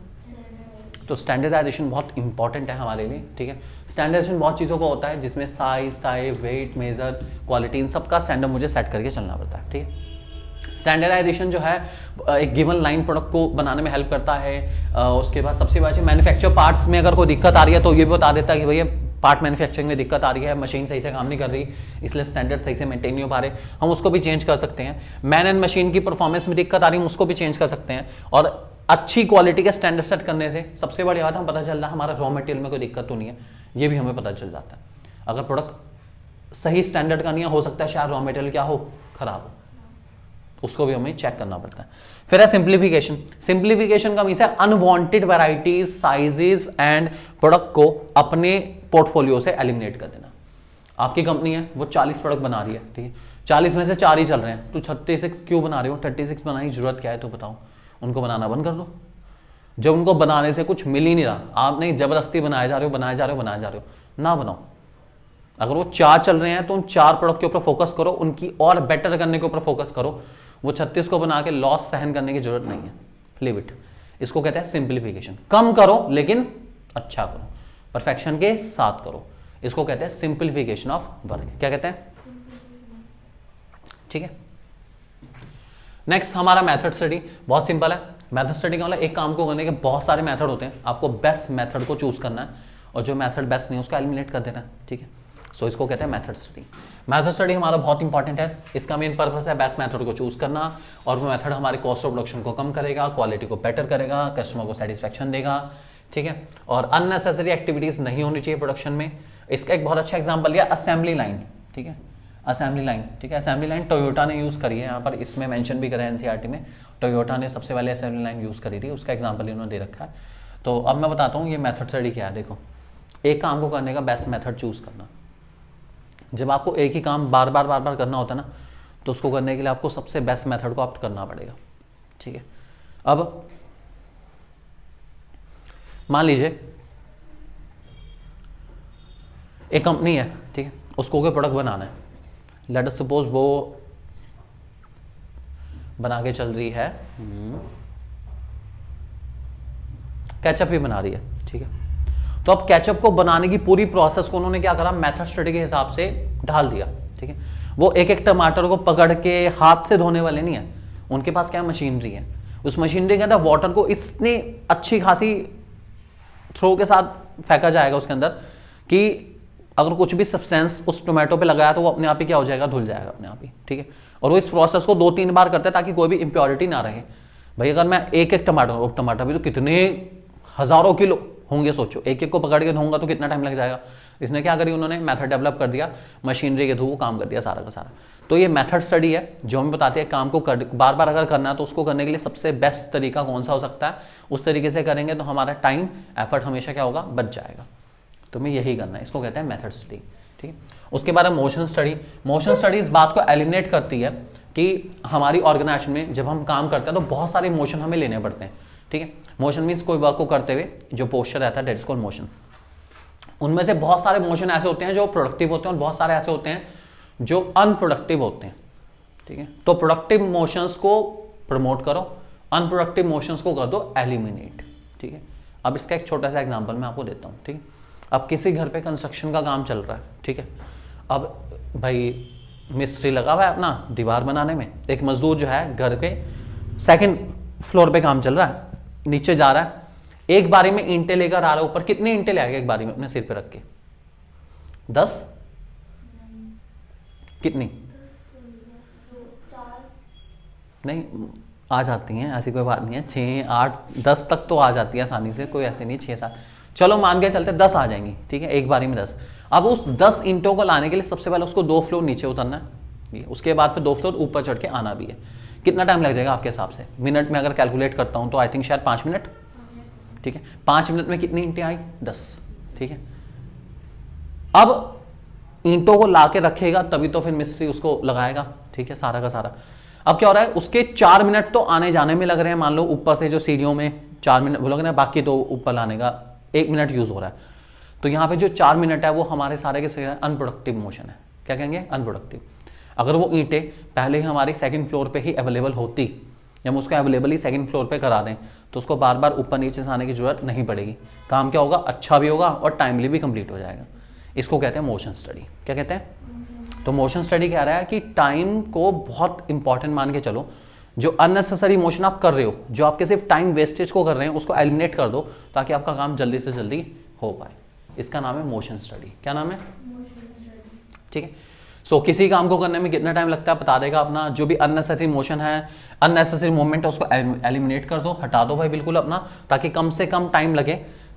तो स्टैंडर्डाइजेशन बहुत इंपॉर्टेंट है हमारे लिए, ठीक है। स्टैंडर्डाइजेशन बहुत चीज़ों का होता है जिसमें size, type, weight, measure, quality, इन सब का स्टैंडर्ड मुझे सेट करके चलना पड़ता है, ठीक है। स्टैंडर्डाइजेशन जो है एक गिवन लाइन प्रोडक्ट को बनाने में हेल्प करता है। उसके बाद सबसे बड़ी मैन्युफैक्चर पार्ट्स में अगर कोई दिक्कत आ रही है तो ये भी बता देता है कि भैया पार्ट मैन्युफैक्चरिंग में दिक्कत आ रही है, मशीन सही से काम नहीं कर रही, इसलिए स्टैंडर्ड सही से मेंटेन नहीं हो पा रहे, हम उसको भी चेंज कर सकते हैं। मैन एंड मशीन की परफॉर्मेंस में दिक्कत आ रही है, हम उसको भी चेंज कर सकते हैं। और अच्छी क्वालिटी के स्टैंडर्ड सेट करने से सबसे बड़ी बात, हम पता चल रहा है हमारा रॉ मटेरियल में कोई दिक्कत तो नहीं है, ये भी हमें पता चल जाता है। अगर प्रोडक्ट सही स्टैंडर्ड का नहीं हो सकता है शायद रॉ मटेरियल क्या हो, खराब हो, उसको भी हमें चेक करना पड़ता है। फिर है सिंप्लीफिकेशन। सिंप्लीफिकेशन का मीन्स है unwanted varieties, sizes and product को अपने पोर्टफोलियो से एलिमिनेट कर देना। आपकी कंपनी है वो 40 प्रोडक्ट बना रही है, ठीक है, 40 में से 4 ही चल रहे हैं, तो 36 क्यों बना रहे हो? 36 बनाने की जरूरत क्या है तो बताओ, उनको बनाना बंद कर दो। जब उनको बनाने से कुछ मिल ही नहीं रहा, आप नहीं जबरदस्ती बनाए जा रहे हो, ना बनाओ। अगर वो 4 चल रहे हैं तो उन 4 प्रोडक्ट के ऊपर फोकस करो, उनकी और बेटर करने के ऊपर फोकस करो। वो 36 को बना के लॉस सहन करने की जरूरत नहीं है, लीव इट। इसको कहते हैं सिंप्लीफिकेशन। कम करो लेकिन अच्छा करो, परफेक्शन के साथ करो, इसको कहते हैं सिंप्लीफिकेशन ऑफ वर्क। क्या कहते हैं? ठीक है। नेक्स्ट हमारा मेथड स्टडी बहुत सिंपल है। मेथड स्टडी का मतलब एक काम को करने के बहुत सारे मेथड होते हैं, आपको बेस्ट मेथड को चूज करना है और जो मेथड बेस्ट नहीं है उसको एलिमिनेट कर देना है, ठीक है। सो इसको कहते हैं मेथड स्टडी। मेथड स्टडी हमारा बहुत इंपॉर्टेंट है। इसका मेन पर्पस है बेस्ट मेथड को चूज करना, और वो मेथड हमारे कॉस्ट ऑफ प्रोडक्शन को कम करेगा, क्वालिटी को बेटर करेगा, कस्टमर को सेटिस्फेक्शन देगा, ठीक है। और अननेसेसरी एक्टिविटीज नहीं होनी चाहिए प्रोडक्शन में। इसका एक बहुत अच्छा एग्जाम्पल लिया असेंबली लाइन, ठीक है, असेंबली लाइन, ठीक है। असेंबली लाइन टोयोटा ने यूज करी है, यहाँ पर इसमें मेंशन भी करा है एनसीईआरटी में, टोयोटा ने सबसे पहले असेंबली लाइन यूज करी थी, उसका एग्जाम्पल इन्होंने दे रखा है। तो अब मैं बताता हूँ ये मेथड स्टडी क्या है। देखो, एक काम को करने का बेस्ट मेथड चूज करना। जब आपको एक ही काम बार बार करना होता है ना, तो उसको करने के लिए आपको सबसे बेस्ट मेथड को ऑप्ट करना पड़ेगा, ठीक है। अब मान लीजिए एक कंपनी है, ठीक है, उसको कोई प्रोडक्ट बनाना है, लेट अस सपोज वो बना के चल रही है, केचप ही बना रही है, ठीक है। तो अब केचप को बनाने की पूरी प्रोसेस को उन्होंने क्या करा, मेथड स्टडी के हिसाब से ढाल दिया, ठीक है। वो एक एक टमाटर को पकड़ के हाथ से धोने वाले नहीं है, उनके पास क्या मशीनरी है, उस मशीनरी के अंदर वाटर को इतनी अच्छी खासी थ्रो के साथ फेंका जाएगा उसके अंदर कि अगर कुछ भी सब्सटेंस उस टोमेटो पे लगाया तो वो अपने आप ही क्या हो जाएगा, धुल जाएगा अपने आप ही, ठीक है। और वो इस प्रोसेस को 2-3 बार करते हैं ताकि कोई भी इंप्योरिटी ना रहे। भाई अगर मैं एक एक टमाटर भी तो कितने हजारों किलो होंगे, सोचो, एक एक को पकड़ के धोऊंगा तो कितना टाइम लग जाएगा। इसने क्या करी, उन्होंने मेथड डेवलप कर दिया, मशीनरी के थ्रू वो काम कर दिया सारा का सारा। तो ये मेथड स्टडी है जो हमें बताते हैं काम को बार बार अगर करना है तो उसको करने के लिए सबसे बेस्ट तरीका कौन सा हो सकता है, उस तरीके से करेंगे तो हमारा टाइम एफर्ट हमेशा क्या होगा, बच जाएगा। तो हमें यही करना है, इसको कहते हैं मेथड स्टडी, ठीक है। उसके बाद मोशन स्टडी। मोशन स्टडी इस बात को एलिमिनेट करती है कि हमारी ऑर्गेनाइजेशन में जब हम काम करते हैं तो बहुत सारे मोशन हमें लेने पड़ते हैं, ठीक है। मोशन मीन्स कोई वर्क को करते हुए जो पोस्चर रहता है, दैट इज कॉल्ड मोशन। उनमें से बहुत सारे मोशन ऐसे होते हैं जो प्रोडक्टिव होते हैं और बहुत सारे ऐसे होते हैं जो अनप्रोडक्टिव होते हैं, ठीक है। तो प्रोडक्टिव मोशंस को प्रमोट करो, अनप्रोडक्टिव मोशंस को कर दो एलिमिनेट, ठीक है। अब इसका एक छोटा सा एग्जांपल मैं आपको देता हूं, ठीक है। अब किसी घर पे कंस्ट्रक्शन का काम चल रहा है, ठीक है। अब भाई मिस्त्री लगा हुआ है अपना दीवार बनाने में, एक मजदूर जो है घर के 2nd फ्लोर पे काम चल रहा है, नीचे जा रहा है, एक बारी में ईंटें लेकर आ रहा है ऊपर। कितने ईंटें ले आएगा एक बारी में अपने सिर पे रख के? 10? कितनी? नहीं, आ जाती हैं, ऐसी कोई बात नहीं है, 6, 8, 10 तक तो आ जाती है आसानी से, कोई ऐसे नहीं 6, 7, चलो मान के चलते 10 आ जाएंगी, ठीक है, एक बारी में 10। अब उस 10 ईंटों को लाने के लिए सबसे पहले उसको 2 फ्लोर नीचे उतरना है, उसके बाद फिर 2 फ्लोर ऊपर चढ़ के आना भी है। कितना टाइम लग जाएगा आपके हिसाब से? मिनट में अगर कैलकुलेट करता हूं तो आई थिंक शायद 5 मिनट, ठीक है। 5 मिनट में कितनी ईंटें आई? 10, ठीक है। अब ईंटों को ला के रखेगा तभी तो फिर मिस्त्री उसको लगाएगा, ठीक है, सारा का सारा। अब क्या हो रहा है, उसके 4 मिनट तो आने जाने में लग रहे हैं, मान लो ऊपर से जो सीढ़ियों में 4 मिनट बोलोगे ना, बाकी तो ऊपर लाने का 1 मिनट यूज हो रहा है। तो यहाँ पे जो 4 मिनट है वो हमारे सारे के अनप्रोडक्टिव मोशन है। क्या कहेंगे? अनप्रोडक्टिव। अगर वो ईंटें पहले ही हमारी 2nd फ्लोर पे ही अवेलेबल होती, या हम उसको अवेलेबल ही 2nd फ्लोर पे करा दें, तो उसको बार बार ऊपर नीचे से आने की जरूरत नहीं पड़ेगी। काम क्या होगा, अच्छा भी होगा और टाइमली भी कंप्लीट हो जाएगा। इसको कहते हैं मोशन स्टडी। क्या कहते हैं? तो मोशन स्टडी कह रहा है कि टाइम को बहुत इंपॉर्टेंट मान के चलो, जो अननेसेसरी मोशन आप कर रहे हो, जो आपके सिर्फ टाइम वेस्टेज को कर रहे हैं, उसको एलिमिनेट कर दो ताकि आपका काम जल्दी से जल्दी हो पाए। इसका नाम है मोशन स्टडी। क्या नाम है? ठीक है। सो किसी काम को करने में कितना टाइम लगता है बता देगा अपना, जो भी अननेसेसरी मोशन है, अननेसेसरी मूवमेंट है, उसको एलिमिनेट कर दो, हटा दो भाई बिल्कुल अपना, ताकि कम से कम टाइम लगे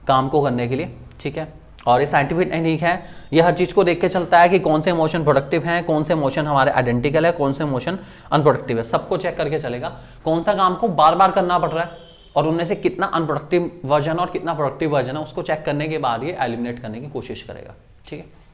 काम को करने के लिए, ठीक है। और ये साइंटिफिक टेक्निक है, ये हर चीज को देख के चलता है कि कौन से मोशन प्रोडक्टिव हैं, कौन से मोशन हमारे आइडेंटिकल है, कौन से मोशन अनप्रोडक्टिव है, सबको चेक करके चलेगा। कौन सा काम को बार बार करना पड़ रहा है और उनमें से कितना अनप्रोडक्टिव वर्जन और कितना प्रोडक्टिव वर्जन है, उसको चेक करने के बाद ये एलिमिनेट करने की कोशिश करेगा, ठीक है।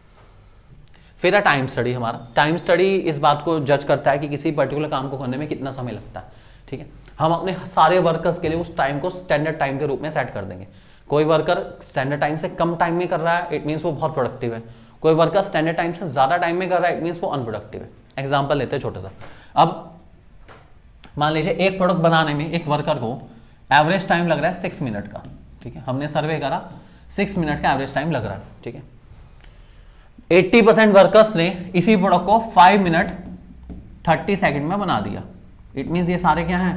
फिर है टाइम स्टडी। हमारा टाइम स्टडी इस बात को जज करता है कि किसी पर्टिकुलर काम को करने में कितना समय लगता है, ठीक है। हम अपने सारे वर्कर्स के लिए उस टाइम को स्टैंडर्ड टाइम के रूप में सेट कर देंगे। कोई वर्कर स्टैंडर्ड टाइम से कम टाइम में कर रहा है, इट मीन्स वो बहुत प्रोडक्टिव है। कोई वर्कर स्टैंडर्ड टाइम से ज्यादा टाइम में कर रहा है, इट मीन्स वो अनप्रोडक्टिव है। एग्जाम्पल लेते हैं छोटा सा। अब मान लीजिए एक प्रोडक्ट बनाने में एक वर्कर को एवरेज टाइम लग रहा है 6 मिनट का, ठीक है। हमने सर्वे करा 6 मिनट का एवरेज टाइम लग रहा है, ठीक है। 80% वर्कर्स ने इसी प्रोडक्ट को 5 मिनट 30 सेकंड में बना दिया। इट मींस ये सारे क्या हैं?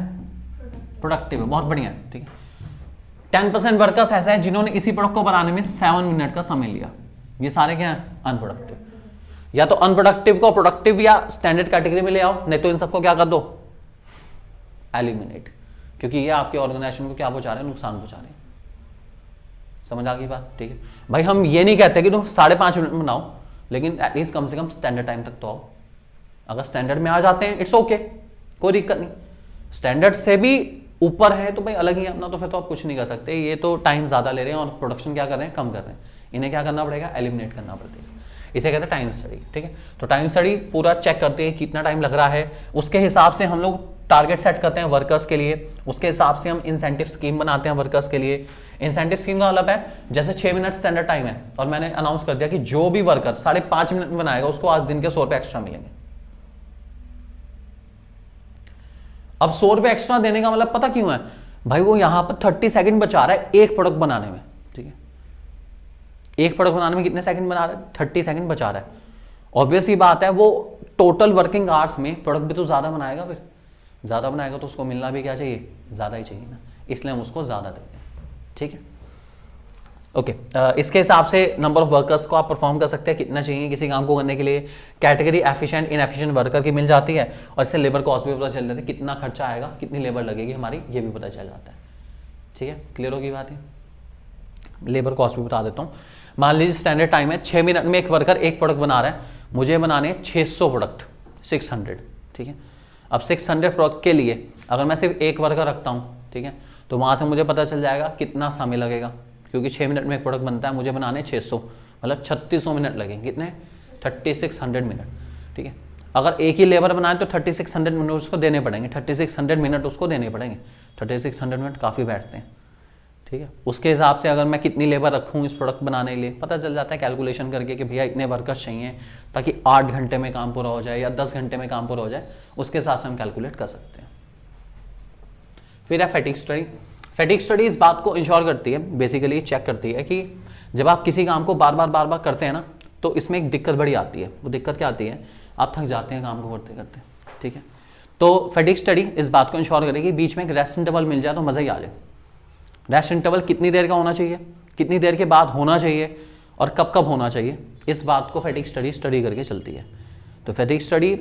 प्रोडक्टिव है, बहुत बढ़िया है, ठीक है। 10% वर्कर्स ऐसे हैं जिन्होंने इसी प्रोडक्ट को बनाने में 7 मिनट का समय लिया। ये सारे क्या हैं? अनप्रोडक्टिव। या तो अनप्रोडक्टिव को प्रोडक्टिव या स्टैंडर्ड कैटेगरी में ले आओ, नहीं तो इन सबको क्या कर दो? एलिमिनेट। क्योंकि ये आपके ऑर्गेनाइजेशन को क्या पहुंचा रहे हैं? नुकसान पहुंचा रहे हैं। समझ आ गई बात? ठीक है भाई, हम ये नहीं कहते कि तुम 5.5 मिनट में बनाओ, लेकिन एटलीस्ट कम से कम स्टैंडर्ड टाइम तक तो आओ। अगर स्टैंडर्ड में आ जाते हैं इट्स ओके, कोई दिक्कत नहीं। स्टैंडर्ड से भी ऊपर है तो भाई अलग ही है अपना, तो फिर तो आप कुछ नहीं कर सकते। ये तो टाइम ज्यादा ले रहे हैं और प्रोडक्शन क्या कर रहे हैं? कम कर रहे हैं। इन्हें क्या करना पड़ेगा? एलिमिनेट करना पड़ेगा। इसे कहते हैं टाइम स्टडी, ठीक है। तो टाइम स्टडी पूरा चेक करते हैं कितना टाइम लग रहा है, उसके हिसाब से हम लोग टारगेट सेट करते हैं वर्कर्स के लिए, उसके हिसाब से हम इंसेंटिव स्कीम बनाते हैं वर्कर्स के लिए। इंसेंटिव स्कीम का मतलब है जैसे 6 मिनट स्टैंडर्ड टाइम है और मैंने अनाउंस कर दिया कि जो भी वर्कर 5.5 मिनट में बनाएगा उसको आज दिन के 100 रुपए एक्स्ट्रा मिलेंगे। अब 100 रुपए एक्स्ट्रा देने का मतलब पता क्यों है भाई, वो यहां पर 30 सेकंड बचा रहा है एक प्रोडक्ट बनाने में, ठीक है। एक प्रोडक्ट बनाने में कितने सेकंड बना रहा है, 30 सेकंड बचा रहा है। ऑब्वियसली बात है वो टोटल वर्किंग आवर्स में प्रोडक्ट भी तो ज्यादा बनाएगा, फिर ज्यादा बनाएगा तो उसको मिलना भी क्या चाहिए, ज्यादा ही चाहिए ना, इसलिए हम उसको ज्यादा देते हैं, ठीक है। ओके, इसके हिसाब से नंबर ऑफ वर्कर्स को आप परफॉर्म कर सकते हैं, कितना चाहिए किसी काम को करने के लिए। कैटेगरी एफिशिएंट इनएफिशिएंट वर्कर की मिल जाती है और इससे लेबर कॉस्ट भी पता चल जाती है, कितना खर्चा आएगा, कितनी लेबर लगेगी हमारी, ये भी पता चल जाता है, ठीक है। क्लियर होगी बात है। लेबर कॉस्ट भी बता देता हूँ। मान लीजिए स्टैंडर्ड टाइम है 6 मिनट में एक वर्कर एक प्रोडक्ट बना रहा है, मुझे बनाने 600 प्रोडक्ट, 600, ठीक है। अब 600 प्रोडक्ट के लिए अगर मैं सिर्फ एक वर्कर रखता हूँ, ठीक है, तो वहां से मुझे पता चल जाएगा कितना समय लगेगा, क्योंकि 6 मिनट में एक प्रोडक्ट बनता है, मुझे बनाने 600, मतलब 3600 मिनट लगेंगे। कितने, 3600 मिनट, ठीक है। अगर एक ही लेबर बनाए तो 3600 मिनट उसको देने पड़ेंगे, 3600 मिनट उसको देने पड़ेंगे, 3600 मिनट काफ़ी बैठते हैं, ठीक है। उसके हिसाब से अगर मैं कितनी लेबर रखूँ इस प्रोडक्ट बनाने के लिए पता चल जाता है कैलकुलेशन करके कि भैया इतने वर्कर्स चाहिए ताकि 8 घंटे में काम पूरा हो जाए या 10 घंटे में काम पूरा हो जाए, उसके हिसाब से हम कैलकुलेट कर सकते हैं। फिर है फैटिग स्टडी। फैटिग स्टडी इस बात को इंश्योर करती है, बेसिकली चेक करती है कि जब आप किसी काम को बार बार करते हैं ना, तो इसमें एक दिक्कत बड़ी आती है। वो दिक्कत क्या आती है, आप थक जाते हैं काम को करते करते, ठीक है। तो फैटिग स्टडी इस बात को इंश्योर करेगी बीच में एक रेस्ट इंटरवल मिल जाए तो मज़ा ही आ जाए। रेस्ट इंटरवल कितनी देर का होना चाहिए, कितनी देर के बाद होना चाहिए और कब कब होना चाहिए, इस बात को फैटिग स्टडी करके चलती है। तो फैटिग स्टडी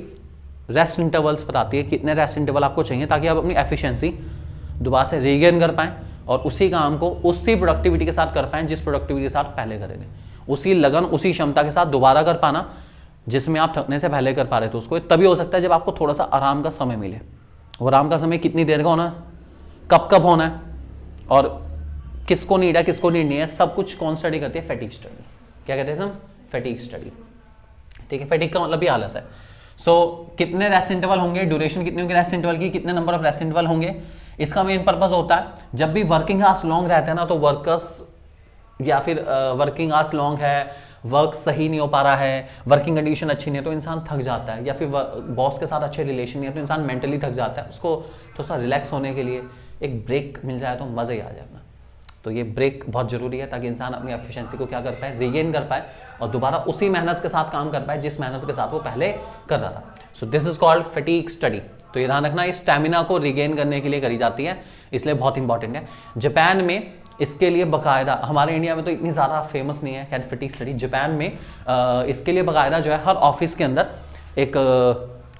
रेस्ट इंटरवल्स बताती है कितने रेस्ट इंटरवल आपको चाहिए ताकि आप अपनी एफिशिएंसी दोबारा से रीगेन कर पाएं और उसी काम को उसी प्रोडक्टिविटी के साथ कर पाएं जिस प्रोडक्टिविटी के साथ पहले करे थे, उसी लगन उसी क्षमता के साथ दोबारा कर पाना जिसमें आप थकने से पहले कर पा रहे थे उसको। तभी हो सकता है जब आपको थोड़ा सा आराम का समय मिले। और आराम का समय कितनी देर का होना है, कब कब होना है और किसको नीड है किसको नीड नहीं है, सब कुछ कौन स्टडी करती है, फैटिग स्टडी। क्या कहते हैं हम, फैटिग स्टडी, ठीक है। फैटिग का मतलब भी आलस है। कितने रेस्ट इंटरवल होंगे, ड्यूरेशन कितनी होगी रेस्ट इंटरवल की, कितने नंबर ऑफ रेस्ट इंटरवल होंगे, इसका मेन पर्पस होता है जब भी वर्किंग आवर्स लॉन्ग रहते हैं ना, तो वर्कर्स या फिर वर्किंग आवर्स लॉन्ग है, वर्क सही नहीं हो पा रहा है, वर्किंग कंडीशन अच्छी नहीं है तो इंसान थक जाता है, या फिर बॉस के साथ अच्छे रिलेशन नहीं है तो इंसान मेंटली थक जाता है। उसको थोड़ा सा रिलैक्स होने के लिए एक ब्रेक मिल जाए तो मज़ा ही आ जाए अपना। तो ये ब्रेक बहुत जरूरी है ताकि इंसान अपनी एफिशिएंसी को क्या कर पाए, रीगेन कर पाए और दोबारा उसी मेहनत के साथ काम कर पाए जिस मेहनत के साथ वो पहले कर रहा था। सो this is called fatigue study. तो ये ध्यान रखना, इस स्टैमिना को रीगेन करने के लिए करी जाती है, इसलिए बहुत इंपॉर्टेंट है। जापान में इसके लिए बकायदा, हमारे इंडिया में तो इतनी ज़्यादा फेमस नहीं है खैर फैटिग स्टडी, जापान में इसके लिए बकायदा जो है हर ऑफिस के अंदर एक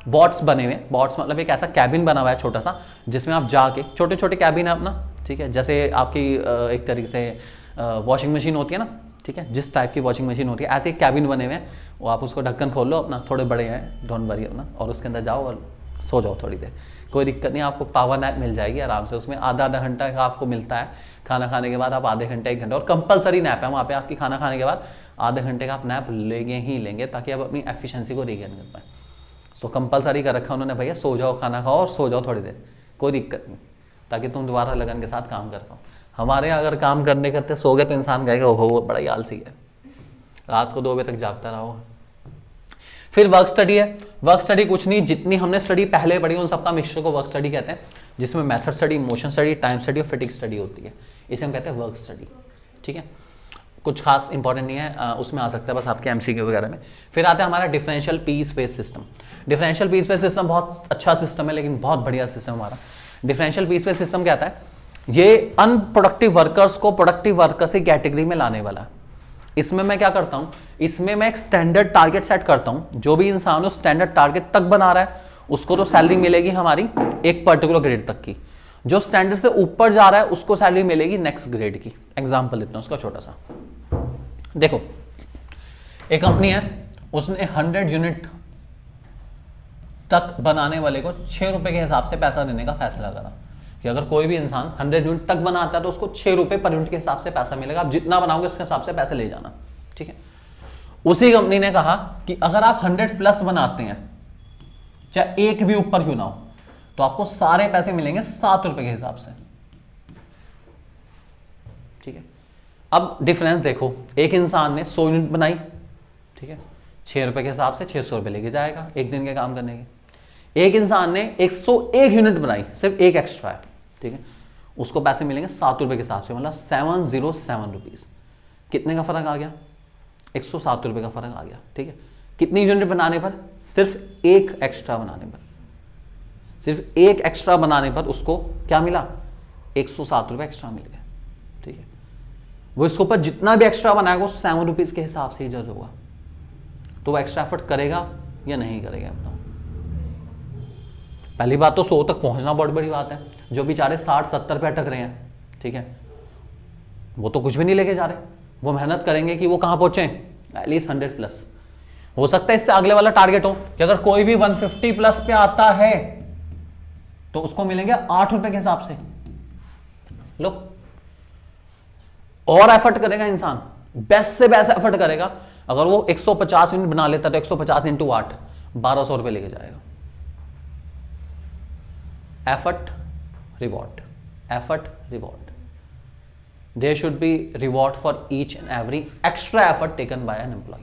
बॉट्स बने हुए, बॉट्स मतलब एक ऐसा कैबिन बना हुआ है छोटा सा जिसमें आप जाके, छोटे छोटे कैबिन है अपना, ठीक है, जैसे आपकी एक तरीके से वॉशिंग मशीन होती है ना, ठीक है, जिस टाइप की वॉशिंग मशीन होती है ऐसे एक कैबिन बने हुए हैं, वो आप उसको ढक्कन खोल लो अपना, थोड़े बड़े हैं डोंट वरी अपना, और उसके अंदर जाओ और सो जाओ थोड़ी देर, कोई दिक्कत नहीं, आपको पावर नैप मिल जाएगी आराम से। उसमें आधा घंटा का आपको मिलता है, खाना खाने के बाद आप आधे घंटे 1 घंटा, और कंपलसरी नैप है वहाँ पे आपकी, खाना खाने के बाद आधे घंटे का आप नैप लेंगे ही लेंगे ताकि आप अपनी एफिशिएंसी को रीगेन कर पाए। सो कंपलसरी कर रखा उन्होंने, भैया सो जाओ, खाना खाओ और सो जाओ थोड़ी देर, कोई दिक्कत नहीं, ताकि तुम दोबारा लगन के साथ काम कर पाओ। हमारे यहाँ अगर काम करने करते सो गए तो इंसान कहेगा ओहो बड़ा ही आलसी है, रात को 2 बजे तक जागता रहो। फिर वर्क स्टडी है। वर्क स्टडी कुछ नहीं, जितनी हमने स्टडी पहले पढ़ी उन सबका मिक्सचर को वर्क स्टडी कहते हैं, जिसमें method study, motion study, time study और फैटिग स्टडी होती है, इसे हम कहते हैं वर्क स्टडी, ठीक है। कुछ खास इंपॉर्टेंट नहीं है, उसमें आ सकता है बस आपके एमसीक्यू वगैरह में। फिर आता है हमारा differential piece base system. Differential piece base system बहुत अच्छा सिस्टम है, लेकिन बहुत बढ़िया सिस्टम हमारा। डिफरेंशियल पीस बेस सिस्टम क्या आता है, ये अनप्रोडक्टिव वर्कर्स को प्रोडक्टिव वर्कर्स की कैटेगरी में लाने वाला है। इसमें मैं क्या करता हूं, इसमें मैं एक स्टैंडर्ड टारगेट सेट करता हूं, जो भी इंसान उस स्टैंडर्ड टारगेट तक बना रहा है उसको तो सैलरी मिलेगी हमारी एक पर्टिकुलर ग्रेड तक की, जो स्टैंडर्ड से ऊपर जा रहा है उसको सैलरी मिलेगी नेक्स्ट ग्रेड की। एग्जांपल लेते हैं उसका छोटा सा, देखो एक कंपनी है, उसने 100 यूनिट तक बनाने वाले को 6 रुपए के हिसाब से पैसा देने का फैसला करा कि अगर कोई भी इंसान 100 यूनिट तक बनाता है तो उसको 6 रुपए पर यूनिट के हिसाब से पैसा मिलेगा, आप जितना बनाओगे उसके हिसाब से पैसे ले जाना, ठीक है। उसी कंपनी ने कहा कि अगर आप 100 प्लस बनाते हैं, चाहे एक भी ऊपर क्यों ना हो, तो आपको सारे पैसे मिलेंगे 7 रुपए के हिसाब से, ठीक है। अब डिफरेंस देखो, एक इंसान ने 100 यूनिट बनाई, ठीक है, 6 रुपए के हिसाब से 600 रुपए लेके जाएगा एक दिन के काम करने के। एक इंसान ने 101 यूनिट बनाई, सिर्फ एक एक्स्ट्रा है, ठीक है, उसको पैसे मिलेंगे 7 रुपए के हिसाब से, मतलब 707 रुपीज। कितने का फर्क आ गया? 107 रुपए का फर्क आ गया, ठीक है। कितनी यूनिट बनाने पर? सिर्फ एक एक्स्ट्रा बनाने पर, सिर्फ एक एक्स्ट्रा बनाने पर उसको क्या मिला? 107 रुपए एक्स्ट्रा मिल गया, ठीक है। वो इसके ऊपर जितना भी एक्स्ट्रा बनाएगा वो 7 रुपीज के हिसाब से ही जज होगा। तो वो एक्स्ट्रा एफर्ट करेगा या नहीं करेगा? बताओ। पहली बात तो 100 तक पहुंचना बहुत बड़ी बात है। जो बेचारे 60-70 पे अटक रहे हैं, ठीक है, वो तो कुछ भी नहीं लेके जा रहे, वो मेहनत करेंगे कि वो कहां पहुंचे, एटलीस्ट 100 प्लस। हो सकता है इससे अगले वाला टारगेट हो कि अगर कोई भी 150 प्लस पे आता है तो उसको मिलेंगे 8 रुपए के हिसाब से। लो, और एफर्ट करेगा इंसान, बेस्ट से बेस्ट एफर्ट करेगा। अगर वो 150 यूनिट बना लेता तो 150 इंटू 8 1200 रुपए लेके जाएगा। Effort reward, effort reward, there should be reward for each and every extra effort taken by an employee.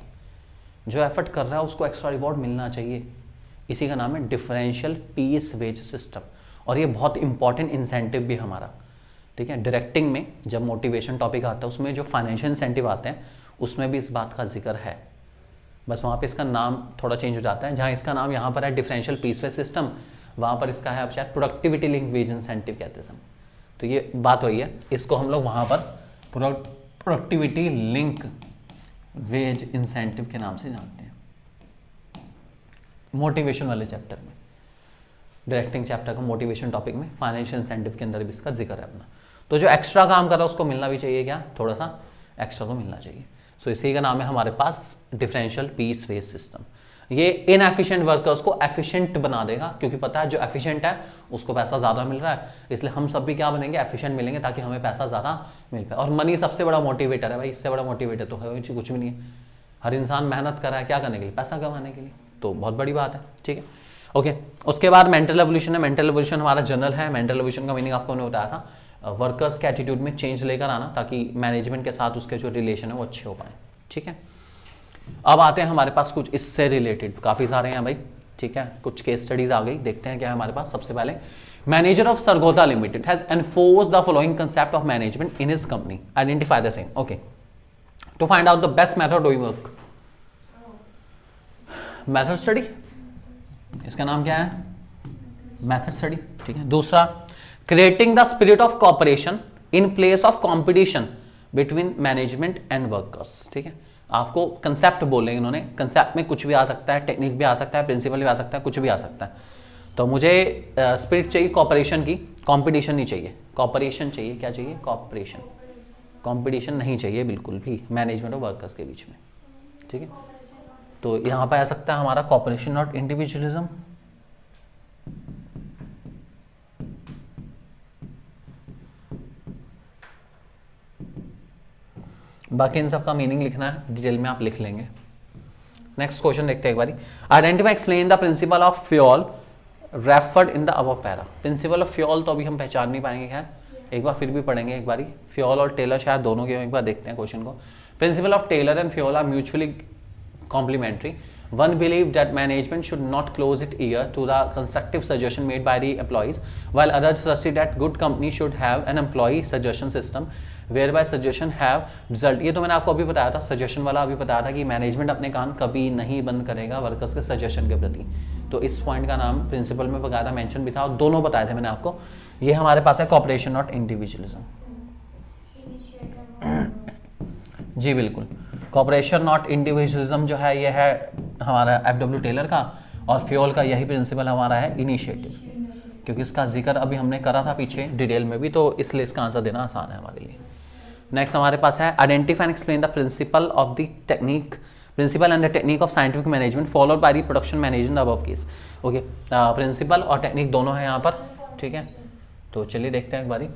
जो एफर्ट कर रहा है उसको एक्स्ट्रा रिवॉर्ड मिलना चाहिए। इसी का नाम है डिफरेंशियल पीस वेज सिस्टम, और ये बहुत इंपॉर्टेंट इंसेंटिव भी हमारा, ठीक है। डायरेक्टिंग में जब मोटिवेशन टॉपिक आता है उसमें जो फाइनेंशियल इंसेंटिव आते हैं उसमें भी इस बात का जिक्र है, बस वहाँ पे इसका नाम थोड़ा चेंज हो जाता है। जहाँ इसका नाम यहाँ पर है डिफरेंशियल पीस वेज सिस्टम, वहाँ पर इसका है अब शायद प्रोडक्टिविटी लिंक वेज इंसेंटिव कहते हैं। तो ये बात वही है, इसको हम लोग वहाँ पर प्रोडक्टिविटी लिंक वेज इंसेंटिव के नाम से जानते हैं। मोटिवेशन वाले चैप्टर में, डायरेक्टिंग चैप्टर का मोटिवेशन टॉपिक में फाइनेंशियल इंसेंटिव के अंदर भी इसका जिक्र है अपना। तो जो एक्स्ट्रा काम कर रहा है उसको मिलना भी चाहिए, क्या थोड़ा सा एक्स्ट्रा तो मिलना चाहिए। सो इसी का नाम है हमारे पास डिफरेंशियल पीस वेज सिस्टम। ये इनएफिशिएंट वर्कर्स को एफिशिएंट बना देगा, क्योंकि पता है जो एफिशिएंट है उसको पैसा ज़्यादा मिल रहा है, इसलिए हम सब भी क्या बनेंगे, एफिशिएंट मिलेंगे, ताकि हमें पैसा ज़्यादा मिल पाए। और मनी सबसे बड़ा मोटिवेटर है भाई, इससे बड़ा मोटिवेटर तो है कुछ भी नहीं है। हर इंसान मेहनत कर रहा है क्या करने के लिए? पैसा कमाने के लिए, तो बहुत बड़ी बात है, ठीक है। ओके, उसके बाद मेंटल एवोल्यूशन है। मेंटल एवोल्यूशन हमारा जनरल है। मेंटल एवोल्यूशन का मीनिंग आपको मैंने बताया था, वर्कर्स के एटीट्यूड में चेंज लेकर आना, ताकि मैनेजमेंट के साथ उसके जो रिलेशन है वो अच्छे हो पाए, ठीक है। अब आते हैं हमारे पास कुछ इससे रिलेटेड, काफ़ी सारे हैं भाई, ठीक है, कुछ केस स्टडीज आ गई, देखते हैं क्या है हमारे पास। सबसे पहले, manager of Sargodha limited has enforce the following concept of management in his company, identify the same. Okay, to find out the best method doing work, method study, इसका नाम क्या है, मेथड स्टडी, ठीक है। दूसरा, creating the spirit of cooperation in place of competition between management and workers, ठीक है। आपको कंसेप्ट बोलेंगे इन्होंने, कंसेप्ट में कुछ भी आ सकता है, टेक्निक भी आ सकता है, प्रिंसिपल भी आ सकता है, कुछ भी आ सकता है। तो मुझे स्पिरिट चाहिए कॉपरेशन की, कंपटीशन नहीं चाहिए, कॉपरेशन चाहिए। क्या चाहिए? कॉपरेशन, कंपटीशन नहीं चाहिए बिल्कुल भी मैनेजमेंट और वर्कर्स के बीच में, ठीक है। तो यहाँ पर आ सकता है हमारा कॉपरेशन नॉट इंडिविजुअलिज्म, बाकी इन सब का मीनिंग लिखना है, डिटेल में आप लिख लेंगे। नेक्स्ट क्वेश्चन देखते हैं एक बारी। Identify explain the principle of fuel referred in the above para. Principle of fuel तो अभी हम पहचान नहीं पाएंगे, खैर एक बार फिर भी पढ़ेंगे एक बारी। फ्यूल और टेलर शायद दोनों के, एक बार देखते हैं क्वेश्चन को। Principle of Taylor and Fayol are mutually complementary. One believed that management should not close its ear to the constructive suggestion made by the employees, while others suggested that good company should have an employee suggestion system whereby suggestion have result. ये तो मैंने आपको अभी बताया था, सजेशन वाला अभी बताया था कि मैनेजमेंट अपने कान कभी नहीं बंद करेगा वर्कर्स के सजेशन के प्रति। तो इस पॉइंट का नाम प्रिंसिपल में बकायदा मेंशन भी था, और दोनों बताए थे मैंने आपको। ये हमारे पास है कॉपरेशन नॉट इंडिविजुअलिज्म। जी बिल्कुल, कॉपरेशन नॉट इंडिविजुअलिज्म जो है ये है हमारा एफडब्ल्यू टेलर का, और फ्यूल का यही प्रिंसिपल हमारा है इनिशिएटिव, क्योंकि इसका जिक्र अभी हमने करा था पीछे डिटेल में भी, तो इसलिए इसका आंसर देना आसान है हमारे लिए। नेक्स्ट हमारे पास है identify and explain the principle of the technique, principle and the technique of scientific management followed by the production management above case. Okay, principle और टेक्निक दोनों है यहाँ पर, ठीक है। तो चलिए देखते हैं एक बारी।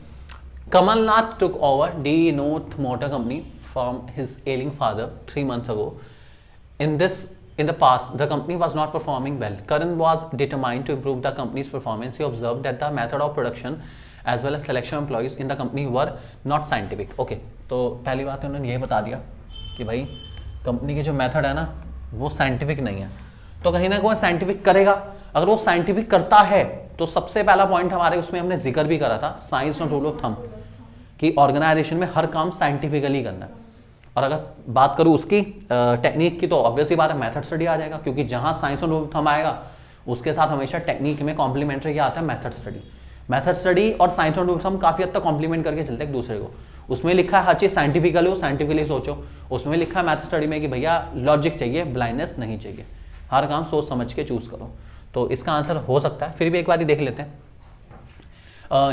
Kamalnath took over the note motor company from his ailing father 3 months ago. In this In the past, the company was not performing well. Karan was determined to improve the company's performance. He observed that the method of production as well as selection of employees in the company were not scientific. Okay, तो पहली बात है उन्होंने ये बता दिया कि भाई कंपनी के जो मेथड है ना वो साइंटिफिक नहीं है, तो कहीं ना कहीं साइंटिफिक करेगा। अगर वो साइंटिफिक करता है तो सबसे पहला पॉइंट हमारे उसमें हमने जिक्र भी करा था, science not rule of thumb, कि ऑर्गेनाइजेशन में हर काम साइंटिफिकली करना है। और अगर बात करूं उसकी टेक्निक की, तो ऑब्वियसली बात है मेथड स्टडी आ जाएगा, क्योंकि जहां साइंस और रूल ऑफ थंब आएगा उसके साथ हमेशा टेक्निक में कॉम्प्लीमेंट्री क्या आता है, मेथड स्टडी। मेथड स्टडी और साइंस और रूल ऑफ थंब काफी हद तक कॉम्प्लीमेंट करके चलते हैं एक दूसरे को। उसमें लिखा है हर चीज साइंटिफिकली हो, साइंटिफिकली सोचो। उसमें लिखा है मेथड स्टडी में कि भैया लॉजिक चाहिए, ब्लाइंडनेस नहीं चाहिए, हर काम सोच समझ के चूज करो। तो इसका आंसर हो सकता है, फिर भी एक बार देख लेते हैं।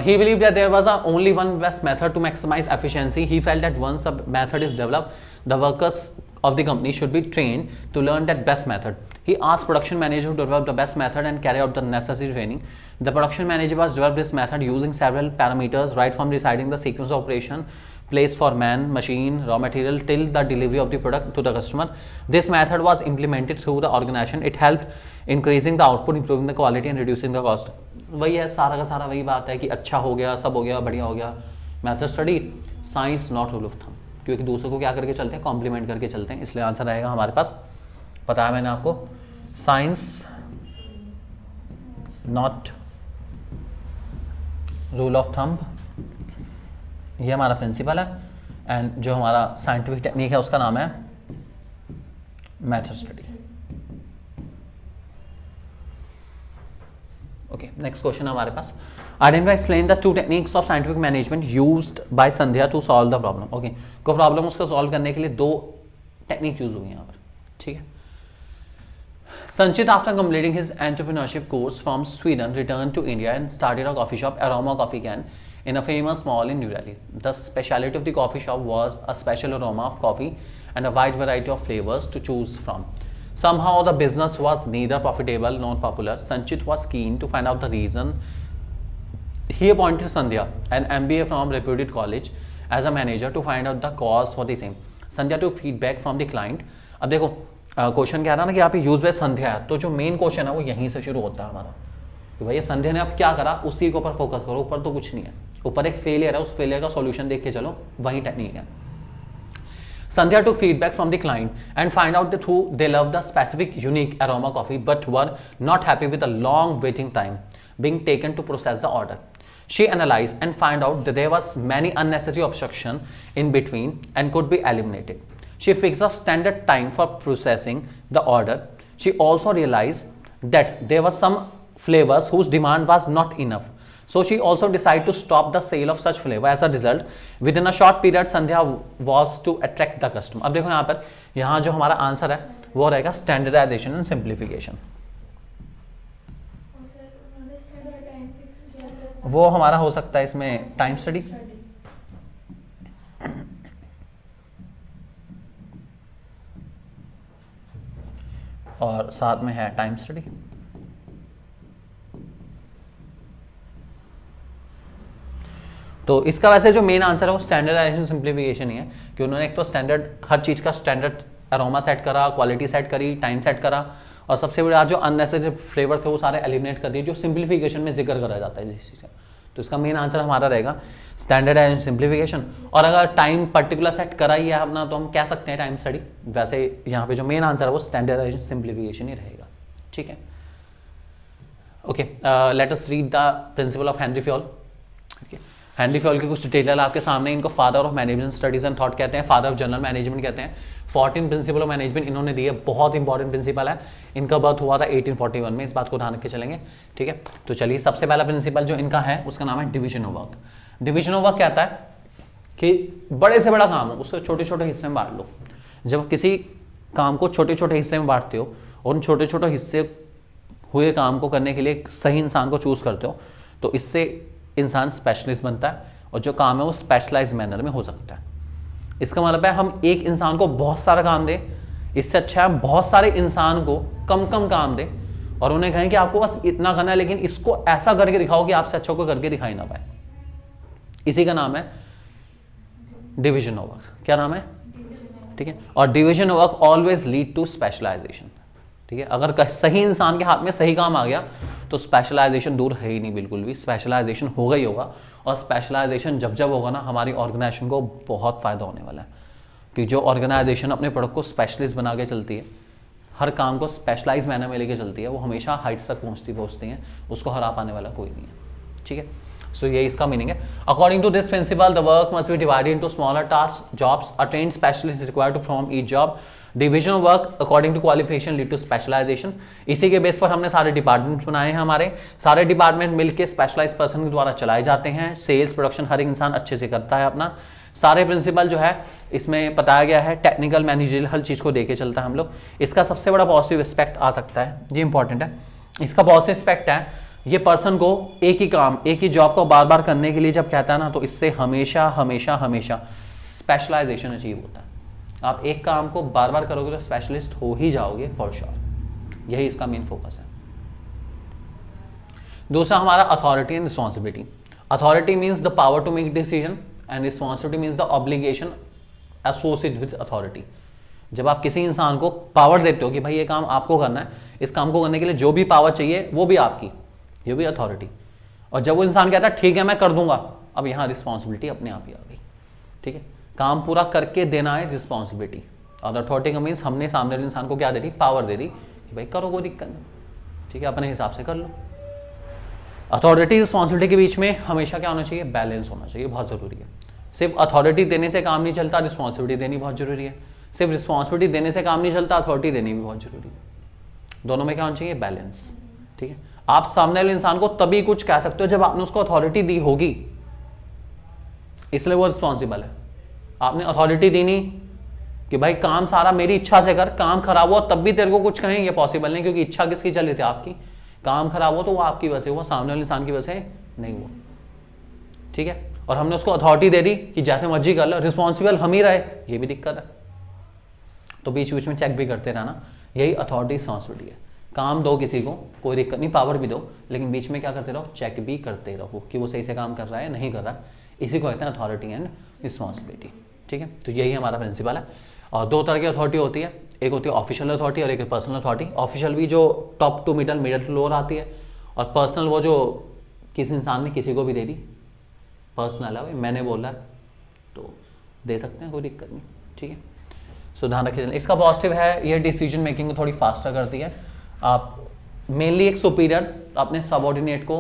He believed that there was only one best method to maximize efficiency. He felt that once a method is developed, the workers of the company should be trained to learn that best method. He asked production manager to develop the best method and carry out the necessary training. The production manager was developed this method using several parameters, right from deciding the sequence of operation, place for man, machine, raw material, till the delivery of the product to the customer. This method was implemented through the organization. It helped increasing the output, improving the quality and reducing the cost. वही है, सारा का सारा वही बात है कि अच्छा हो गया, सब हो गया, बढ़िया हो गया। Method study, science not rule of thumb, क्योंकि दूसरे को क्या करके चलते हैं, कॉम्प्लीमेंट करके चलते हैं। इसलिए आंसर आएगा हमारे पास, पता है मैंने आपको, science not rule of thumb, ये हमारा प्रिंसिपल है। एंड जो हमारा साइंटिफिक टेक्निक है उसका नाम है method study. Okay, next question हमारे पास, identify explain the 2 techniques of scientific management used by Sandhya to solve the problem. Okay, कोई प्रॉब्लम उसको सॉल्व करने के लिए 2 टेक्निक यूज हुई यहाँ पर, ठीक है। Sanchit, after completing his entrepreneurship course from Sweden, returned to India and started a coffee shop, Aroma Coffee Can, in a famous mall in New Delhi. The specialty of the coffee shop was a special aroma of coffee and a wide variety of flavors to choose from. Somehow the business was neither profitable nor popular. Sanchit was keen to find out the reason. He appointed Sandhya, an MBA from reputed college, as a manager to find out the cause for the same. Sandhya took feedback from the client. अब देखो क्वेश्चन क्या रहा ना कि यहाँ पे यूज बाय संध्या है, तो जो मेन क्वेश्चन है वो यहीं से शुरू होता है हमारा कि भाई संध्या ने अब क्या करा, उसी के ऊपर फोकस करो, ऊपर तो कुछ नहीं है, ऊपर एक फेलियर है, उस फेलियर का सॉल्यूशन देख के चलो, वही टेक्निक है। Sandhya took feedback from the client and find out that who they love the specific unique aroma coffee but were not happy with the long waiting time being taken to process the order. She analyzed and find out that there was many unnecessary obstruction in between and could be eliminated. She fixed a standard time for processing the order. She also realized that there were some flavors whose demand was not enough. So she also decided to stop the sale of such flavor. As a result, within a short period, Sandhya was to attract the customer. अब देखो यहाँ पर, यहाँ जो हमारा आंसर है वो रहेगा स्टैंडर्डाइजेशन एंड सिंप्लीफिकेशन। वो हमारा हो सकता है इसमें टाइम स्टडी, और साथ में है टाइम स्टडी। तो इसका वैसे जो मेन आंसर है वो स्टैंडर्डाइजेशन सिंप्लीफिकेशन ही है कि उन्होंने एक तो स्टैंडर्ड, हर चीज़ का स्टैंडर्ड अरोमा सेट करा, क्वालिटी सेट करी, टाइम सेट करा, और सबसे बड़ा जो अननेसेसरी फ्लेवर थे वो सारे एलिमिनेट कर दिए, जो सिंप्लीफिकेशन में जिक्र करा जाता है जिस चीज़ का। तो इसका मेन आंसर हमारा रहेगा स्टैंडर्डाइजेशन सिंप्लीफिकेशन। और अगर टाइम पर्टिकुलर सेट करा ही है अपना तो हम कह सकते हैं टाइम स्टडी। वैसे यहाँ पे जो मेन आंसर है वो स्टैंडर्डाइजेशन सिंप्लीफिकेशन ही रहेगा, ठीक है। Okay, let us read the principle of Henry Fayol. Henry Fayol के कुछ डिटेल आपके सामने, इनको father of management studies and thought कहते हैं, फादर ऑफ जनरल मैनेजमेंट कहते हैं। 14 प्रिंसिपल ऑफ मैनेजमेंट इन्होंने दिए, बहुत इंपॉर्टेंट प्रिंसिपल है। इनका बर्थ हुआ था 1841 में, इस बात को ध्यान रख के चलेंगे, ठीक है। तो चलिए, सबसे पहला प्रिंसिपल जो इनका है उसका नाम है division of work. Division of work कहता है कि बड़े से बड़ा काम हो उसको छोटे छोटे हिस्से में बांट लो। जब किसी काम को छोटे छोटे हिस्से में बांटते हो और उन छोटे छोटे हिस्से हुए काम को करने के लिए सही इंसान को चूज करते हो, तो इससे इंसान स्पेशलिस्ट बनता है और जो काम है वो स्पेशलाइज मैनर में हो सकता है। इसका मतलब है हम एक इंसान को बहुत सारा काम दें, इससे अच्छा है हम बहुत सारे इंसान को कम कम काम दें और उन्हें कहें कि आपको बस इतना करना है, लेकिन इसको ऐसा करके दिखाओ कि आपसे अच्छा को करके दिखाई ना पाए। इसी का नाम है डिवीजन ऑफ वर्क। क्या नाम है? ठीक है। और division of work always lead to specialization. ठीक है, अगर सही इंसान के हाथ में सही काम आ गया तो स्पेशलाइजेशन दूर है ही नहीं बिल्कुल भी, स्पेशलाइजेशन होगा ही होगा। और स्पेशलाइजेशन जब जब होगा ना, हमारी ऑर्गेनाइजेशन को बहुत फ़ायदा होने वाला है, कि जो ऑर्गेनाइजेशन अपने प्रोडक्ट को स्पेशलिस्ट बना के चलती है, हर काम को स्पेशलाइज मैनर में लेके चलती है, वो हमेशा हाइट्स तक पहुँचती हैं, उसको हरा पाने वाला कोई नहीं है। ठीक है, सो ये इसका मीनिंग है। According to this principle the work must be divided into smaller task jobs, a trained specialist required to perform each job, division of work according to qualification lead to specialization. इसी के बेस पर हमने सारे डिपार्टमेंट बनाए हैं, हमारे सारे डिपार्टमेंट मिलकर स्पेशलाइज पर्सन के द्वारा चलाए जाते हैं। सेल्स प्रोडक्शन हर एक इंसान अच्छे से करता है अपना। सारे प्रिंसिपल जो है इसमें बताया गया है, टेक्निकल मैनेजरियल हर चीज़ को देके चलता है हम लोग। इसका सबसे बड़ा पॉजिटिव एस्पेक्ट आ सकता है, ये इंपॉर्टेंट है, इसका पॉजिटिव एस्पेक्ट है, ये पर्सन को एक ही काम एक ही जॉब को बार बार करने के लिए जब कहता है ना, तो इससे हमेशा हमेशा हमेशा स्पेशलाइजेशन अचीव होता है। आप एक काम को बार बार करोगे तो स्पेशलिस्ट हो ही जाओगे फॉर श्योर, यही इसका मेन फोकस है। दूसरा हमारा authority and responsibility. Authority means the power to make decision and responsibility means the obligation associated with authority. जब आप किसी इंसान को पावर देते हो कि भाई ये काम आपको करना है, इस काम को करने के लिए जो भी पावर चाहिए वो भी आपकी, ये भी अथॉरिटी। और जब वो इंसान कहता है ठीक है मैं कर दूंगा, अब यहाँ रिस्पॉन्सिबिलिटी अपने आप ही आ गई। ठीक है, काम पूरा करके देना है रिस्पॉन्सिबिलिटी। और अथॉरिटी का मीन्स हमने सामने वाले इंसान को क्या दे दी, पावर दे दी कि भाई करो, कोई दिक्कत नहीं, ठीक है अपने हिसाब से कर लो। अथॉरिटी रिस्पॉन्सिबिलिटी के बीच में हमेशा क्या होना चाहिए, बैलेंस होना चाहिए, बहुत जरूरी है। सिर्फ अथॉरिटी देने से काम नहीं चलता, रिस्पॉन्सिबिलिटी देनी बहुत जरूरी है। सिर्फ रिस्पॉन्सिबिलिटी देने से काम नहीं चलता, अथॉरिटी देनी भी बहुत जरूरी है। दोनों में क्या होना चाहिए, बैलेंस। ठीक है, आप सामने वाले इंसान को तभी कुछ कह सकते हो जब आपने उसको अथॉरिटी दी होगी, इसलिए वो रिस्पॉन्सिबल है। आपने अथॉरिटी दी नहीं कि भाई काम सारा मेरी इच्छा से कर, काम खराब हुआ तब भी तेरे को कुछ कहें, ये पॉसिबल नहीं, क्योंकि इच्छा किसकी चल रही थी, आपकी। काम खराब हो तो वो आपकी वजह से हुआ, सामने वाले इंसान की वजह से नहीं हुआ। ठीक है, और हमने उसको अथॉरिटी दे दी कि जैसे मर्जी कर लो, रिस्पॉन्सिबल हम ही रहे, ये भी दिक्कत है। तो बीच बीच में चेक भी करते रहना, यही अथॉरिटी रिस्पॉन्सिबिलिटी है। काम दो किसी को, कोई दिक्कत नहीं, पावर भी दो, लेकिन बीच में क्या करते रहो, चेक भी करते रहो कि वो सही से काम कर रहा है नहीं कर रहा है। इसी को कहते हैं अथॉरिटी एंड रिस्पॉन्सिबिलिटी। ठीक है, तो यही हमारा प्रिंसिपल है। और दो तरह की अथॉरिटी होती है, एक होती है ऑफिशियल अथॉरिटी और एक पर्सनल अथॉरिटी। ऑफिशियल भी जो top to middle, middle to lower आती है, और पर्सनल वो जो किसी इंसान ने किसी को भी दे दी, पर्सनल है, मैंने बोला तो दे सकते हैं, कोई दिक्कत नहीं। ठीक है, सो ध्यान रखिए। इसका पॉजिटिव है, ये डिसीजन मेकिंग को थोड़ी फास्टर करती है। आप मेनली एक सुपीरियर अपने सबऑर्डिनेट को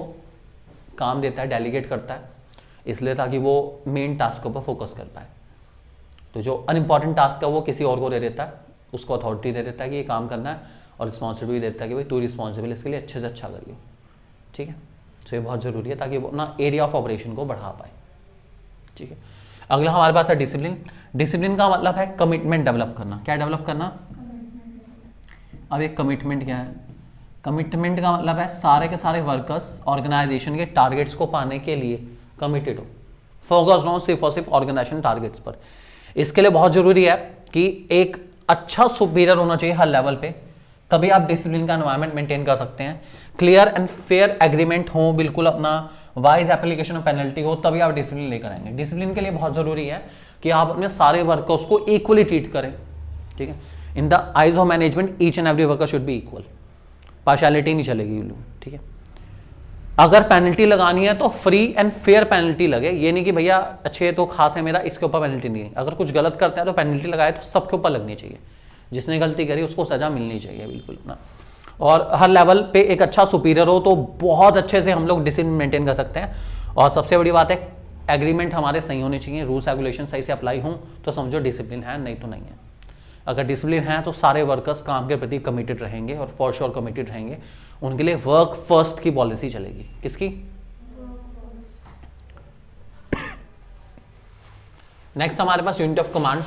काम देता है, डेलीगेट करता है, इसलिए ताकि वो मेन टास्क पर फोकस कर पाए। तो जो अनइम्पॉर्टेंट टास्क है वो किसी और को दे देता है, उसको अथॉरिटी दे देता है कि ये काम करना है, और रिस्पॉन्सिबिलिटी देता है कि भाई तू रिस्पॉन्सिबल इसके लिए अच्छे से अच्छा करिए। ठीक है, तो ये बहुत ज़रूरी है ताकि वो अपना एरिया ऑफ ऑपरेशन को बढ़ा पाए। ठीक है, अगला हमारे पास है डिसिप्लिन। डिसिप्लिन का मतलब है कमिटमेंट डेवलप करना। क्या डेवलप करना, अब एक कमिटमेंट क्या है, कमिटमेंट का मतलब है सारे के सारे वर्कर्स ऑर्गेनाइजेशन के टारगेट्स को पाने के लिए कमिटेड हो, फोकस ऑन सिर्फ और सिर्फ ऑर्गेनाइजेशन टारगेट्स पर। इसके लिए बहुत जरूरी है कि एक अच्छा सुपीरियर होना चाहिए हर लेवल पे, तभी आप डिसिप्लिन का एनवायरनमेंट मेंटेन कर सकते हैं। क्लियर एंड फेयर एग्रीमेंट हो, बिल्कुल अपना वाइज एप्लीकेशन ऑफ पेनल्टी हो, तभी आप डिसिप्लिन लेकर आएंगे। डिसिप्लिन के लिए बहुत जरूरी है कि आप अपने सारे वर्कर्स को इक्वली ट्रीट करें। ठीक है, in the eyes of management each and every worker should be equal, partiality नहीं चलेगी। ठीक है, अगर पेनल्टी लगानी है तो फ्री एंड फेयर पेनल्टी लगे, ये नहीं कि भैया अच्छे तो खास है मेरा, इसके ऊपर पेनल्टी नहीं है। अगर कुछ गलत करते हैं तो पेनल्टी लगाए तो सबके ऊपर लगनी चाहिए, जिसने गलती करी उसको सजा मिलनी चाहिए बिल्कुल ना। और हर लेवल पे एक अच्छा सुपीरियर हो तो बहुत अच्छे से हम लोग डिसिप्लिन मेंटेन कर सकते हैं। और सबसे बड़ी बात है एग्रीमेंट हमारे सही होने चाहिए, रूल्स रेगुलेशन सही से अप्लाई हों तो समझो डिसिप्लिन है, नहीं तो नहीं है। अगर डिसिप्लिन है तो सारे वर्कर्स काम के प्रति कमिटेड रहेंगे, और फॉर श्योर कमिटेड रहेंगे। उनके लिए वर्क फर्स्ट की पॉलिसी चलेगी। किसकी? नेक्स्ट हमारे पास unit of command.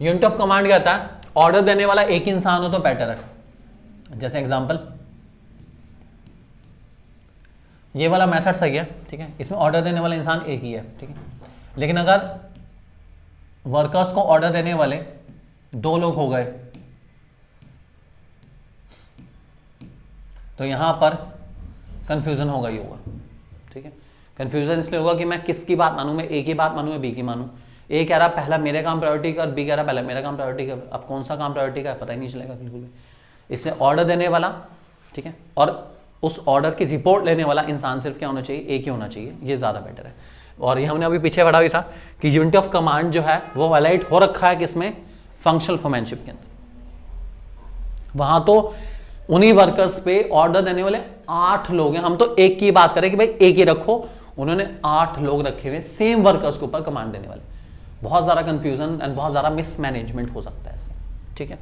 Unit of command क्या होता है, ऑर्डर देने वाला एक इंसान हो तो बेटर है। जैसे एग्जांपल, ये वाला मेथड सही है, ठीक है, इसमें ऑर्डर देने वाला इंसान एक ही है, ठीक है। लेकिन अगर वर्कर्स को ऑर्डर देने वाले दो लोग हो गए तो यहां पर कंफ्यूजन होगा ही होगा, ठीक है। कंफ्यूजन इसलिए होगा कि मैं किसकी बात मानूं, मैं ए की बात मानूं या बी की मानूं। ए कह रहा पहला मेरे काम प्रायोरिटी कर, बी कह रहा पहला मेरा काम प्रायोरिटी कर। अब कौन सा काम प्रायोरिटी का है पता ही नहीं चलेगा बिल्कुल भी। इससे ऑर्डर देने वाला, ठीक है, और उस ऑर्डर की रिपोर्ट लेने वाला इंसान सिर्फ क्या होना चाहिए, एक ही होना चाहिए, ये ज़्यादा बेटर है। और ये हमने अभी पीछे पढ़ा भी था कि यूनिट ऑफ कमांड जो है वो वैलिड हो रखा है किसमें, फंक्शनल फोरमैनशिप के अंदर। वहां तो उन्हीं वर्कर्स पे ऑर्डर देने वाले 8 लोग हैं, हम तो एक की बात करें कि भाई एक ही रखो, उन्होंने 8 लोग रखे हुए सेम वर्कर्स के ऊपर कमांड देने वाले। बहुत ज़्यादा कंफ्यूजन एंड बहुत ज़्यादा मिसमैनेजमेंट हो सकता है इससे, ठीक है।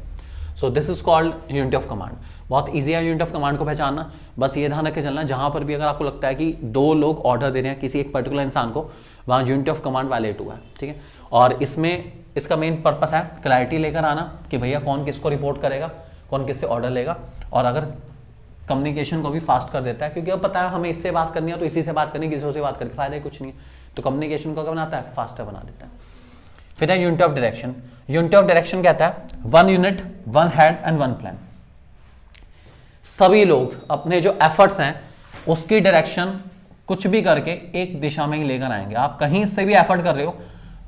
सो this is called unit of command. बहुत ईजी है यूनिट ऑफ कमांड को पहचानना। बस ये ध्यान रख के चलना, जहां पर भी अगर आपको लगता है कि 2 लोग ऑर्डर दे रहे हैं किसी एक पर्टिकुलर इंसान को, वहां यूनिट ऑफ कमांड वैलिड हुआ है, ठीक है। और इसमें इसका मेन पर्पस है क्लैरिटी लेकर आना कि भैया कौन किसको रिपोर्ट करेगा, कौन किससे ऑर्डर लेगा, और अगर कम्युनिकेशन को भी फास्ट कर देता है, क्योंकि अब पता है हमें इससे बात करनी है तो इसी से बात करनी है, किसी से बात करके फायदा कुछ नहीं है, तो कम्युनिकेशन को क्या बनाता है, फास्टर बना देता है। फिर है unit of direction. Unit of direction कहता है 1 यूनिट 1 हेड एंड 1 प्लान। सभी लोग अपने जो एफर्ट्स हैं उसकी डायरेक्शन कुछ भी करके एक दिशा में ही लेकर आएंगे। आप कहीं से भी एफर्ट कर रहे हो,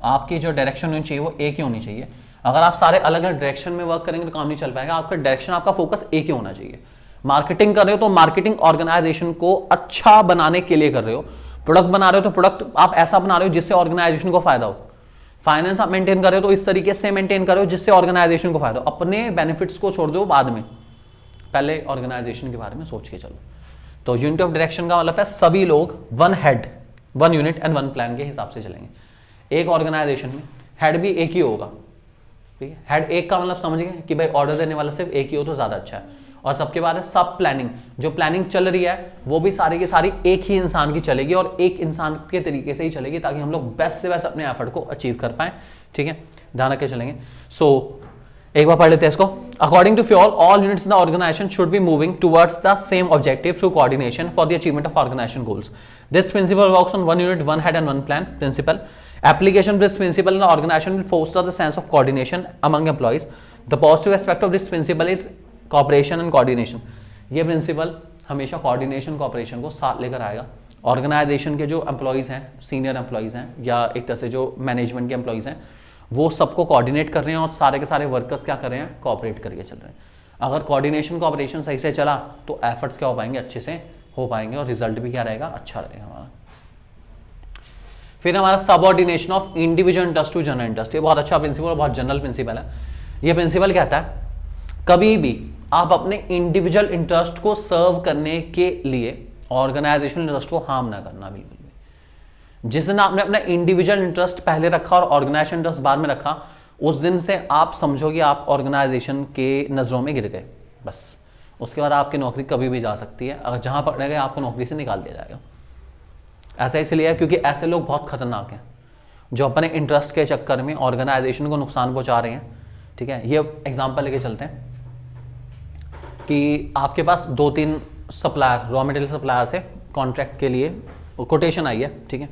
आपकी जो डायरेक्शन होनी चाहिए वो एक ही होनी चाहिए। अगर आप सारे अलग अलग डायरेक्शन में वर्क करेंगे तो काम नहीं चल पाएगा। आपका डायरेक्शन, आपका फोकस एक ही होना चाहिए। मार्केटिंग कर रहे हो तो मार्केटिंग ऑर्गेनाइजेशन को अच्छा बनाने के लिए कर रहे हो। प्रोडक्ट बना रहे हो तो प्रोडक्ट आप ऐसा बना रहे हो जिससे ऑर्गेनाइजेशन को फायदा हो। फाइनेंस आप मेंटेन कर रहे हो तो इस तरीके से मेंटेन कर रहे हो जिससे ऑर्गेनाइजेशन को फायदा हो। अपने बेनिफिट्स को छोड़ दो बाद में, पहले ऑर्गेनाइजेशन के बारे में सोच के चलो। तो यूनिट ऑफ डायरेक्शन का मतलब है सभी लोग 1 हेड 1 यूनिट एंड 1 प्लान के हिसाब से चलेंगे। एक ऑर्गेनाइजेशन में हेड भी एक ही होगा, ठीक है। हेड एक का मतलब समझ गए कि भाई ऑर्डर देने वाला सिर्फ एक ही हो तो ज्यादा अच्छा है। और सबके बाद है सब प्लानिंग। जो प्लानिंग चल रही है वो भी सारी की सारी एक ही इंसान की चलेगी और एक इंसान के तरीके से ही चलेगी, ताकि हम लोग बेस्ट से बेस्ट अपने एफर्ट को अचीव कर पाए, ठीक है। ध्यान रख के चलेंगे। सो एक बार पढ़ लेते हैं इसको। According to Fayol all units in the organization should be moving towards the same objective through coordination for the achievement of organization goals. This principle works on 1 unit 1 head and 1 plan principle. Application of this principle in the organization will foster the sense of coordination among employees. The positive aspect of this principle is cooperation and coordination. ये प्रिंसिपल हमेशा कोऑर्डिनेशन कोऑपरेशन को साथ लेकर आएगा। ऑर्गेनाइजेशन के जो एम्प्लॉयज़ हैं, सीनियर एम्प्लॉयज़ हैं या एक तरह से जो मैनेजमेंट के एम्प्लॉयज़ हैं, वो सबको कोऑर्डिनेट कर रहे हैं और सारे के सारे वर्कर्स क्या कर रहे हैं, कोऑपरेट करके चल रहे हैं। अगर कोऑर्डिनेशन कोऑपरेशन सही से चला तो एफर्ट्स क्या हो पाएंगे, अच्छे से हो पाएंगे और रिजल्ट भी क्या रहेगा, अच्छा रहेगा हमारा। फिर हमारा subordination of individual interest to general interest. ये बहुत अच्छा प्रिंसिपल और बहुत जनरल प्रिंसिपल है। ये प्रिंसिपल कहता है कभी भी आप अपने इंडिविजुअल इंटरेस्ट को सर्व करने के लिए ऑर्गेनाइजेशनल इंटरेस्ट को हार्म ना करना बिल्कुल भी। जिस दिन आपने अपना इंडिविजुअल इंटरेस्ट पहले रखा और ऑर्गेनाइजेशन इंटरेस्ट बाद में रखा, उस दिन से आप समझोगे आप ऑर्गेनाइजेशन के नजरों में गिर गए, बस। उसके बाद आपकी नौकरी कभी भी जा सकती है। अगर जहां पकड़े गए आपको नौकरी से निकाल दिया जाएगा। ऐसा इसलिए है क्योंकि ऐसे लोग बहुत खतरनाक हैं जो अपने इंटरेस्ट के चक्कर में ऑर्गेनाइजेशन को नुकसान पहुंचा रहे हैं, ठीक है। ये एग्जांपल लेके चलते हैं कि आपके पास 2-3 सप्लायर, रॉ मटेरियल सप्लायर से कॉन्ट्रैक्ट के लिए कोटेशन आई है, ठीक है।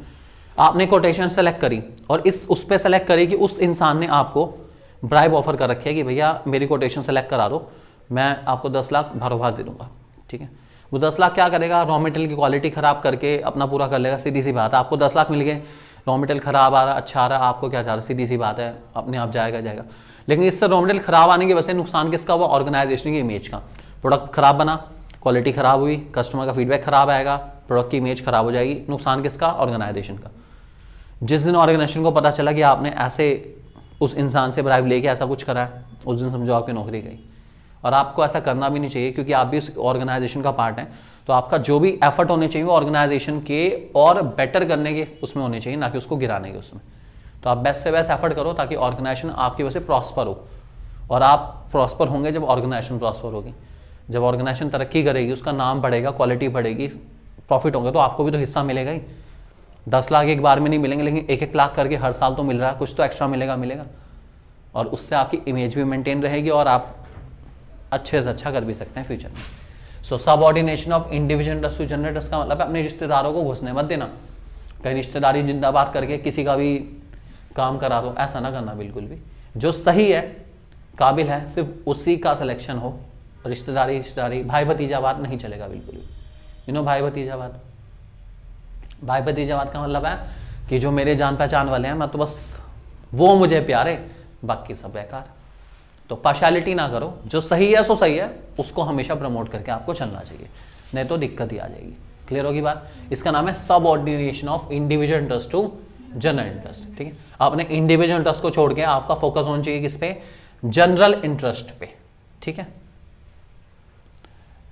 आपने कोटेशन सेलेक्ट करी और उस पर सेलेक्ट करी कि उस इंसान ने आपको ब्राइब ऑफर कर रखी है कि भैया मेरी कोटेशन सेलेक्ट करा दो, मैं आपको 10 लाख भरों भर दे दूंगा, ठीक है। वो 10 लाख क्या करेगा, रॉ मटेरियल की क्वालिटी खराब करके अपना पूरा कर लेगा। सीधी सी बात है, आपको 10 लाख मिल गए, रॉ मटेरियल खराब आ रहा, अच्छा आ रहा, आपको क्या चाह रहा, सीधी सी बात है, अपने आप जाएगा। लेकिन इससे रॉ मटेरियल खराब आने की वजह से नुकसान किसका हुआ, ऑर्गेनाइजेशन की इमेज का। प्रोडक्ट खराब बना, क्वालिटी खराब हुई, कस्टमर का फीडबैक खराब आएगा, प्रोडक्ट की इमेज खराब हो जाएगी। नुकसान किसका, ऑर्गेनाइजेशन का। जिस दिन ऑर्गेनाइजेशन को पता चला कि आपने ऐसे उस इंसान से ब्राइब लेके ऐसा कुछ करा है, उस दिन समझो आपकी नौकरी गई। और आपको ऐसा करना भी नहीं चाहिए क्योंकि आप भी उस ऑर्गेनाइजेशन का पार्ट हैं। तो आपका जो भी एफर्ट होने चाहिए वो ऑर्गेनाइजेशन के और बेटर करने के उसमें होने चाहिए, ना कि उसको गिराने के उसमें। तो आप बेस्ट से बेस्ट एफर्ट करो ताकि ऑर्गेनाइजेशन आपकी वजह से प्रॉस्पर हो। और आप प्रॉस्पर होंगे जब ऑर्गेनाइजेशन प्रॉस्पर होगी। जब ऑर्गेनाइजेशन तरक्की करेगी, उसका नाम बढ़ेगा, क्वालिटी बढ़ेगी, प्रॉफिट होंगे, तो आपको भी तो हिस्सा मिलेगा ही। 10 लाख एक बार में नहीं मिलेंगे, लेकिन 1-1 लाख करके हर साल तो मिल रहा है, कुछ तो एक्स्ट्रा मिलेगा। और उससे आपकी इमेज भी मेंटेन रहेगी और आप अच्छे से अच्छा कर भी सकते हैं फ्यूचर में। So subordination of individual interest to general interest का मतलब अपने रिश्तेदारों को घुसने मत देना। कहीं रिश्तेदारी जिंदाबाद करके किसी का भी काम करा दो, ऐसा ना करना बिल्कुल भी। जो सही है, काबिल है, सिर्फ उसी का सिलेक्शन हो। रिश्तेदारी भाई भतीजावाद नहीं चलेगा बिल्कुल भी। भाई भतीजावाद का मतलब है कि जो मेरे जान पहचान वाले हैं, मैं तो बस वो मुझे प्यारे, बाकी सब बेकार। तो पार्शियलिटी ना करो, जो सही है सो सही है, उसको हमेशा प्रमोट करके आपको चलना चाहिए, नहीं तो दिक्कत ही आ जाएगी। क्लियर होगी बात? इसका नाम है subordination of individual interest to general interest. ठीक है, आपने इंडिविजुअल इंटरेस्ट को छोड़ के आपका फोकस होना चाहिए किस पे? जनरल इंटरेस्ट पे। ठीक है,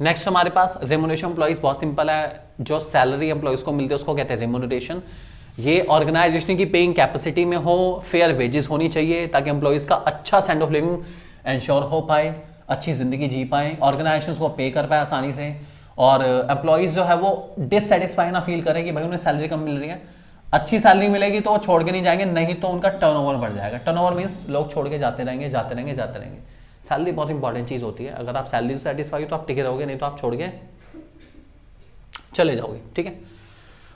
नेक्स्ट हमारे पास रेम्युनरेशन एम्प्लॉइज, बहुत सिंपल है, जो सैलरी एम्प्लॉइज को मिलते हैं उसको कहते हैं रेम्युनरेशन। ये ऑर्गेनाइजेशन की पेइंग कैपेसिटी में हो, फेयर वेजेस होनी चाहिए ताकि एम्प्लॉइज का अच्छा स्टैंडर्ड ऑफ लिविंग इंश्योर हो पाए, अच्छी जिंदगी जी पाए, ऑर्गेनाइजेशन को पे कर पाए आसानी से, और एम्प्लॉइज जो है वो डिससेटिस्फाई ना फील करे कि भाई उन्हें सैलरी कम मिल रही है। अच्छी सैलरी मिलेगी तो वो छोड़ के नहीं जाएंगे, नहीं तो उनका टर्नओवर बढ़ जाएगा। टर्नओवर मीन्स लोग छोड़ के जाते रहेंगे जाते रहेंगे जाते रहेंगे। सैलरी बहुत इंपॉर्टेंट चीज होती है, अगर आप सैलरी से सेटिस्फाई हो तो आप टिके रहोगे, नहीं तो आप छोड़ के चले जाओगे। ठीक है,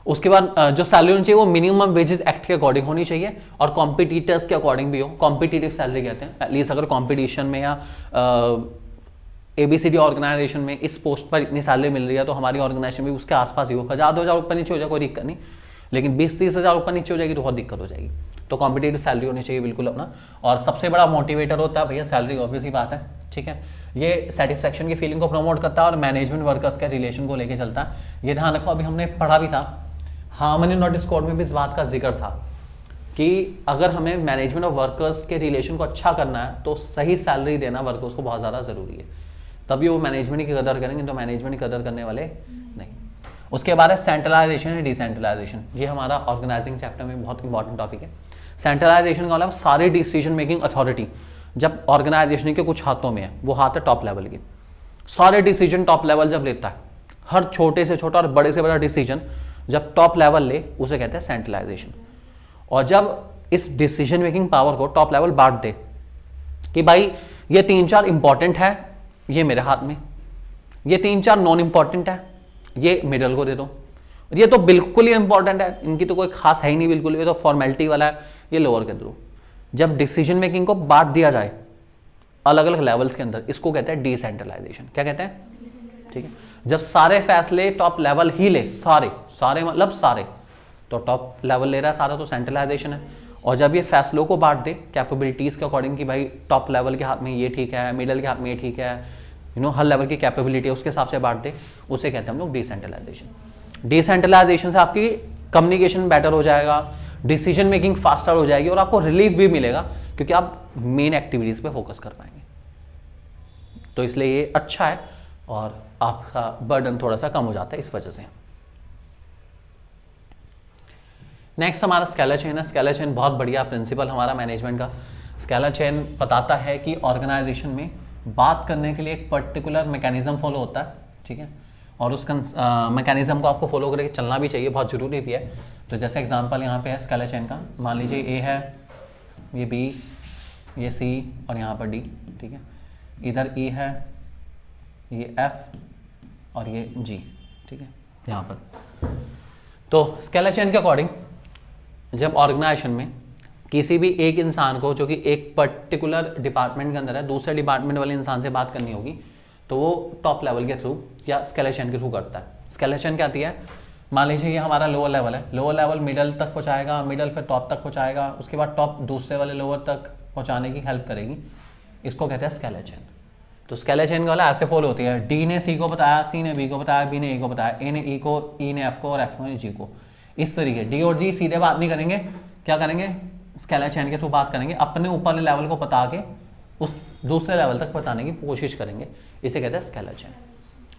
उसके बाद जो सैलरी होनी चाहिए वो मिनिमम वेजेस एक्ट के अकॉर्डिंग होनी चाहिए और कॉम्पिटिटर्स के अकॉर्डिंग भी हो। कॉम्पिटिटिव सैलरी कहते हैं, एटलीस्ट अगर कॉम्पिटिशन में या ABCD ऑर्गेनाइजेशन में इस पोस्ट पर इतनी सैलरी मिल रही है तो हमारी ऑर्गेनाइजेशन भी उसके आसपास ही हो। 1000-2000 ऊपर नीचे हो जाए कोई दिक्कत नहीं, लेकिन 20-30 हज़ार ऊपर नीचे हो जाएगी तो बहुत दिक्कत हो जाएगी। तो कॉम्पिटिटिव सैलरी होनी चाहिए बिल्कुल अपना। और सबसे बड़ा मोटिवेटर होता है भैया सैलरी, ऑब्वियस ही बात है। ठीक है, ये सेटिस्फैक्शन की फीलिंग को प्रमोट करता है और मैनेजमेंट वर्कर्स के रिलेशन को लेकर चलता है। ये ध्यान रखो, अभी हमने पढ़ा भी था, हार्मनी नोटिस कोड में भी इस बात का जिक्र था कि अगर हमें मैनेजमेंट ऑफ वर्कर्स के रिलेशन को अच्छा करना है तो सही सैलरी देना वर्कर्स को बहुत ज़्यादा ज़रूरी है, तभी वो मैनेजमेंट की कदर करेंगे, तो मैनेजमेंट की कदर करने वाले नहीं। उसके बाद है सेंट्रलाइजेशन या डिसेंट्रलाइजेशन। ये हमारा ऑर्गेनाइजिंग चैप्टर में बहुत इंपॉर्टेंट टॉपिक है। सेंट्रलाइजेशन का मतलब सारी डिसीजन मेकिंग अथॉरिटी जब ऑर्गेनाइजेशन के कुछ हाथों में है, वो हाथ है टॉप लेवल की, सारे डिसीजन टॉप लेवल जब लेता है, हर छोटे से छोटा और बड़े से बड़ा डिसीजन जब टॉप लेवल ले, उसे कहते हैं सेंट्रलाइजेशन। और जब इस डिसीजन मेकिंग पावर को टॉप लेवल बांट दे कि भाई ये 3-4 इंपॉर्टेंट है, ये मेरे हाथ में, ये 3-4 नॉन इंपॉर्टेंट है, ये मिडल को दे दो, ये तो बिल्कुल ही इंपॉर्टेंट है, इनकी तो कोई खास है ही नहीं बिल्कुल, ये तो फॉर्मेलिटी वाला है, ये लोअर के दो। जब डिसीजन मेकिंग को बांट दिया जाए अलग अलग लेवल्स के अंदर, इसको कहते हैं डिसेंट्रलाइजेशन। क्या कहते हैं? ठीक है, जब सारे फैसले टॉप लेवल ही ले, सारे सारे मतलब सारे, तो टॉप लेवल ले रहा है सारा, तो सेंट्रलाइजेशन है। और जब ये फैसलों को बांट दे कैपेबिलिटीज के अकॉर्डिंग कि भाई टॉप लेवल के हाथ में ये ठीक है, मिडल के हाथ में ये ठीक है, हर लेवल की कैपेबिलिटी है उसके हिसाब से बांट दे, उसे कहते हैं हम लोग डिसेंट्रलाइजेशन। डिसेंट्रलाइजेशन से आपकी कम्युनिकेशन बेटर हो जाएगा, डिसीजन मेकिंग फास्टर हो जाएगी और आपको रिलीफ भी मिलेगा क्योंकि आप मेन एक्टिविटीज पे फोकस कर पाएंगे। तो इसलिए ये अच्छा है और आपका बर्डन थोड़ा सा कम हो जाता है इस वजह से। नेक्स्ट हमारा स्केलर चेन है। स्केलर चेन बहुत बढ़िया प्रिंसिपल हमारा मैनेजमेंट का। स्केलर चेन बताता है कि ऑर्गेनाइजेशन में बात करने के लिए एक पर्टिकुलर मैकेनिज्म फॉलो होता है। ठीक है, और उस मैकेनिज्म को आपको फॉलो करके चलना भी चाहिए, बहुत ज़रूरी भी है। तो जैसे एग्जांपल यहाँ पे है स्केलर चेन का, मान लीजिए ए है, ये बी, ये सी और यहाँ पर डी। ठीक है, इधर ई है, ये एफ और ये जी। ठीक है, यहाँ पर तो स्केलर चेन के अकॉर्डिंग जब ऑर्गेनाइजेशन में किसी भी एक इंसान को जो कि एक पर्टिकुलर डिपार्टमेंट के अंदर है दूसरे डिपार्टमेंट वाले इंसान से बात करनी होगी तो वो टॉप लेवल के थ्रू या स्केलर चेन के थ्रू करता है। स्केलर चेन क्या आती है? मान लीजिए ये हमारा लोअर लेवल है, लोअर लेवल मिडल तक पहुँचाएगा, मिडल फिर टॉप तक पहुँचाएगा, उसके बाद टॉप दूसरे वाले लोअर तक पहुँचाने की हेल्प करेगी, इसको कहते हैं स्केलर चेन। तो स्केलर चेन का वाला ऐसे फॉलो होती है, डी ने सी को बताया, सी ने बी को बताया, बी ने ए को बताया, ए ने ई को, ई ने एफ को और एफ ने जी को। इस तरीके डी और जी सीधे बात नहीं करेंगे, क्या करेंगे? स्केलर चेन के थ्रू बात करेंगे, अपने ऊपर लेवल को बता के उस दूसरे लेवल तक बताने की कोशिश करेंगे, इसे कहते हैं स्केलर चेन।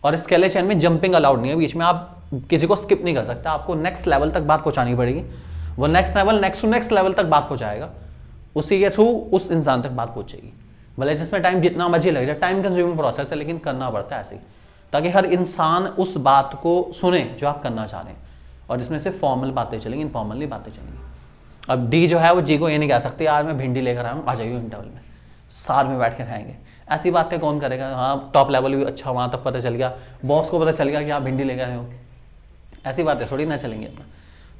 और स्केलर चेन में जंपिंग अलाउड नहीं है, बीच में आप किसी को स्किप नहीं कर सकते, आपको नेक्स्ट लेवल तक बात पहुंचानी पड़ेगी। वो next level next to next level तक बात पहुंचाएगा, उसी के थ्रू उस इंसान तक बात पहुंचेगी। भले जिसमें टाइम जितना मर्जी लग जाए, टाइम कंज्यूमिंग प्रोसेस है लेकिन करना पड़ता है ऐसे ही, ताकि हर इंसान उस बात को सुने जो आप करना चाह रहे हैं। और इसमें से फॉर्मल बातें चलेंगी, इनफॉर्मल नहीं बातें चलेंगी। अब डी जो है वो जी को ये नहीं कह सकती यार मैं भिंडी लेकर आया हूँ, आ जाइए इंटरवल में साथ में बैठ के खाएंगे। ऐसी बातें कौन करेगा? हाँ टॉप लेवल भी अच्छा, वहाँ तक पता चल गया, बॉस को पता चल गया कि आप भिंडी लेकर आए हो, ऐसी बातें थोड़ी ना चलेंगी अपना।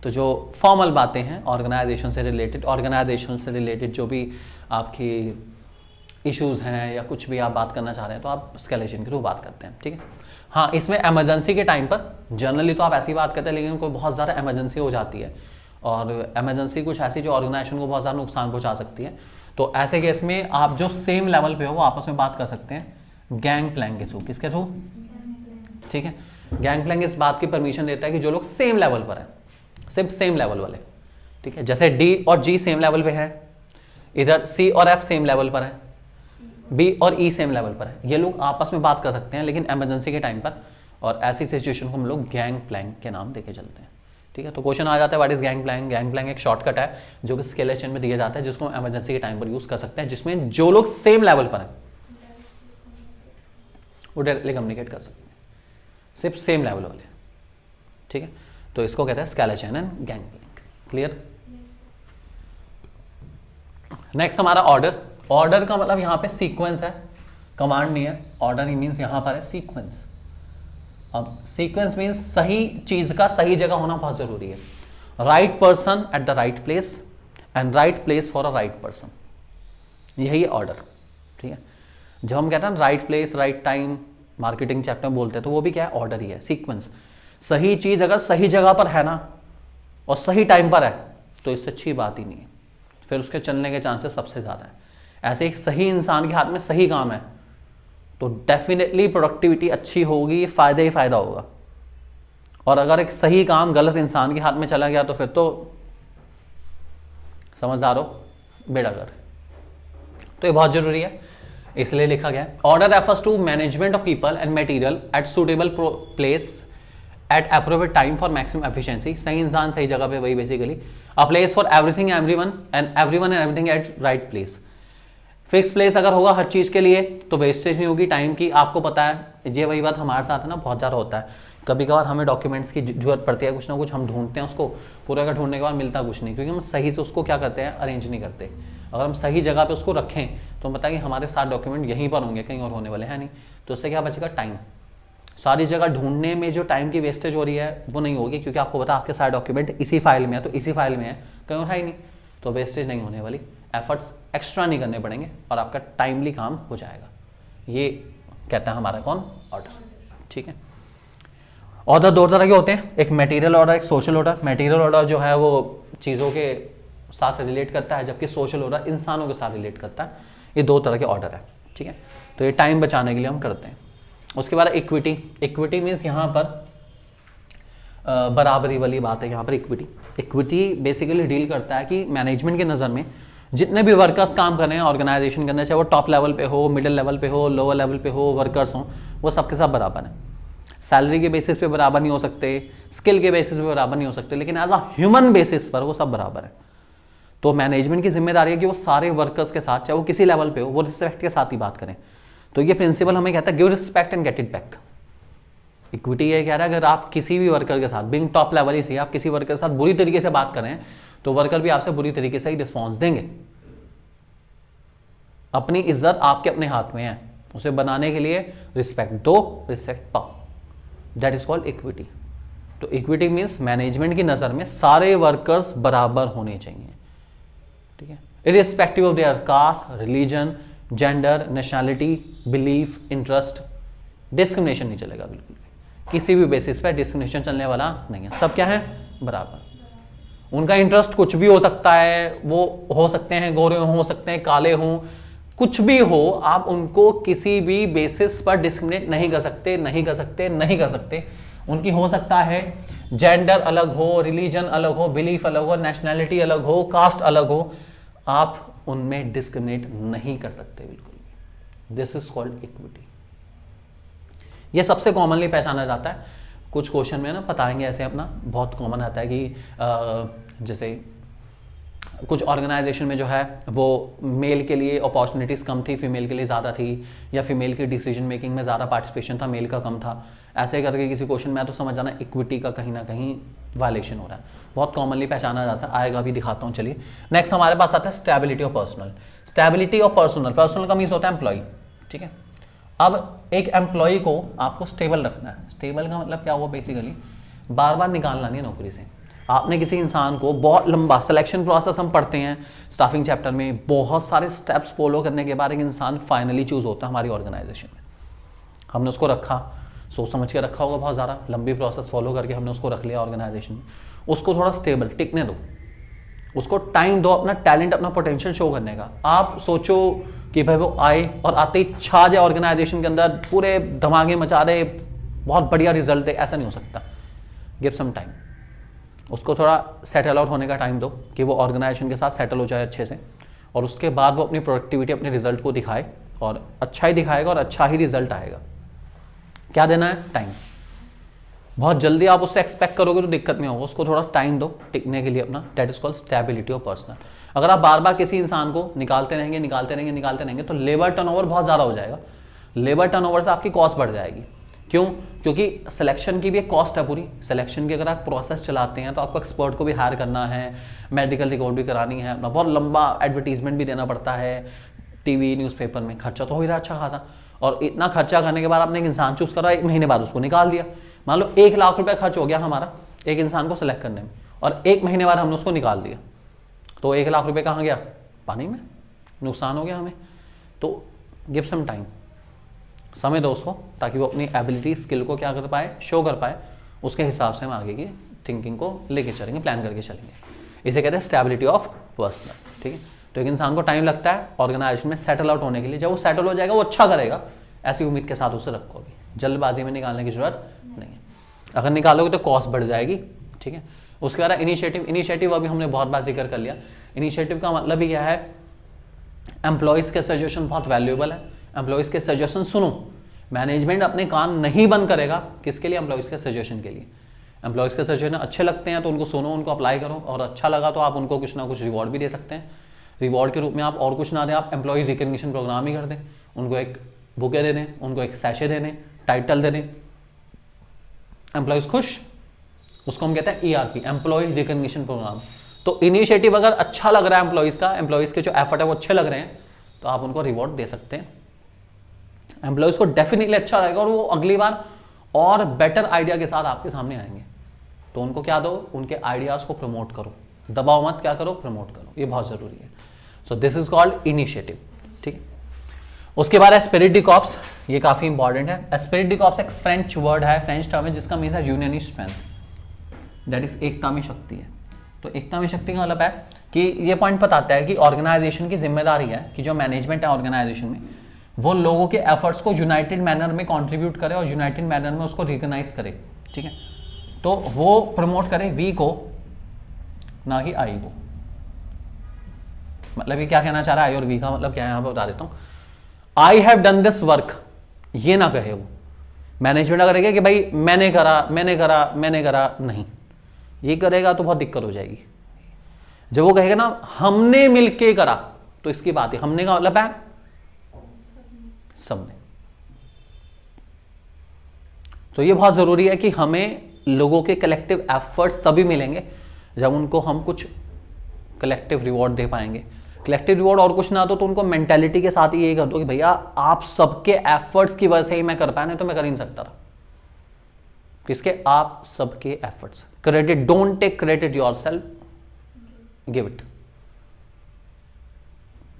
तो जो फॉर्मल बातें हैं ऑर्गेनाइजेशन से रिलेटेड जो भी आपकी इश्यूज़ हैं या कुछ भी आप बात करना चाह रहे हैं तो आप स्केलर चेन के थ्रू बात करते हैं। ठीक है, हाँ इसमें इमरजेंसी के टाइम पर जनरली तो आप ऐसी बात करते हैं, लेकिन कोई बहुत ज़्यादा इमरजेंसी हो जाती है और इमरजेंसी कुछ ऐसी जो ऑर्गेनाइजेशन को बहुत ज़्यादा नुकसान पहुंचा सकती है, तो ऐसे केस में आप जो सेम लेवल पे हो वो आपस में बात कर सकते हैं गैंग प्लैंक के थ्रू। किसके थ्रू? ठीक है, गैंग प्लैंक इस बात की परमिशन देता है कि जो लोग सेम लेवल पर हैं, सिर्फ सेम लेवल वाले, ठीक है, जैसे डी और जी सेम लेवल पे है, इधर सी और एफ सेम लेवल पर है, बी और ई सेम लेवल पर है, ये लोग आपस में बात कर सकते हैं लेकिन इमरजेंसी के टाइम पर, और ऐसी सिचुएशन को हम लोग गैंग प्लैंक के नाम देके चलते हैं। ठीक है, तो क्वेश्चन आ जाता है what is gang plank. Gang plank एक शॉर्टकट है जो कि स्केलेटन में दिया जाता है, जिसको हम इमरजेंसी के टाइम पर यूज कर सकते हैं, जिसमें जो लोग सेम लेवल पर हैं वो डायरेक्टली कम्युनिकेट कर सकते हैं, सिर्फ सेम लेवल वाले। ठीक है, तो इसको कहते हैं skeleton and gang plank. Clear? Next हमारा ऑर्डर। ऑर्डर का मतलब यहां पे सीक्वेंस है, कमांड नहीं है। ऑर्डर ही मीन्स यहां पर है सीक्वेंस। अब सीक्वेंस मीन्स सही चीज का सही जगह होना बहुत जरूरी है। Right person at the right place and right place for a right person, यही है ऑर्डर। ठीक है, जब हम कहते हैं right place right time, marketing chapter में बोलते हैं, तो वो भी क्या है? ऑर्डर ही है, सीक्वेंस। सही चीज अगर सही जगह पर है ना और सही टाइम पर है तो इससे अच्छी बात ही नहीं है, फिर उसके चलने के चांसेस सबसे ज्यादा है। ऐसे एक सही इंसान के हाथ में सही काम है तो डेफिनेटली प्रोडक्टिविटी अच्छी होगी, फायदा ही फायदा होगा। और अगर एक सही काम गलत इंसान के हाथ में चला गया तो फिर तो समझदार हो, बेड़ा कर। तो ये बहुत जरूरी है, इसलिए लिखा गया है। Order refers to management of people and material at suitable place at appropriate time for maximum efficiency. सही इंसान सही जगह पे, वही basically a place for everything everyone and everything at right place. Fix place अगर होगा हर चीज के लिए तो वेस्टेज नहीं होगी टाइम की। आपको पता है ये वही बात हमारे साथ है ना, बहुत ज़्यादा होता है। कभी कभार हमें डॉक्यूमेंट्स की जरूरत पड़ती है, कुछ ना कुछ हम ढूंढते हैं, उसको पूरा का ढूंढने के बाद मिलता कुछ नहीं, क्योंकि हम सही से उसको क्या करते हैं? अरेंज नहीं करते। अगर हम सही जगह पे उसको रखें तो हम बताएं कि हमारे साथ डॉक्यूमेंट यहीं पर होंगे, कहीं और होने वाले हैं नहीं। तो उससे क्या बचेगा? टाइम। सारी जगह ढूंढने में जो टाइम की वेस्टेज हो रही है वो नहीं होगी, क्योंकि आपको पता आपके सारे डॉक्यूमेंट इसी फाइल में है, तो इसी फाइल में है, कहीं और है ही नहीं, तो वेस्टेज नहीं होने वाली। एफर्ट्स एक्स्ट्रा नहीं करने पड़ेंगे और आपका टाइमली काम हो जाएगा। ये कहता है हमारा कौन? ऑर्डर। ठीक है, ऑर्डर दो तरह के होते हैं, एक मटेरियल ऑर्डर, एक सोशल ऑर्डर। मटेरियल ऑर्डर जो है वो चीज़ों के साथ रिलेट करता है, जबकि सोशल ऑर्डर इंसानों के साथ रिलेट करता है। ये दो तरह के ऑर्डर है। ठीक है, तो ये टाइम बचाने के लिए हम करते हैं। उसके बाद इक्विटी। इक्विटी मीन्स यहाँ पर बराबरी वाली बात है। यहाँ पर इक्विटी बेसिकली डील करता है कि मैनेजमेंट के नज़र में जितने भी वर्कर्स काम कर रहे हैं ऑर्गेनाइजेशन के अंदर, चाहे वो टॉप लेवल पे हो, मिडिल लेवल पे हो, लोअर लेवल पे हो, वर्कर्स हो, वो सबके सब बराबर हैं। सैलरी के बेसिस पे बराबर नहीं हो सकते, स्किल के बेसिस पे बराबर नहीं हो सकते, लेकिन एज अ ह्यूमन बेसिस पर वो सब बराबर है। तो मैनेजमेंट की जिम्मेदारी है कि वो सारे वर्कर्स के साथ, चाहे वो किसी लेवल पे हो, वो रिस्पेक्ट के साथ ही बात करें। तो ये प्रिंसिपल हमें कहता है give respect and get it back. Equity ये कह रहा है अगर आप किसी भी वर्कर के साथ, बिंग टॉप लेवल ही से, आप किसी वर्कर के साथ बुरी तरीके से बात करें तो वर्कर भी आपसे बुरी तरीके से ही रिस्पॉन्स देंगे। अपनी इज्जत आपके अपने हाथ में है, उसे बनाने के लिए रिस्पेक्ट दो, रिस्पेक्ट पाओ, दैट इज कॉल्ड इक्विटी। तो इक्विटी मीन्स मैनेजमेंट की नजर में सारे वर्कर्स बराबर होने चाहिए। ठीक है, irrespective of their caste, religion, gender, nationality, belief, interest, discrimination नहीं चलेगा बिल्कुल भी। किसी भी बेसिस पे डिस्क्रिमिनेशन चलने वाला नहीं है, सब क्या है? बराबर। उनका इंटरेस्ट कुछ भी हो सकता है, वो हो सकते हैं गोरे हो सकते हैं काले हों, कुछ भी हो, आप उनको किसी भी बेसिस पर डिस्क्रिमिनेट नहीं कर सकते, नहीं कर सकते, नहीं कर सकते। उनकी हो सकता है जेंडर अलग हो, रिलीजन अलग हो, बिलीफ अलग हो, नेशनैलिटी अलग हो, कास्ट अलग हो, आप उनमें डिस्क्रिमिनेट नहीं कर सकते बिल्कुल भी। This is called equity. ये सबसे कॉमनली पहचाना जाता है। कुछ क्वेश्चन में ना बताएंगे ऐसे, अपना बहुत कॉमन आता है कि जैसे कुछ ऑर्गेनाइजेशन में जो है वो मेल के लिए अपॉर्चुनिटीज़ कम थी, फीमेल के लिए ज़्यादा थी, या फीमेल की डिसीजन मेकिंग में ज़्यादा पार्टिसिपेशन था, मेल का कम था। ऐसे करके किसी क्वेश्चन में तो समझ जाना इक्विटी का कहीं ना कहीं वायलेशन हो रहा है। बहुत कॉमनली पहचाना जाता है, आएगा भी, दिखाता हूँ। चलिए नेक्स्ट हमारे पास आता है stability of personal. Stability of personal, personal का मीन्स होता है एम्प्लॉय। ठीक है, अब एक एम्प्लॉय को आपको स्टेबल रखना है। स्टेबल का मतलब क्या हुआ? बेसिकली बार बार निकालना नहीं नौकरी से। आपने किसी इंसान को बहुत लंबा सिलेक्शन प्रोसेस हम पढ़ते हैं स्टाफिंग चैप्टर में, बहुत सारे स्टेप्स फॉलो करने के बाद एक इंसान फाइनली चूज होता है हमारी ऑर्गेनाइजेशन में। हमने उसको रखा, सोच समझ के रखा होगा, बहुत ज़्यादा लंबी प्रोसेस फॉलो करके हमने उसको रख लिया ऑर्गेनाइजेशन में। उसको थोड़ा स्टेबल टिकने दो, उसको टाइम दो अपना टैलेंट अपना पोटेंशियल शो करने का। आप सोचो कि भाई वो आए और आते ही छा जाए ऑर्गेनाइजेशन के अंदर, पूरे धमाके मचा रहे, बहुत बढ़िया रिजल्ट है, ऐसा नहीं हो सकता। गिव सम टाइम, उसको थोड़ा सेटल आउट होने का टाइम दो कि वो ऑर्गेनाइजेशन के साथ सेटल हो जाए अच्छे से, और उसके बाद वो अपनी प्रोडक्टिविटी अपने रिजल्ट को दिखाए, और अच्छा ही दिखाएगा और अच्छा ही रिजल्ट आएगा। क्या देना है? टाइम। बहुत जल्दी आप उससे एक्सपेक्ट करोगे तो दिक्कत में होगा, उसको थोड़ा टाइम दो टिकने के लिए अपना। That is called stability of personal. अगर आप बार बार किसी इंसान को निकालते रहेंगे तो लेबर टर्नओवर बहुत ज़्यादा हो जाएगा। लेबर टर्नओवर से आपकी कॉस्ट बढ़ जाएगी। क्यों? क्योंकि सिलेक्शन की भी एक कॉस्ट है पूरी। सिलेक्शन की अगर आप प्रोसेस चलाते हैं तो आपको एक्सपर्ट को भी हायर करना है, मेडिकल रिकॉर्ड भी करानी है, अपना बहुत लंबा एडवर्टीजमेंट भी देना पड़ता है, टीवी न्यूज़पेपर में खर्चा तो हो ही रहा है अच्छा खासा। और इतना खर्चा करने के बाद आपने एक इंसान चूज करा, 1 महीने बाद उसको निकाल दिया। मान लो 1 लाख रुपए खर्च हो गया हमारा एक इंसान को सिलेक्ट करने में, और 1 महीने बाद हमने उसको निकाल दिया, तो 1 लाख रुपए कहाँ गया? पानी में, नुकसान हो गया हमें। तो गिव सम टाइम, समय दो उसको, ताकि वो अपनी एबिलिटी स्किल को क्या कर पाए, शो कर पाए। उसके हिसाब से हम आगे की थिंकिंग को लेके चलेंगे, प्लान करके चलेंगे। इसे कहते हैं स्टेबिलिटी ऑफ पर्सनल। ठीक है, तो एक इंसान को टाइम लगता है ऑर्गेनाइजेशन में सेटल आउट होने के लिए। जब वो सेटल हो जाएगा वो अच्छा करेगा, ऐसी उम्मीद के साथ उसे रखो। अभी जल्दबाजी में निकालने की जरूरत नहीं है। अगर निकालोगे तो कॉस्ट बढ़ जाएगी। ठीक है, उसके बाद इनिशिएटिव अभी हमने बहुत बार जिक्र कर लिया। इनिशिएटिव का मतलब ही क्या है? एम्प्लॉयज़ के सजेशन बहुत वैल्यूएबल है। एम्प्लॉयज़ के सजेशन सुनो। मैनेजमेंट अपने कान नहीं बंद करेगा, किसके लिए? एम्प्लॉयज़ के सजेशन के लिए। एम्प्लॉयज़ के सजेशन अच्छे लगते हैं तो उनको सुनो, उनको अप्लाई करो, और अच्छा लगा तो आप उनको कुछ ना कुछ रिवॉर्ड भी दे सकते हैं। रिवॉर्ड के रूप में आप और कुछ ना दें, आप एम्प्लॉय रिकग्निशन प्रोग्राम ही कर दें। उनको एक बुके दे दें, उनको एक सैशे दे दें, टाइटल दे दें, एम्प्लॉयज़ खुश। उसको हम कहते हैं ERP, एम्प्लॉय रिकग्निशन प्रोग्राम। तो इनिशिएटिव अगर अच्छा लग रहा है एम्प्लॉयज़ का, एम्प्लॉयज़ के जो एफर्ट है वो अच्छे लग रहे हैं, तो आप उनको रिवॉर्ड दे सकते हैं। एम्प्लॉयज़ को डेफिनेटली अच्छा लगेगा और वो अगली बार और बेटर आइडिया के साथ आपके सामने आएंगे। तो उनको क्या दो? उनके आइडियाज़ को प्रमोट करो, दबाओ मत, क्या करो? प्रमोट करो। ये बहुत ज़रूरी है। सो दिस इज कॉल्ड इनिशिएटिव। ठीक है, उसके बाद है स्पिरिट डी कॉर्प्स। ये काफ़ी इंपॉर्टेंट है। स्पिरिट डी कॉर्प्स एक फ्रेंच वर्ड है, फ्रेंच टर्म है, जिसका मीन्स है यूनियनी स्ट्रेंथ, दैट इज एकता में शक्ति है। तो एकता में शक्ति का मतलब है कि ये पॉइंट बताता है कि ऑर्गेनाइजेशन की जिम्मेदारी है कि जो मैनेजमेंट है ऑर्गेनाइजेशन में, वो लोगों के एफर्ट्स को यूनाइटेड मैनर में कंट्रीब्यूट करे और यूनाइटेड मैनर में उसको रिकॉग्नाइज करे। ठीक है, तो वो प्रमोट करे वी को, ना कि आई को। मतलब ये क्या कहना चाह रहा है आई और वी का मतलब क्या है, यहां पर बता देता हूं। I have done this work, ये ना कहे वो। मैनेजमेंट अगर कहेगा कि भाई मैंने करा, नहीं, ये करेगा तो बहुत दिक्कत हो जाएगी। जब वो कहेगा ना हमने मिलके करा, तो इसकी बात है, हमने का मतलब है सबने। तो ये बहुत जरूरी है कि हमें लोगों के कलेक्टिव एफर्ट्स तभी मिलेंगे जब उनको हम कुछ कलेक्टिव रिवॉर्ड दे पाएंगे। कलेक्टिव रिवॉर्ड और कुछ ना तो उनको मेंटालिटी के साथ ही यही कर दो कि भैया आप सबके एफर्ट्स की वजह से ही मैं कर पाया, नहीं तो मैं कर ही नहीं सकता था। किसके? आप सबके efforts. Credit, don't take credit yourself, give it.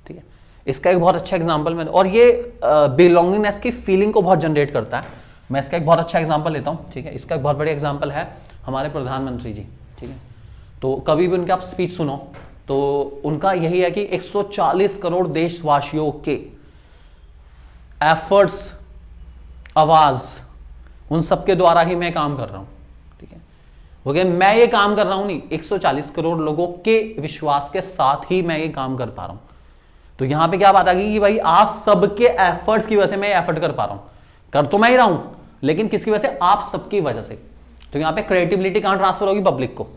ठीक है, इसका एक बहुत अच्छा एग्जांपल मैं, और ये बिलोंगिंगनेस की फीलिंग को बहुत जनरेट करता है। मैं इसका एक बहुत अच्छा एग्जांपल लेता हूं। ठीक है, इसका एक बहुत बड़ा एग्जांपल है हमारे प्रधानमंत्री जी। ठीक है, तो कभी भी उनके आप स्पीच सुनो तो उनका यही है कि 140 करोड़ देशवासियों के एफर्ट्स, आवाज, उन सबके द्वारा ही मैं काम कर रहा हूं। ठीक है, हो गया, मैं ये काम कर रहा हूं नहीं, 140 करोड़ लोगों के विश्वास के साथ ही मैं ये काम कर पा रहा हूं। तो यहां पे क्या बात आ गई कि भाई आप सबके एफर्ट्स की वजह से मैं एफर्ट कर पा रहा हूं। कर तो मैं ही रहा हूं, लेकिन किसकी वजह से? आप सबकी वजह से। तो यहां पे क्रिएटिविटी कहां ट्रांसफर होगी? पब्लिक को।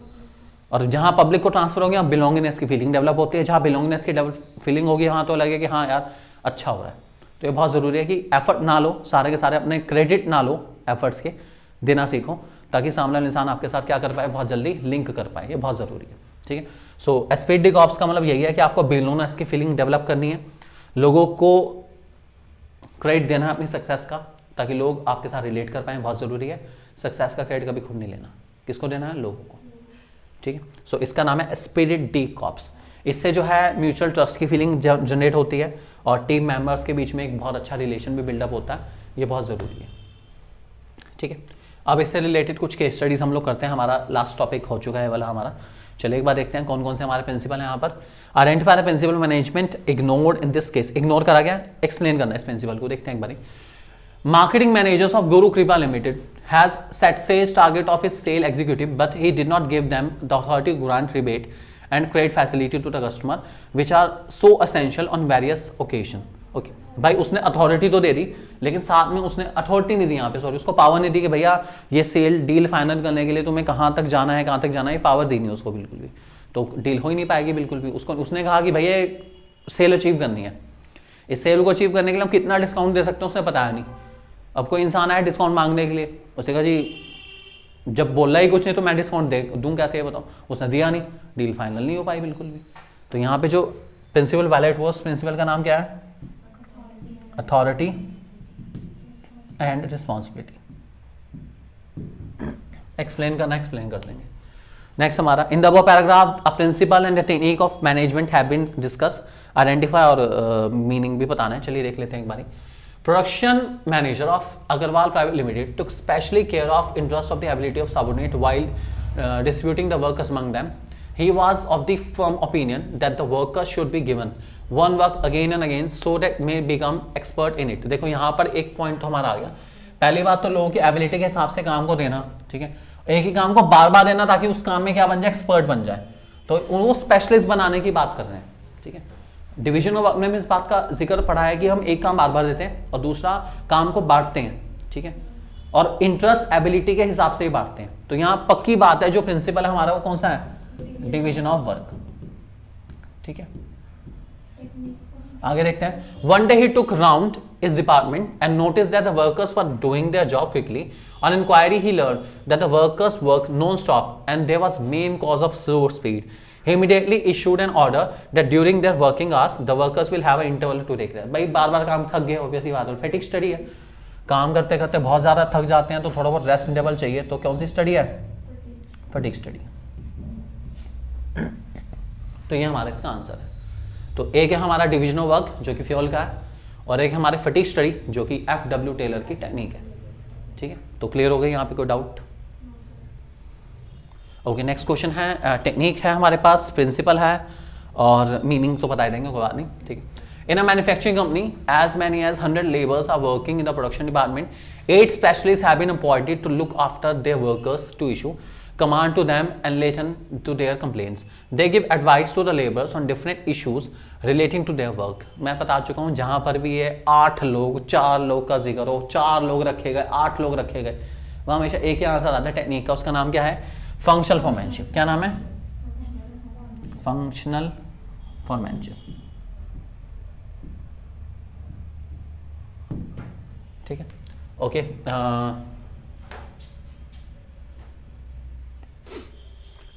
और जहां पब्लिक को ट्रांसफर होगी, बिलोंगिंगनेस की फीलिंग डेवलप होती है। जहां बिलोंगिंगनेस की फीलिंग होगी, हाँ तो लगे कि हाँ यार अच्छा हो रहा है। तो ये बहुत जरूरी है कि एफर्ट ना लो, सारे के सारे अपने क्रेडिट ना लो, एफर्ट्स के देना सीखो, ताकि सामने वाला इंसान आपके साथ क्या कर पाए? बहुत जल्दी लिंक कर पाए। ये बहुत जरूरी है। ठीक है, सो स्पिरिट डी कॉर्प्स का मतलब यही है कि आपको बिलोंगिंगनेस की फीलिंग डेवलप करनी है, लोगों को क्रेडिट देना है अपनी सक्सेस का, ताकि लोग आपके साथ रिलेट कर पाए। बहुत जरूरी है। सक्सेस का क्रेडिट कभी खुद नहीं लेना। किसको देना है? लोगों को। ठीक है, सो इसका नाम है स्पिरिट डी कॉर्प्स। इससे जो है म्यूचुअल ट्रस्ट की फीलिंग जनरेट होती है और टीम मेंबर्स के बीच में एक बहुत अच्छा रिलेशन भी बिल्डअप होता है। ये बहुत ज़रूरी है। ठीक है, अब इससे रिलेटेड कुछ केस स्टडीज हम लोग करते हैं। हमारा लास्ट टॉपिक हो चुका है वाला हमारा चलिए एक बार देखते हैं कौन कौन से हमारे प्रिंसिपल हैं यहाँ पर। Identify the principle management ignored in this case, ignore करा गया, एक्सप्लेन करना है इस प्रिंसिपल को, देखते हैं एक बार। मार्केटिंग मैनेजर्स ऑफ गुरु कृपा limited has set sales target of his sale executive, but he did not give them the authority to grant rebate and credit facility to the customer, which are so essential on various occasion. Okay, भाई उसने अथॉरिटी तो दे दी, लेकिन साथ में उसने अथॉरिटी नहीं दी यहाँ पे, सॉरी उसको पावर नहीं दी कि भैया ये सेल डील फाइनल करने के लिए तुम्हें कहाँ तक जाना है, कहाँ तक जाना है, ये पावर दी नहीं उसको बिल्कुल भी, तो डील हो ही नहीं पाएगी बिल्कुल भी। उसको उसने कहा कि भैया सेल अचीव करनी है, इस सेल को अचीव करने के लिए हम कितना डिस्काउंट दे सकते हैं उसने बताया नहीं। अब कोई इंसान आया डिस्काउंट मांगने के लिए, उसने कहा जी जब बोला ही कुछ नहीं तो मैं डिस्काउंट दूं कैसे, ये बताओ, उसने दिया नहीं, डील फाइनल नहीं हो पाई बिल्कुल भी। तो यहाँ पे जो प्रिंसिपल वायलेट हुआ, उस प्रिंसिपल का नाम क्या है? Authority and responsibility. एक्सप्लेन करना, एक्सप्लेन कर देंगे। नेक्स्ट हमारा in the above paragraph a principle and the technique of management have been discuss, identify और मीनिंग भी बताना है। चलिए देख लेते हैं एक बारी। Production manager of Agarwal Private Limited took specially care of interest of the ability of subordinate while distributing the workers among them. He was of the firm opinion that the workers should be given one work again and again so that may become expert in it. देखो यहाँ पर एक पॉइंट तो हमारा आ गया। पहली बात तो लोगों की एबिलिटी के हिसाब से काम को देना, ठीक है, एक ही काम को बार बार देना ताकि उस काम में क्या बन जाए, एक्सपर्ट बन जाए, तो वो स्पेशलिस्ट बनाने की बात कर रहे हैं, ठीक है। डिवीजन ऑफ वर्क में इस बात का जिक्र पड़ा है कि हम एक काम बार बार देते हैं और दूसरा काम को बांटते हैं, ठीक है, और इंटरेस्ट एबिलिटी के हिसाब से ही बांटते हैं। तो यहां पक्की बात है जो प्रिंसिपल है हमारा वो कौन सा है? डिवीजन ऑफ वर्क, ठीक है। आगे देखते हैं। One day he took round his department and notice that the workers were doing their job quickly. On inquiry he learn that the workers work non stop and there was main cause of slow speed. He immediately issued an order that during their working hours the workers will have an interval to take rest. भाई बार बार काम थक गए, ऑब्वियसली बात है, फैटिग स्टडी है, काम करते करते बहुत ज़्यादा थक जाते हैं तो थोड़ा बहुत रेस्ट इंटरवल चाहिए, तो कौन सी स्टडी है? Fatigue study. तो ये हमारा इसका आंसर है। तो एक है हमारा डिवीजन ऑफ वर्क जो कि फ्यूल का है, और एक हमारे फैटिग स्टडी जो कि FW टेलर की टेक्निक है, ठीक है। तो क्लियर हो गई यहाँ पे, कोई डाउट? ओके, नेक्स्ट क्वेश्चन है, टेक्निक है हमारे पास, प्रिंसिपल है और मीनिंग तो बता देंगे, कोई बात नहीं, ठीक है। In a manufacturing company as many as 100 labours are working in the production department, 8 specialist have been appointed to look after their workers to issue command to them and listen to their complaints. They give advice to the laborers on different issues relating to their work. मैं बता चुका हूँ जहां पर भी ये 8 लोग, 4 लोग का जिक्र हो, 4 लोग रखे गए, 8 लोग रखे गए, वहां हमेशा एक ही आंसर आता है टेक्निक का। उसका नाम क्या है? Functional foremanship. क्या नाम है? फंक्शनल फॉरमैनशिप, ठीक है। ओके,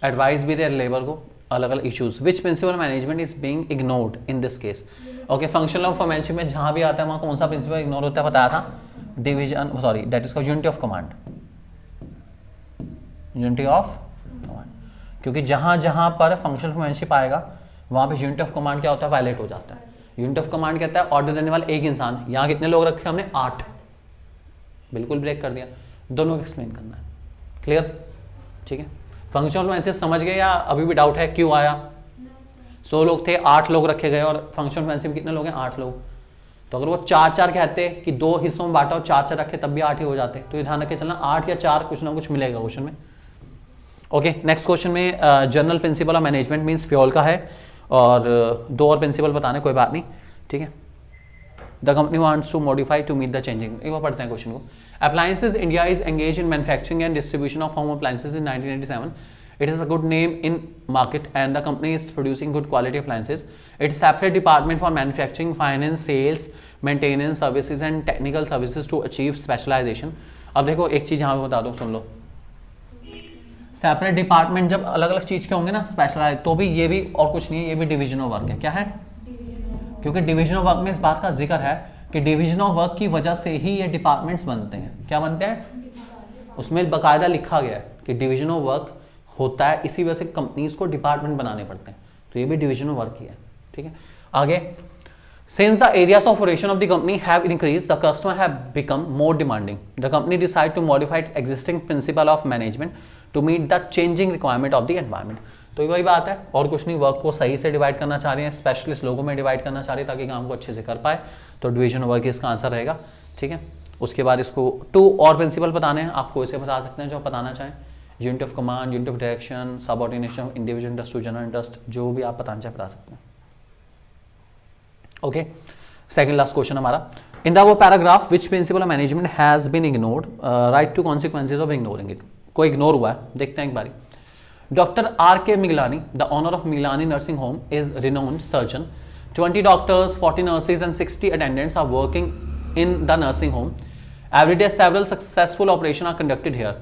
एडवाइस भी दे लेबर को अलग अलग issues. Which principle management is being ignored in this case? Okay, functional foremanship में जहां भी आता है वहां कौन सा प्रिंसिपल इग्नोर होता है? बताया था division, sorry that is called unity of command, unity of command, क्योंकि जहां जहां पर फंक्शनल फॉरमैनशिप आएगा वहां पे यूनिटी ऑफ कमांड क्या होता है? वायलेट हो जाता है। यूनिटी ऑफ कमांड कहता है ऑर्डर देने वाला एक इंसान, यहां कितने लोग रखे हमने? 8, बिल्कुल ब्रेक कर दिया। दोनों को एक्सप्लेन करना है, क्लियर, ठीक है। फंक्शनल फॉरमैनशिप समझ गए या अभी भी डाउट है क्यों आया? 100 लोग थे, 8 लोग रखे गए, और फंक्शनल फॉरमैनशिप कितने लोग हैं? 8 लोग। तो अगर वो 4-4 कहते कि 2 हिस्सों में बांटा और 4-4 रखे तब भी 8 ही हो जाते। तो ये ध्यान रखे चलना, 8 या 4 कुछ ना कुछ मिलेगा क्वेश्चन में। ओके, नेक्स्ट क्वेश्चन में general principle of management means fuel का है, और 2 और प्रिंसिपल बताने, कोई बात नहीं, ठीक है। The company wants to modify to meet the changing. एक बार पढ़ते हैं क्वेश्चन को। Appliances India is engage in manufacturing and distribution of home appliances in 1987. It is a good name in market and the company is producing good quality appliances. It is separate department for manufacturing, finance, sales, maintenance services and technical services to achieve specialization. अब देखो एक चीज यहाँ पे बता दो, सुन लो। सेपरेट डिपार्टमेंट जब अलग अलग चीज के होंगे ना, स्पेशलाइज, तो भी ये भी और कुछ नहीं है, ये भी डिवीजन ऑफ वर्क है। क्या है? क्योंकि डिवीजन ऑफ वर्क में इस बात का जिक्र है कि डिवीजन ऑफ वर्क की वजह से ही ये डिपार्टमेंट्स बनते हैं। क्या बनते हैं? उसमें बाकायदा लिखा गया है कि डिवीजन ऑफ वर्क होता है, इसी वजह से कंपनीज को डिपार्टमेंट बनाने पड़ते हैं। तो ये भी डिवीजन ऑफ वर्क ही है, ठीक है। आगे, since the areas of operation of the company have increase, the customer have become more demanding, the company decide to modify its existing principle of management to meet the changing requirement of the environment. तो वही बात है और कुछ नहीं, वर्क को सही से डिवाइड करना चाह रहे हैं, स्पेशलिस्ट लोगों में डिवाइड करना चाह रहे हैं ताकि काम को अच्छे से कर पाए, तो डिवीजन वर्क इसका आंसर रहेगा। ठीक है, उसके बाद इसको 2 और प्रिंसिपल बताने हैं, आपको इसे बता सकते हैं जो आप बताना चाहें, unity of command, unit of direction, subordination, individual interest to general interest, जो भी आप बताना चाहें बता सकते हैं। ओके, सेकंड लास्ट क्वेश्चन हमारा, इन द वो paragraph which principle of management has been ignored, right to consequences of ignoring it, कोई इग्नोर हुआ है, देखते हैं एक बारी। Doctor R.K. Miglani, the owner of Miglani Nursing Home, is renowned surgeon. 20 doctors, 40 nurses and 60 attendants are working in the nursing home. Every day several successful operations are conducted here.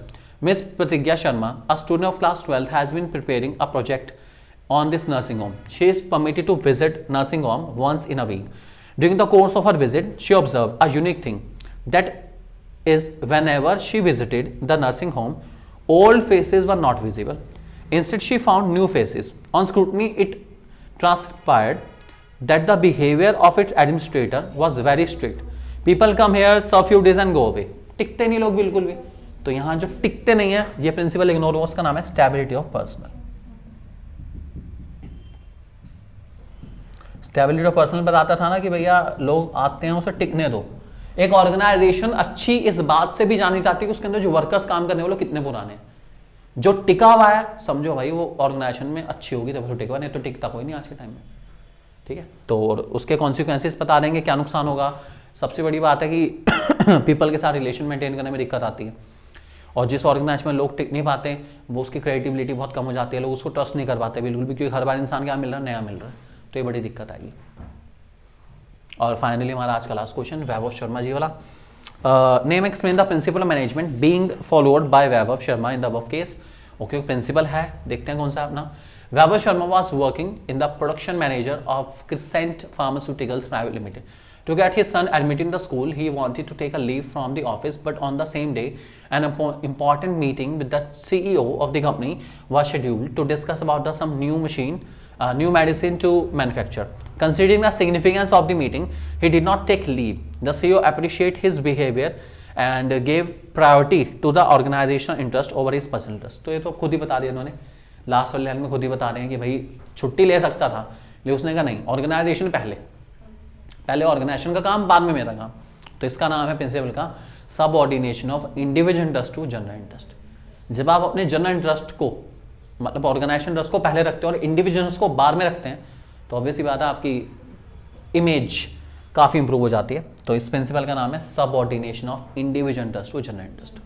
Ms. Pratigya Sharma, a student of class 12, has been preparing a project on this nursing home. She is permitted to visit nursing home once in a week. During the course of her visit, she observed a unique thing, that is whenever she visited the nursing home, old faces were not visible. Instead, she found new faces. On scrutiny, it transpired that the behavior of its administrator was very strict. People come here, serve few days and go away. टिकते नहीं लोग बिल्कुल भी। तो यहाँ जो टिकते नहीं है, ये प्रिंसिपल इग्नोर हुआ, उसका नाम है stability of personal. Stability of personal बताता था ना कि भैया लोग आते हैं उसे टिकने दो। एक ऑर्गेनाइजेशन अच्छी इस बात से भी जानी जाती है कि उसके अंदर जो वर्कर्स काम करने वाले कितने पुराने हैं। जो टिका हुआ है समझो भाई वो ऑर्गेनाइजेशन में अच्छी होगी तब तो टिका हुआ, नहीं तो टिकता कोई नहीं आज के टाइम में। ठीक है, तो उसके कॉन्सिक्वेंसेस बता देंगे, क्या नुकसान होगा। सबसे बड़ी बात है कि पीपल के साथ रिलेशन मेंटेन करने में दिक्कत आती है, और जिस ऑर्गेनाइजेशन में लोग टिक नहीं पाते वो उसकी क्रिएटिविटी बहुत कम हो जाती है, लोग उसको ट्रस्ट नहीं कर पाते बिल्कुल भी, क्योंकि हर बार इंसान क्या मिल रहा है, नया मिल रहा है, तो ये बड़ी दिक्कत आएगी। और फाइनली हमारा आज का लास्ट क्वेश्चन वैभव शर्मा जी वाला, name explain the principle of management being followed by Vaibhav Sharma in the above case. Okay, principle है, देखते हैं कौन सा अपना। Vaibhav Sharma was working in the production manager of Crescent pharmaceuticals private limited. To get his son admitted in the school, he wanted to take a leave from the office, but on the same day, an important meeting with the CEO of the company was scheduled to discuss about some new medicine to manufacture. Considering the significance of the meeting, he did not take leave. The CEO appreciated his behavior and gave priority to the organizational interest over his personal interest. तो ये तो खुद ही बता दिया उन्होंने, लास्ट वाले लाइन में खुद ही बता रहे हैं कि भाई छुट्टी ले सकता था, लेकिन उसने कहा नहीं, ऑर्गेनाइजेशन पहले ऑर्गेनाइजेशन का काम, बाद में मेरा काम। तो इसका नाम है प्रिंसिपल का subordination of individual interest to general interest. जब आप अपने जनरल इंटरेस्ट को, मतलब ऑर्गेनाइजेशन इंटरेस्ट को पहले रखते हैं और इंडिविजुअल को बाद में रखते हैं, तो ऑब्वियसली बात है आपकी इमेज काफ़ी इंप्रूव हो जाती है। तो इस प्रिंसिपल का नाम है subordination of individual interest to general interest.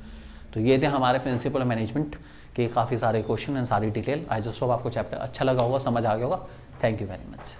तो ये थे हमारे प्रिंसिपल ऑफ मैनेजमेंट के काफ़ी सारे क्वेश्चन एंड सारी डिटेल। आई जस्ट होप आपको चैप्टर अच्छा लगा होगा, समझ आ गया होगा। Thank you very much.